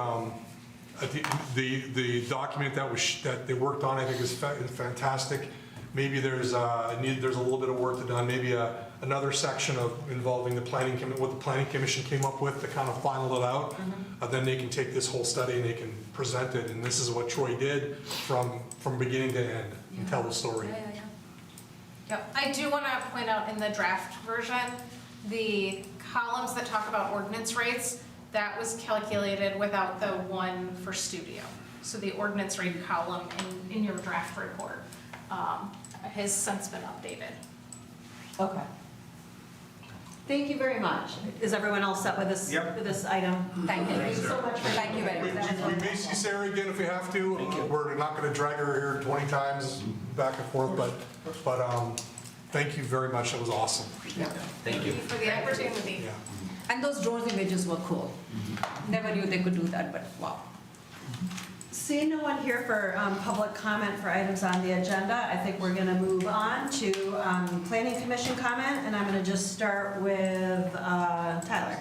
the document that they worked on, I think is fantastic. Maybe there's a little bit of work to done, maybe another section involving what the planning commission came up with to kind of final it out. Then they can take this whole study and they can present it, and this is what Troy did from beginning to end and tell the story. Yep. I do want to point out in the draft version, the columns that talk about ordinance rates, that was calculated without the one for studio. So the ordinance rate column in your draft report has since been updated. Okay. Thank you very much. Is everyone else set with this, Yep. with this item? Thank you. Thank you so much. Thank you very much. We may see Sarah again if we have to. We're not going to drag her here 20 times back and forth, but thank you very much. That was awesome. Thank you. For the opportunity. Yeah. And those drone images were cool. Never knew they could do that, but wow. Seeing no one here for public comment for items on the agenda, I think we're going to move on to Planning Commission comment, and I'm going to just start with Tyler.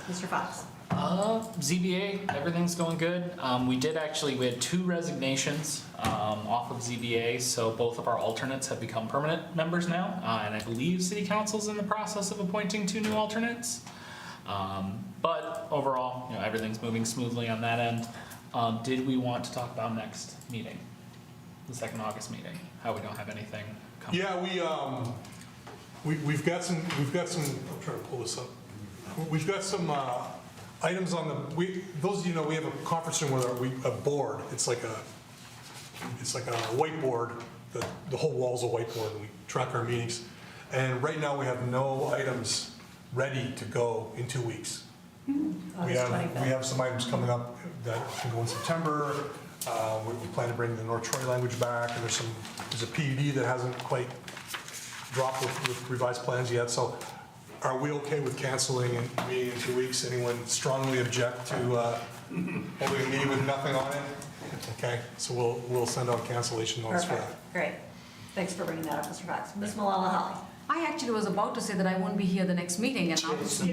Mr. Fox. ZBA, everything's going good. We had 2 resignations off of ZBA, so both of our alternates have become permanent members now, and I believe City Council's in the process of appointing 2 new alternates. But overall, everything's moving smoothly on that end. Did we want to talk about next meeting, the 2nd August meeting? How we don't have anything coming? Yeah, we've got some, I'm trying to pull this up. We've got some items on those of you know, we have a conference room with a board. It's like a whiteboard, the whole wall's a whiteboard, and we track our meetings. And right now, we have no items ready to go in 2 weeks. We have some items coming up that can go in September. We plan to bring the North Troy language back, and there's a PUD that hasn't quite dropped with revised plans yet. So are we okay with canceling and meeting in 2 weeks? Anyone strongly object to holding a meeting with nothing on it? Okay, so we'll send out cancellation notice for that. Perfect. Great. Thanks for bringing that up, Mr. Fox. Ms. Malala Holly. I actually was about to say that I won't be here the next meeting, and now you are. So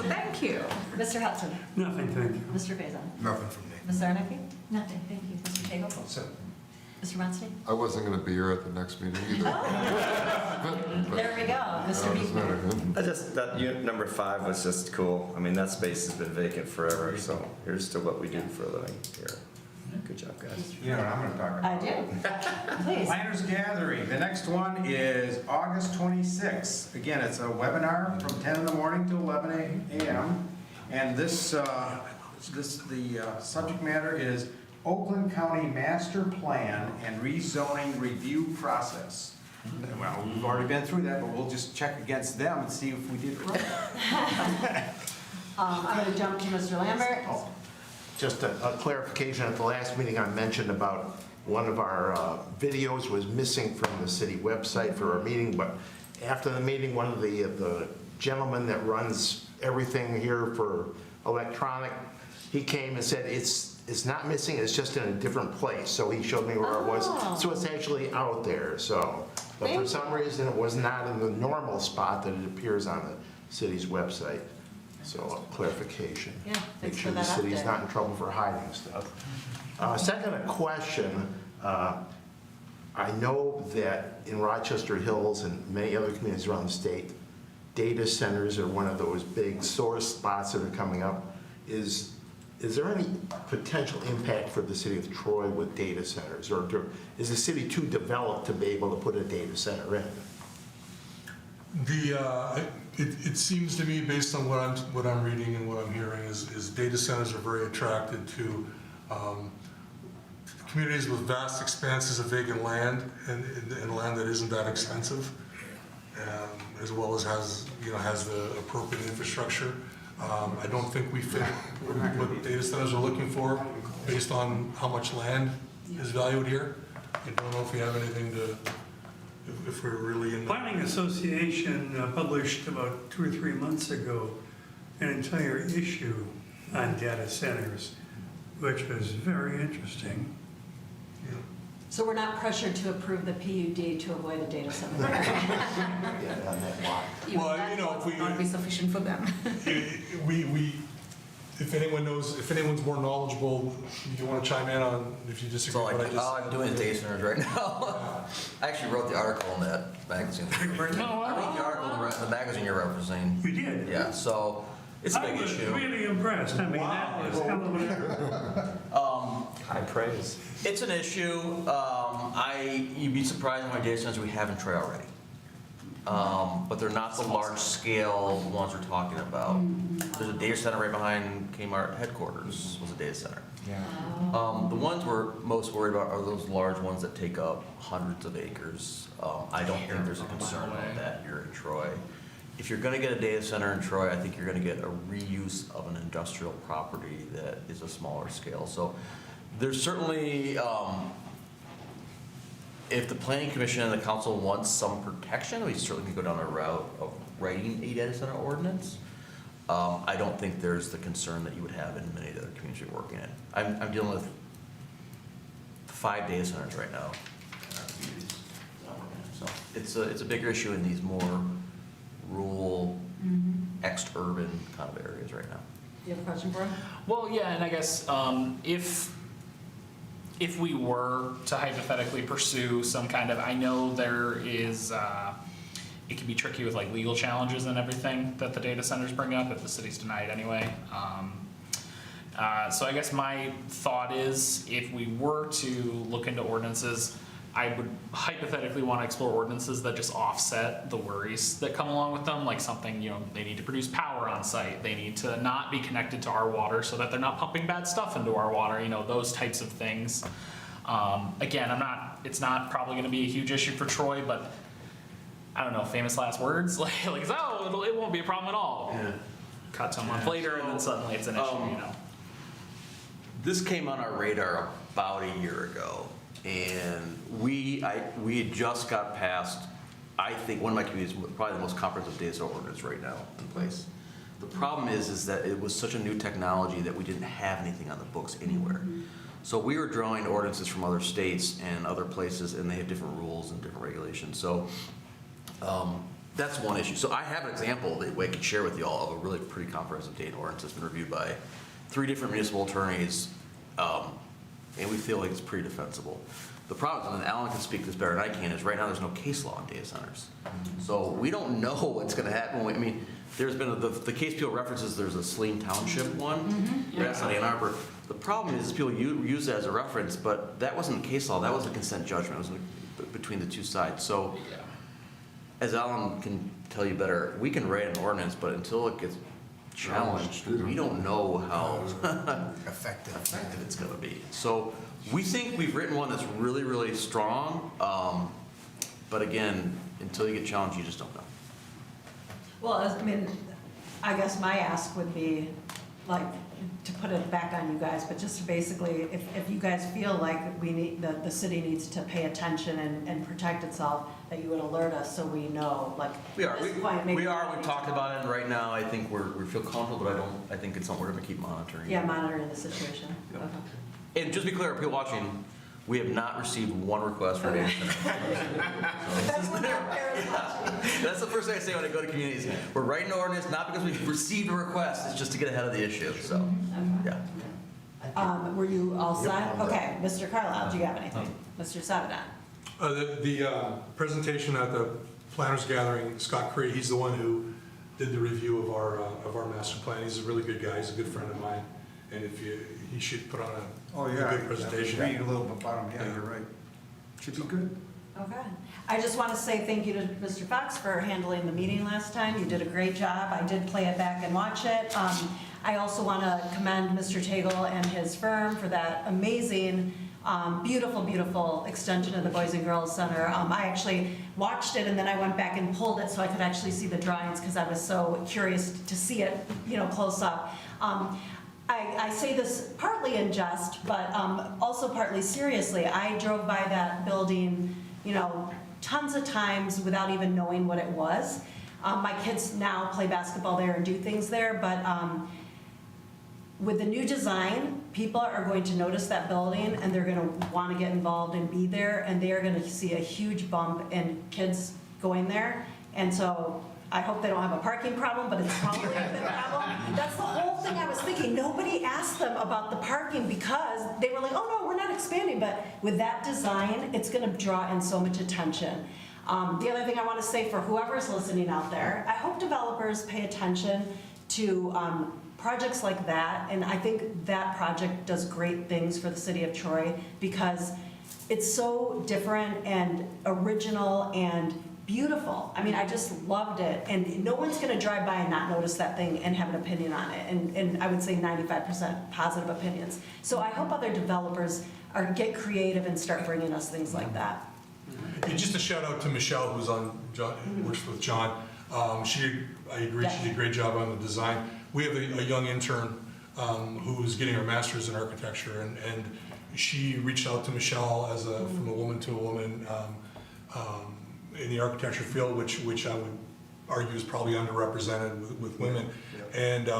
thank you. Mr. Hudson. Nothing, thank you. Mr. Faison. Nothing from me. Ms. Zarnicki? Nothing, thank you. Mr. Cagle? So, Mr. Ronstein? I wasn't going to be here at the next meeting either. But There we go. Mr. Beekman. That unit number 5 was just cool. I mean, that space has been vacant forever, so here's to what we do for a living here. Good job, guys. You know what I'm gonna talk about? I do. Please. Planners Gathering, the next one is August 26th. Again, it's a webinar from 10 in the morning to 11 a.m. And the subject matter is Oakland County Master Plan and Rezoning Review Process. Well, we've already been through that, but we'll just check against them and see if we did it right. I'm going to jump to Mr. Lambert. Just a clarification, at the last meeting I mentioned about one of our videos was missing from the city website for our meeting, but after the meeting, one of the gentlemen that runs everything here for electronic, he came and said it's not missing, it's just in a different place. So he showed me where it was. So it's actually out there, so. But for some reason, it was not in the normal spot that it appears on the city's website. So clarification. Yeah, Make thanks sure for the that city's update. not in trouble for hiding stuff. Second, a question. I know that in Rochester Hills and many other communities around the state, data centers are one of those big sore spots that are coming up. Is there any potential impact for the city of Troy with data centers? Or is the city too developed to be able to put a data center in? It seems to me, based on what I'm reading and what I'm hearing, is data centers are very attracted to communities with vast expanses of vacant land and land that isn't that expensive, as well as has the appropriate infrastructure. I don't think we fit what data centers are looking for based on how much land is valued here. I don't know if you have anything to. If we're really in the... Planning Association published about 2 or 3 months ago an entire issue on data centers, which was very interesting. So we're not pressured to approve the PUD to avoid a data center. Well, if we not be sufficient for them. If anyone's more knowledgeable, you want to chime in on if you disagree with what I just said? I'm doing data centers right now. I actually wrote the article in that magazine. I wrote the article in the magazine you're referencing. You did? Yeah, so it's a big issue. I was really impressed. I mean, that was High praise. It's an issue. You'd be surprised how many data centers we have in Troy already. But they're not the large scale ones we're talking about. There's a data center right behind Kmart headquarters, was a data center. Yeah. The ones we're most worried about are those large ones that take up hundreds of acres. I don't think there's a concern about that here in Troy. If you're gonna get a data center in Troy, I think you're gonna get a reuse of an industrial property that is a smaller scale. So there's certainly, if the planning commission and the council wants some protection, we certainly could go down a route of writing a data center ordinance. I don't think there's the concern that you would have in many of the other communities you're working in. I'm dealing with 5 data centers right now in our communities that I'm working in. So it's a bigger issue in these more rural, ex-urban kind of areas right now. Do you have a question for him? Well, yeah, and I guess if we were to hypothetically pursue some kind of, I know there is, it can be tricky with like legal challenges and everything that the data centers bring up if the city's denied anyway. So I guess my thought is if we were to look into ordinances, I would hypothetically want to explore ordinances that just offset the worries that come along with them, like something, you know, they need to produce power on site, they need to not be connected to our water so that they're not pumping bad stuff into our water, you know, those types of things. Again, it's not probably going to be a huge issue for Troy, but I don't know, famous last words, like oh, it won't be a problem at all. Yeah. Cut to a month later, and then suddenly it's an issue, you know. This came on our radar about a year ago, and we had just got past, I think, one of my communities, probably the most comprehensive data center ordinance right now in place. The problem is that it was such a new technology that we didn't have anything on the books anywhere. So we were drawing ordinances from other states and other places, and they have different rules and different regulations. So that's one issue. So I have an example that I could share with you all of a really pretty comprehensive data ordinance that's been reviewed by 3 different municipal attorneys, and we feel like it's pretty defensible. The problem, and Alan can speak this better than I can, is right now there's no case law on data centers. So we don't know what's going to happen. I mean, there's been the case people references, there's a Saline Township one, that's on Ann Arbor. The problem is people use that as a reference, but that wasn't a case law, that was a consent judgment. It was between the two sides. So as Alan can tell you better, we can write an ordinance, but until it gets challenged, we don't know how effective it's going to be. So we think we've written one that's really, really strong, but again, until you get challenged, you just don't know. Well, I mean, I guess my ask would be, like, to put it back on you guys, but just to basically, if you guys feel like we need, the city needs to pay attention and protect itself, that you would alert us so we know, like. We are. at this point, maybe We've talked about it, and right now I think we feel comfortable, but I think it's something we're going to keep monitoring. Yeah, monitoring the situation. Yep. Okay. And just to be clear, people watching, we have not received one request for data center. That's the first thing I say when I go to communities. We're writing an ordinance not because we've received a request, it's just to get ahead of the issue. So, yeah. Were you all set? Okay, Mr. Carlisle, do you have anything? Mr. Savadan? The presentation at the planners gathering, Scott Cree, he's the one who did the review of our master plan. He's a really good guy. He's a good friend of mine, and he should put on a good presentation. Read a little bit about him. Yeah, you're right. Should be good. Okay. I just want to say thank you to Mr. Fox for handling the meeting last time. You did a great job. I did play it back and watch it. I also want to commend Mr. Tagle and his firm for that amazing, beautiful, beautiful extension of the Boys and Girls Center. I actually watched it and then I went back and pulled it so I could actually see the drawings because I was so curious to see it, close up. I say this partly in jest, but also partly seriously. I drove by that building, tons of times without even knowing what it was. My kids now play basketball there and do things there, but with the new design, people are going to notice that building and they're going to want to get involved and be there, and they are going to see a huge bump in kids going there. And so I hope they don't have a parking problem, but it's probably a big problem. That's the whole thing I was thinking. Nobody asked them about the parking because they were like, oh no, we're not expanding. But with that design, it's going to draw in so much attention. The other thing I want to say for whoever's listening out there, I hope developers pay attention to projects like that. And I think that project does great things for the city of Troy because it's so different and original and beautiful. I mean, I just loved it. And no one's going to drive by and not notice that thing and have an opinion on it. And I would say 95% positive opinions. So I hope other developers get creative and start bringing us things like that. And just a shout out to Michelle, who's works with John. I agree, she did a great job on the design. We have a young intern who's getting her master's in architecture, and she reached out to Michelle from a woman to a woman in the architecture field, which I would argue is probably underrepresented with women. And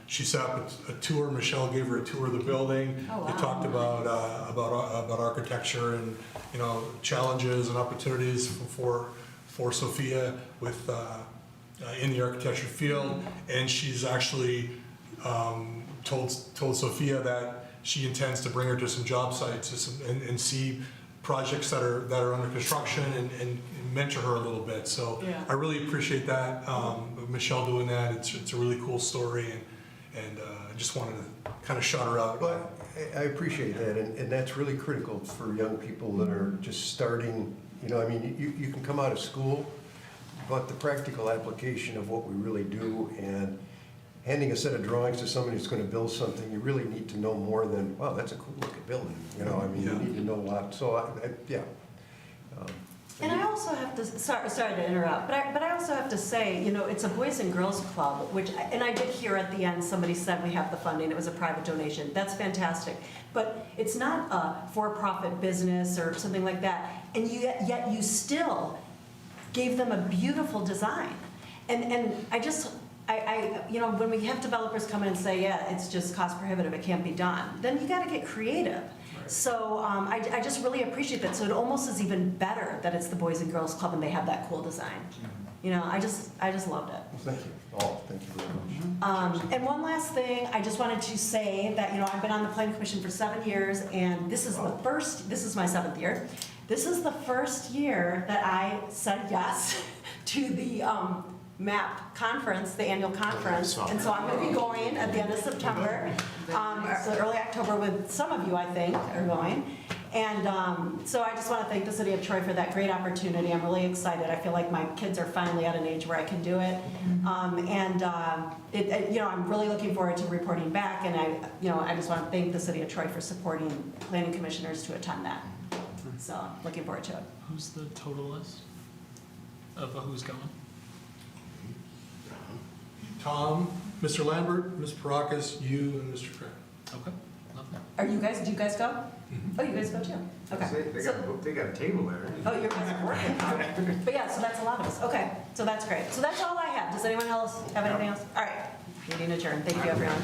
she set up a tour. Michelle gave her a tour of the building. Oh, wow. They talked about architecture and, you know, challenges and opportunities for Sophia with in the architecture field. And she's actually told Sophia that she intends to bring her to some job sites and see projects that are under construction and mentor her a little bit. So Yeah. I really appreciate that, Michelle doing that. It's a really cool story, and I just wanted to kind of shout her out. Well, I appreciate that, and that's really critical for young people that are just starting. You know, I mean, you can come out of school, but the practical application of what we really do and handing a set of drawings to somebody who's going to build something, you really need to know more than, wow, that's a cool looking building. You know, I mean, you need to know a lot. So, yeah. And I also have to, sorry to interrupt, but I also have to say, you know, it's a Boys and Girls Club, and I did hear at the end, somebody said we have the funding, it was a private donation. That's fantastic. But it's not a for-profit business or something like that, and yet you still gave them a beautiful design. And I you know, when we have developers come in and say, yeah, it's just cost prohibitive, it can't be done, then you gotta get creative. So I just really appreciate that. So it almost is even better that it's the Boys and Girls Club and they have that cool design. You know, I just loved it. Well, thank you. Oh, thank you very much. And one last thing, I just wanted to say that, you know, I've been on the Planning Commission for 7 years, and this is this is my 7th year. This is the first year that I said yes to the MAP conference, the annual conference. And so I'm going to be going at the end of September, or early October, with some of you, I think, are going. And so I just want to thank the city of Troy for that great opportunity. I'm really excited. I feel like my kids are finally at an age where I can do it. You know, I'm really looking forward to reporting back, and I just want to thank the city of Troy for supporting planning commissioners to attend that. So looking forward to it. Who's the total list of who's going? Tom, Mr. Lambert, Ms. Paracas, you, and Mr. Craig. Okay, lovely. Do you guys go? Oh, you guys go too? Okay. They got a table there. Oh, you guys are working. But yeah, so that's a lot of us. Okay, so that's great. So that's all I have. Does anyone else have anything else? All right, meeting adjourned. Thank you, everyone.